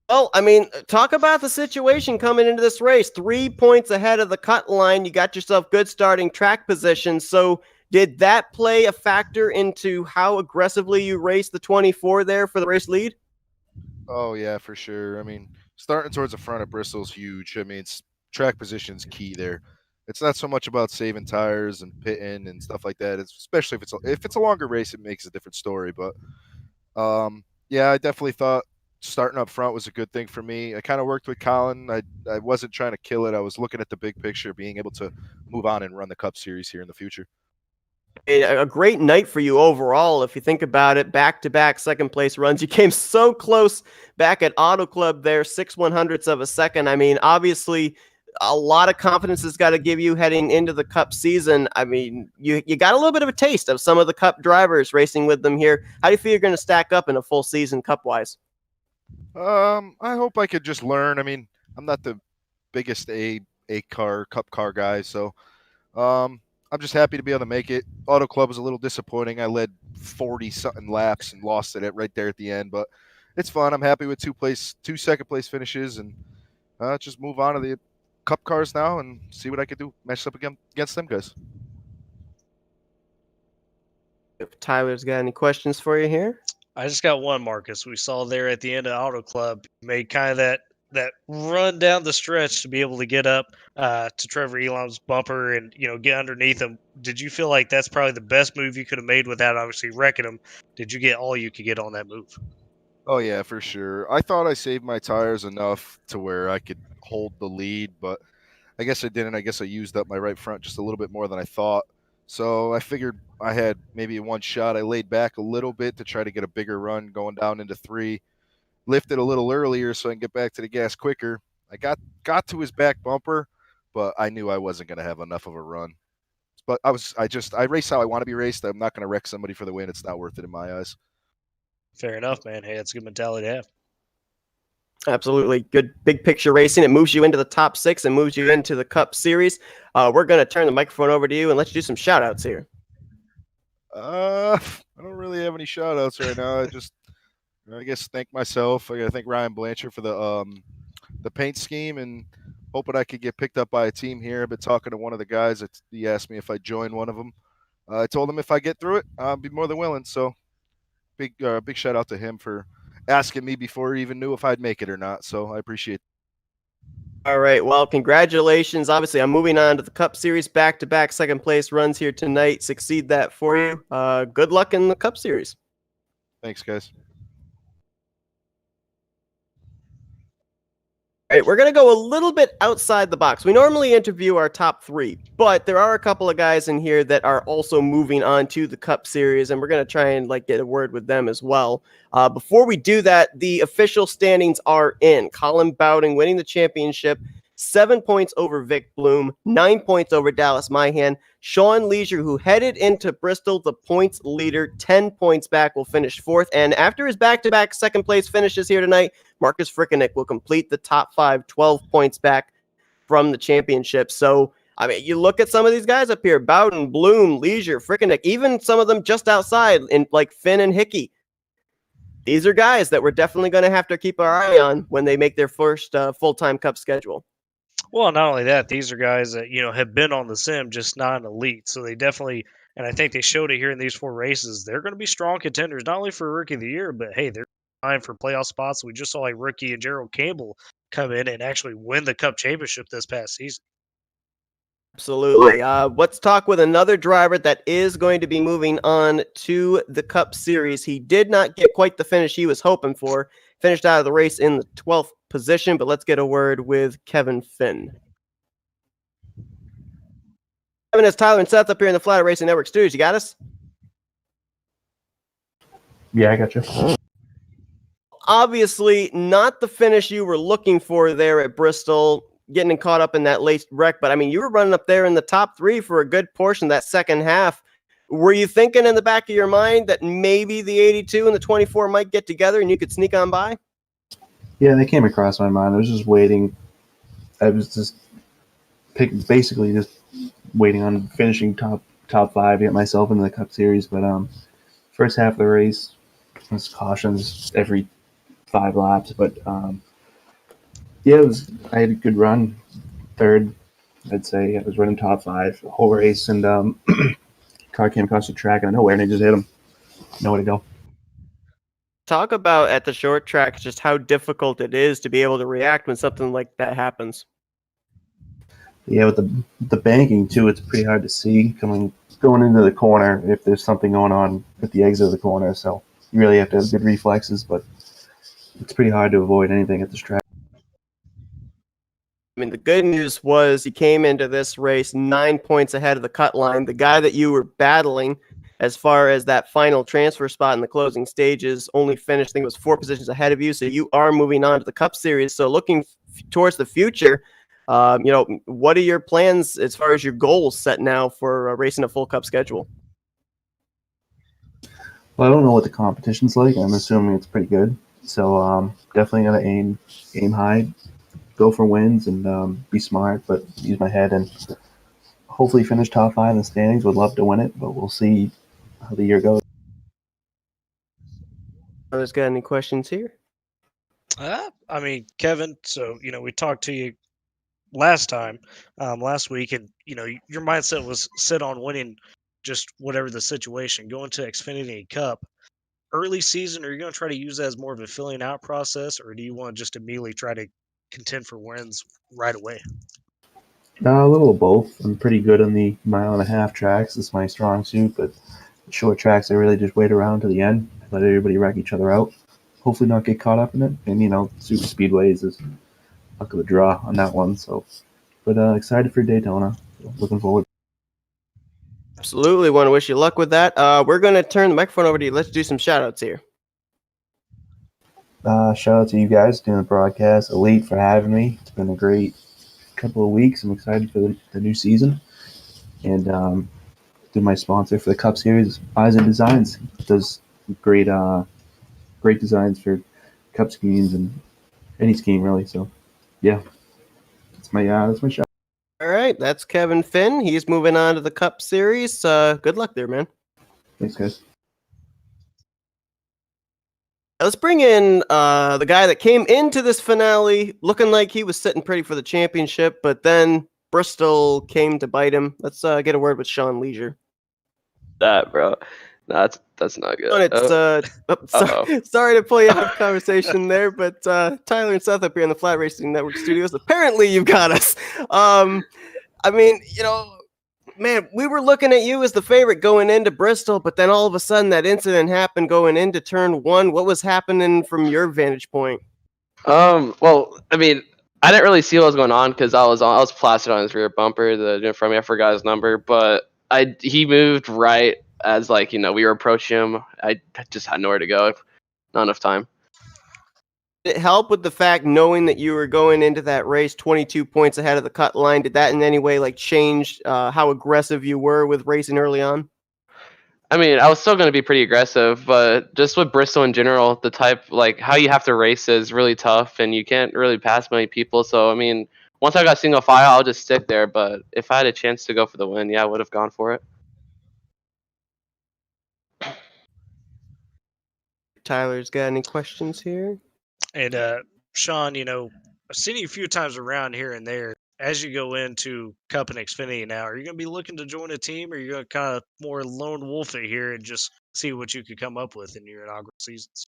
Well, I mean, talk about the situation coming into this race. 3 points ahead of the cut line. You got yourself good starting track position. So did that play a factor into how aggressively you raced the 24 there for the race lead? Oh, yeah, for sure. I mean, starting towards the front of Bristol's huge. I mean, track position's key there. It's not so much about saving tires and pitting and stuff like that. It's especially if it's a longer race, it makes a different story. But yeah, I definitely thought starting up front was a good thing for me. I kind of worked with Colin. I wasn't trying to kill it. I was looking at the big picture, being able to move on and run the Cup Series here in the future. A great night for you overall. If you think about it, back-to-back second place runs. You came so close back at Auto Club there, 6/100ths of a second. I mean, obviously, a lot of confidence has got to give you heading into the Cup season. I mean, you got a little bit of a taste of some of the Cup drivers racing with them here. How do you feel you're going to stack up in a full season Cup-wise? I hope I could just learn. I mean, I'm not the biggest Cup car guy, so I'm just happy to be able to make it. Auto Club was a little disappointing. I led 40-something laps and lost it right there at the end, but it's fun. I'm happy with two second place finishes, and just move on to the Cup cars now and see what I could do, match up against them guys. If Tyler's got any questions for you here. I just got one, Marcus. We saw there at the end of Auto Club, you made kind of that run down the stretch to be able to get up to Trevor Elam's bumper and get underneath him. Did you feel like that's probably the best move you could have made without obviously wrecking him? Did you get all you could get on that move? Oh yeah, for sure. I thought I saved my tires enough to where I could hold the lead, but I guess I didn't. I guess I used up my right front just a little bit more than I thought. So I figured I had maybe one shot. I laid back a little bit to try to get a bigger run going down into 3. Lifted a little earlier so I can get back to the gas quicker. I got to his back bumper, but I knew I wasn't going to have enough of a run. But I race how I want to be raced. I'm not going to wreck somebody for the win. It's not worth it in my eyes. Fair enough, man. Hey, that's a good mentality to have. Absolutely. Good big picture racing. It moves you into the top 6 and moves you into the Cup Series. We're going to turn the microphone over to you and let you do some shout outs here. I don't really have any shout outs right now. I guess thank myself. I got to thank Ryan Blanchard for the paint scheme and hoping I could get picked up by a team here. I've been talking to one of the guys. He asked me if I'd join one of them. I told him if I get through it, I'll be more than willing. So big shout out to him for asking me before he even knew if I'd make it or not. So I appreciate it. All right. Well, congratulations. Obviously, I'm moving on to the Cup Series. Back-to-back second place runs here tonight. Succeed that for you. Good luck in the Cup Series. Thanks, guys. All right, we're going to go a little bit outside the box. We normally interview our top 3, but there are a couple of guys in here that are also moving on to the Cup Series, and we're going to try and get a word with them as well. Before we do that, the official standings are in. Colin Bowding winning the championship, 7 points over Vic Bloom, 9 points over Dallas Myhan. Sean Leisure, who headed into Bristol, the points leader, 10 points back, will finish 4th. And after his back-to-back second-place finishes here tonight, Marcus Frickeneck will complete the top 5, 12 points back from the championship. So, I mean, you look at some of these guys up here, Bowden, Bloom, Leisure, Frickeneck, even some of them just outside, in like Finn and Hickey. These are guys that we're definitely going to have to keep our eye on when they make their first full-time Cup schedule. Well, not only that, these are guys that, have been on the sim, just not an elite. So they definitely, and I think they showed it here in these 4 races, they're going to be strong contenders, not only for Rookie of the Year, but hey, they're fine for playoff spots. We just saw like Rookie and Gerald Campbell come in and actually win the Cup championship this past season. Absolutely. Let's talk with another driver that is going to be moving on to the Cup Series. He did not get quite the finish he was hoping for. Finished out of the race in the 12th position, but let's get a word with Kevin Finn. Kevin, it's Tyler and Seth up here in the Flat Racing Network studios. You got us? Yeah, I got you. Obviously, not the finish you were looking for there at Bristol, getting caught up in that late wreck, but I mean, you were running up there in the top 3 for a good portion of that second half. Were you thinking in the back of your mind that maybe the 82 and the 24 might get together and you could sneak on by? Yeah, they came across my mind. I was just waiting. I was just basically just waiting on finishing top 5 to get myself into the Cup Series. But first half of the race was cautions every 5 laps. But yeah, I had a good run. 3rd, I'd say. I was running top 5 the whole race, and car came across the track out of nowhere, and I just hit him. Nowhere to go. Talk about at the short track just how difficult it is to be able to react when something like that happens. Yeah, with the banking too, it's pretty hard to see going into the corner if there's something going on at the exit of the corner. So you really have to have good reflexes. But it's pretty hard to avoid anything at this track. I mean, the good news was you came into this race 9 points ahead of the cut line. The guy that you were battling as far as that final transfer spot in the closing stages only finished, I think it was 4 positions ahead of you. So you are moving on to the Cup Series. So looking towards the future, what are your plans as far as your goals set now for racing a full Cup schedule? Well, I don't know what the competition's like. I'm assuming it's pretty good. So definitely gonna aim high, go for wins, and be smart, but use my head and hopefully finish top 5 in the standings. Would love to win it, but we'll see how the year goes. Others got any questions here? I mean, Kevin, so, we talked to you last week, and, your mindset was set on winning just whatever the situation, going to Xfinity Cup. Early season, are you going to try to use that as more of a filling out process, or do you want to just immediately try to contend for wins right away? A little of both. I'm pretty good on the 1.5-mile tracks. It's my strong suit, but short tracks, I really just wait around to the end, let everybody wreck each other out. Hopefully not get caught up in it. And, super speedways is luck of the draw on that one. So, but excited for Daytona. Looking forward. Absolutely. Want to wish you luck with that. We're going to turn the microphone over to you. Let's do some shout outs here. Shout out to you guys doing the broadcast. Elite for having me. It's been a great couple of weeks. I'm excited for the new season. And to my sponsor for the Cup Series, Eyes and Designs. It does great designs for Cup schemes and any scheme really. So, yeah, that's my shout. All right, that's Kevin Finn. He's moving on to the Cup Series. Good luck there, man. Thanks, guys. Let's bring in the guy that came into this finale looking like he was sitting pretty for the championship, but then Bristol came to bite him. Let's get a word with Sean Leisure. That, bro. No, that's not good. It's sorry to pull you out of conversation there, but Tyler and Seth up here in the Flat Racing Network studios, apparently you've got us. I mean, man, we were looking at you as the favorite going into Bristol, but then all of a sudden that incident happened going into turn 1. What was happening from your vantage point? Well, I mean, I didn't really see what was going on because I was plastered on his rear bumper. The dude in front of me, I forgot his number, but he moved right as we were approaching him. I just had nowhere to go, not enough time. Did it help with the fact knowing that you were going into that race 22 points ahead of the cut line? Did that in any way change how aggressive you were with racing early on? I mean, I was still going to be pretty aggressive, but just with Bristol in general, the type how you have to race is really tough, and you can't really pass many people. So I mean, once I got single file, I'll just stick there. But if I had a chance to go for the win, yeah, I would have gone for it. Tyler's got any questions here? And Sean, I've seen you a few times around here and there. As you go into Cup and Xfinity now, are you going to be looking to join a team, or are you going to kind of more lone wolf it here and just see what you could come up with in your inaugural seasons?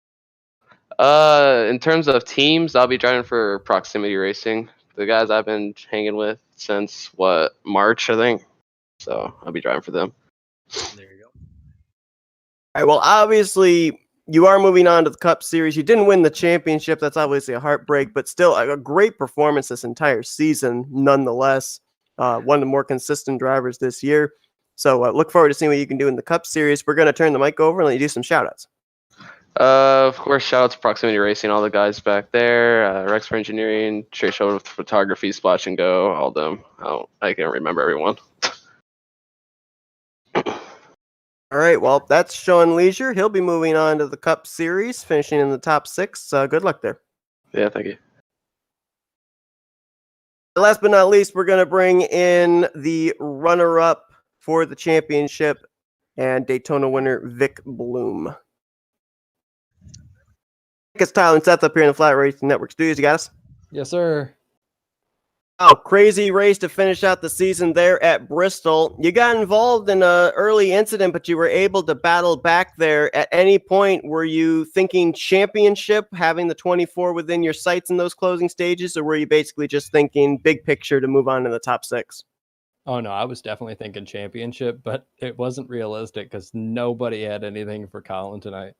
In terms of teams, I'll be driving for Proximity Racing. The guys I've been hanging with since March, I think. So I'll be driving for them. There you go. All right, well, obviously, you are moving on to the Cup Series. You didn't win the championship. That's obviously a heartbreak, but still a great performance this entire season, nonetheless. One of the more consistent drivers this year. So look forward to seeing what you can do in the Cup Series. We're going to turn the mic over and let you do some shout-outs. Of course, shout out to Proximity Racing, all the guys back there, Rex for Engineering, Straight Shoulder with Photography, Splash and Go, all of them. I can't remember everyone. All right, well, that's Sean Leisure. He'll be moving on to the Cup Series, finishing in the top 6. Good luck there. Yeah, thank you. Last but not least, we're going to bring in the runner-up for the championship and Daytona winner, Vic Bloom. It's Tyler and Seth up here in the Flat Racing Network studios. You got us? Yes, sir. Oh, crazy race to finish out the season there at Bristol. You got involved in an early incident, but you were able to battle back there. At any point, were you thinking championship, having the 24 within your sights in those closing stages, or were you basically just thinking big picture to move on to the top 6? Oh, no, I was definitely thinking championship, but it wasn't realistic because nobody had anything for Colin tonight.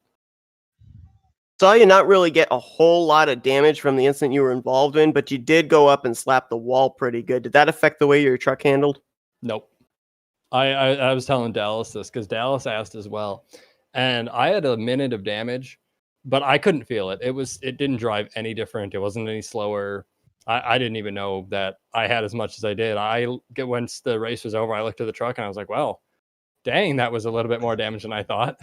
Saw you not really get a whole lot of damage from the incident you were involved in, but you did go up and slap the wall pretty good. Did that affect the way your truck handled? Nope. I was telling Dallas this because Dallas asked as well, and I had a minute of damage, but I couldn't feel it. It didn't drive any different. It wasn't any slower. I didn't even know that I had as much as I did. Once the race was over, I looked at the truck and I was like, "Well, dang, that was a little bit more damage than I thought."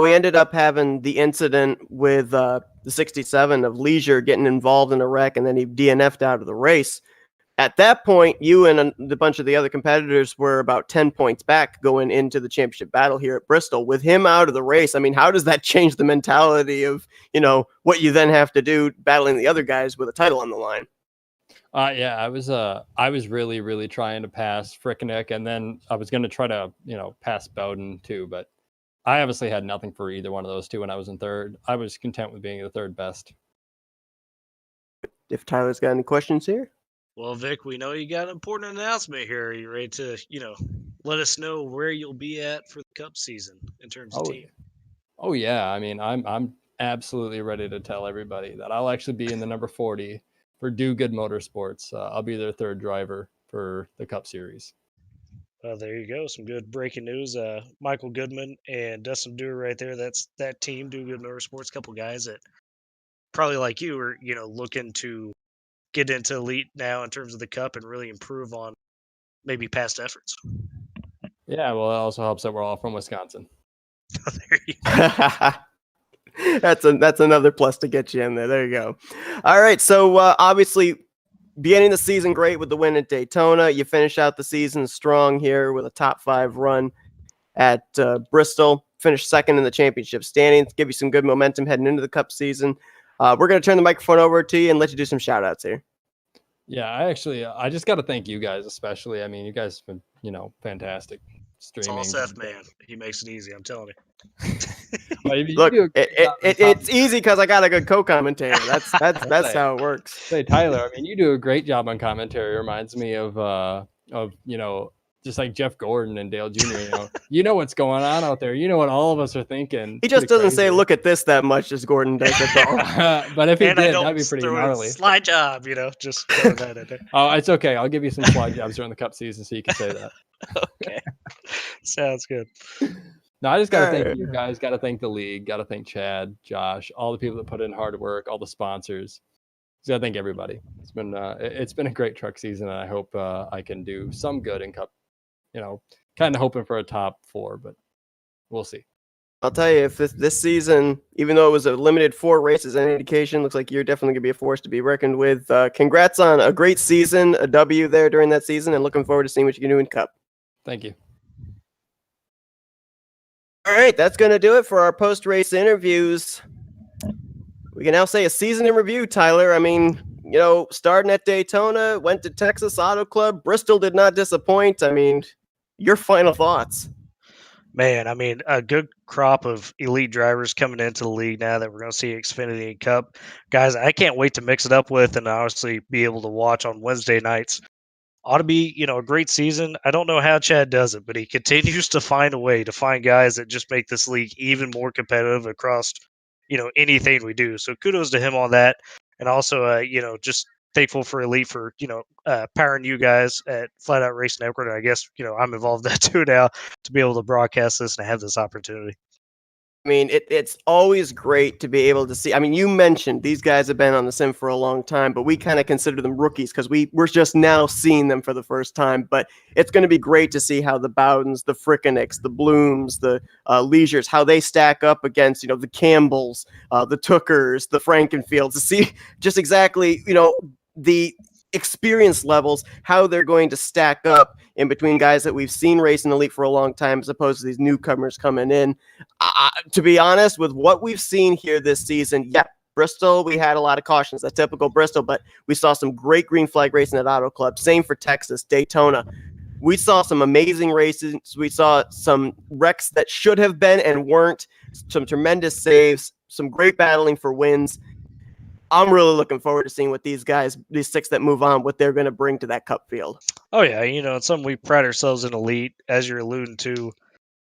We ended up having the incident with the 67 of Leisure getting involved in a wreck, and then he DNF'd out of the race. At that point, you and a bunch of the other competitors were about 10 points back going into the championship battle here at Bristol. With him out of the race, I mean, how does that change the mentality of, what you then have to do battling the other guys with a title on the line? Yeah, I was really, really trying to pass Frickeneck, and then I was going to try to, pass Bowden too, but I obviously had nothing for either one of those two when I was in third. I was content with being the third best. If Tyler's got any questions here. Well, Vic, we know you got an important announcement here. Are you ready to, let us know where you'll be at for the Cup season in terms of team? Oh yeah, I mean, I'm absolutely ready to tell everybody that I'll actually be in the number 40 for Do Good Motorsports. I'll be their third driver for the Cup Series. There you go. Some good breaking news. Michael Goodman and Dustin Dewar right there. That's that team, Do Good Motorsports. A couple guys that probably like you are, looking to get into elite now in terms of the Cup and really improve on maybe past efforts. Yeah, well, it also helps that we're all from Wisconsin. There you go. That's another plus to get you in there. There you go. All right. So obviously, beginning the season great with the win at Daytona. You finish out the season strong here with a top 5 run at Bristol. Finish second in the championship standings. Give you some good momentum heading into the Cup season. We're going to turn the microphone over to you and let you do some shout outs here. Yeah, I just got to thank you guys, especially. I mean, you guys have been, fantastic streaming. It's all Seth, man. He makes it easy. I'm telling you. Well, look, it's easy because I got a good co-commentator. That's how it works. Say, Tyler, I mean, you do a great job on commentary. It reminds me of just like Jeff Gordon and Dale Jr. You know what's going on out there. You know what all of us are thinking. He just doesn't say "look at this" that much as Gordon does. But if he did, that'd be pretty gnarly. Slide job, just throw that in there. Oh, it's okay. I'll give you some slide jobs during the Cup season so you can say that. Okay, sounds good. No, I just got to thank you guys. Got to thank the league. Got to thank Chad, Josh, all the people that put in hard work, all the sponsors. Just got to thank everybody. It's been a great truck season, and I hope I can do some good in Cup. Kind of hoping for a top 4, but we'll see. I'll tell you, if this season, even though it was a limited 4 races, any indication, looks like you're definitely going to be a force to be reckoned with. Congrats on a great season, a W there during that season, and looking forward to seeing what you can do in Cup. Thank you. All right, that's going to do it for our post-race interviews. We can now say a season in review, Tyler. I mean, starting at Daytona, went to Texas Auto Club. Bristol did not disappoint. I mean, your final thoughts. Man, I mean, a good crop of elite drivers coming into the league now that we're going to see Xfinity and Cup. Guys, I can't wait to mix it up with and obviously be able to watch on Wednesday nights. Ought to be, a great season. I don't know how Chad does it, but he continues to find a way to find guys that just make this league even more competitive across, anything we do. So kudos to him on that. And also, just thankful for Elite for, powering you guys at Flat Out Racing Network. And I guess, I'm involved in that too now to be able to broadcast this and have this opportunity. I mean, it's always great to be able to see. I mean, you mentioned these guys have been on the sim for a long time, but we kind of consider them rookies because we're just now seeing them for the first time. But it's going to be great to see how the Bowdens, the Frickenecks, the Blooms, the Leisures, how they stack up against, the Campbells, the Tookers, the Frankenfields, to see just exactly, the experience levels, how they're going to stack up in between guys that we've seen race in the Elite for a long time as opposed to these newcomers coming in. To be honest, with what we've seen here this season, Bristol, we had a lot of cautions. That's typical Bristol, but we saw some great green flag racing at Auto Club. Same for Texas, Daytona. We saw some amazing races. We saw some wrecks that should have been and weren't, some tremendous saves, some great battling for wins. I'm really looking forward to seeing what these 6 that move on, what they're going to bring to that Cup field. Oh, yeah. It's something we pride ourselves in Elite, as you're alluding to.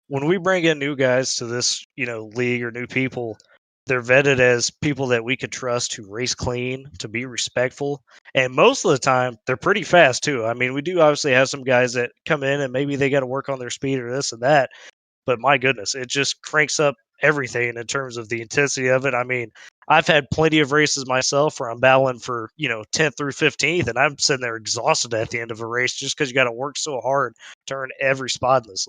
when we bring in new guys to this, league or new people, they're vetted as people that we could trust to race clean, to be respectful. And most of the time, they're pretty fast too. I mean, we do obviously have some guys that come in and maybe they got to work on their speed or this and that. But my goodness, it just cranks up everything in terms of the intensity of it. I mean, I've had plenty of races myself where I'm battling for, 10th through 15th, and I'm sitting there exhausted at the end of a race just because you got to work so hard to earn every spot in this.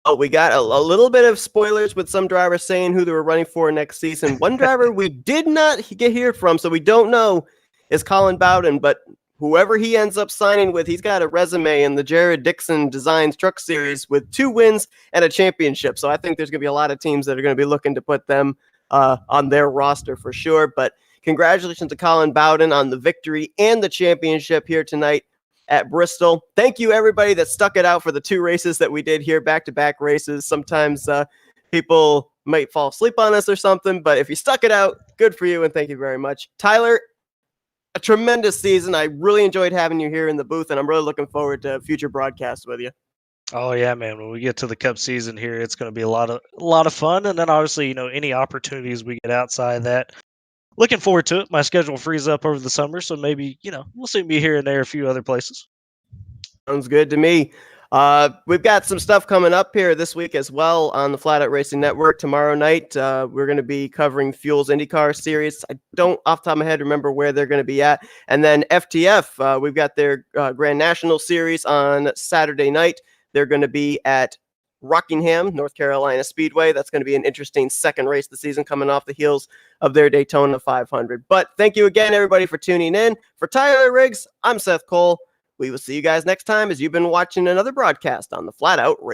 Oh, we got a little bit of spoilers with some drivers saying who they were running for next season. One driver we did not get hear from, so we don't know, is Colin Bowden. But whoever he ends up signing with, he's got a resume in the Jared Dixon Designs Truck Series with 2 wins and a championship. So I think there's going to be a lot of teams that are going to be looking to put them on their roster for sure. But congratulations to Colin Bowden on the victory and the championship here tonight at Bristol. Thank you, everybody that stuck it out for the 2 races that we did here, back-to-back races. Sometimes people might fall asleep on us or something, but if you stuck it out, good for you, and thank you very much. Tyler, a tremendous season. I really enjoyed having you here in the booth, and I'm really looking forward to future broadcasts with you. Oh yeah, man. When we get to the Cup season here, it's going to be a lot of fun. And then obviously, any opportunities we get outside that, looking forward to it. My schedule frees up over the summer, so maybe, we'll see me here and there, a few other places. Sounds good to me. We've got some stuff coming up here this week as well on the Flat Out Racing Network. Tomorrow night, we're going to be covering Fuel's IndyCar series. I don't, off the top of my head, remember where they're going to be at. And then FTF, we've got their Grand National series on Saturday night. They're going to be at Rockingham, North Carolina Speedway. That's going to be an interesting second race of the season coming off the heels of their Daytona 500. But thank you again, everybody, for tuning in. For Tyler Riggs, I'm Seth Cole. We will see you guys next time as you've been watching another broadcast on the Flat Out Racing.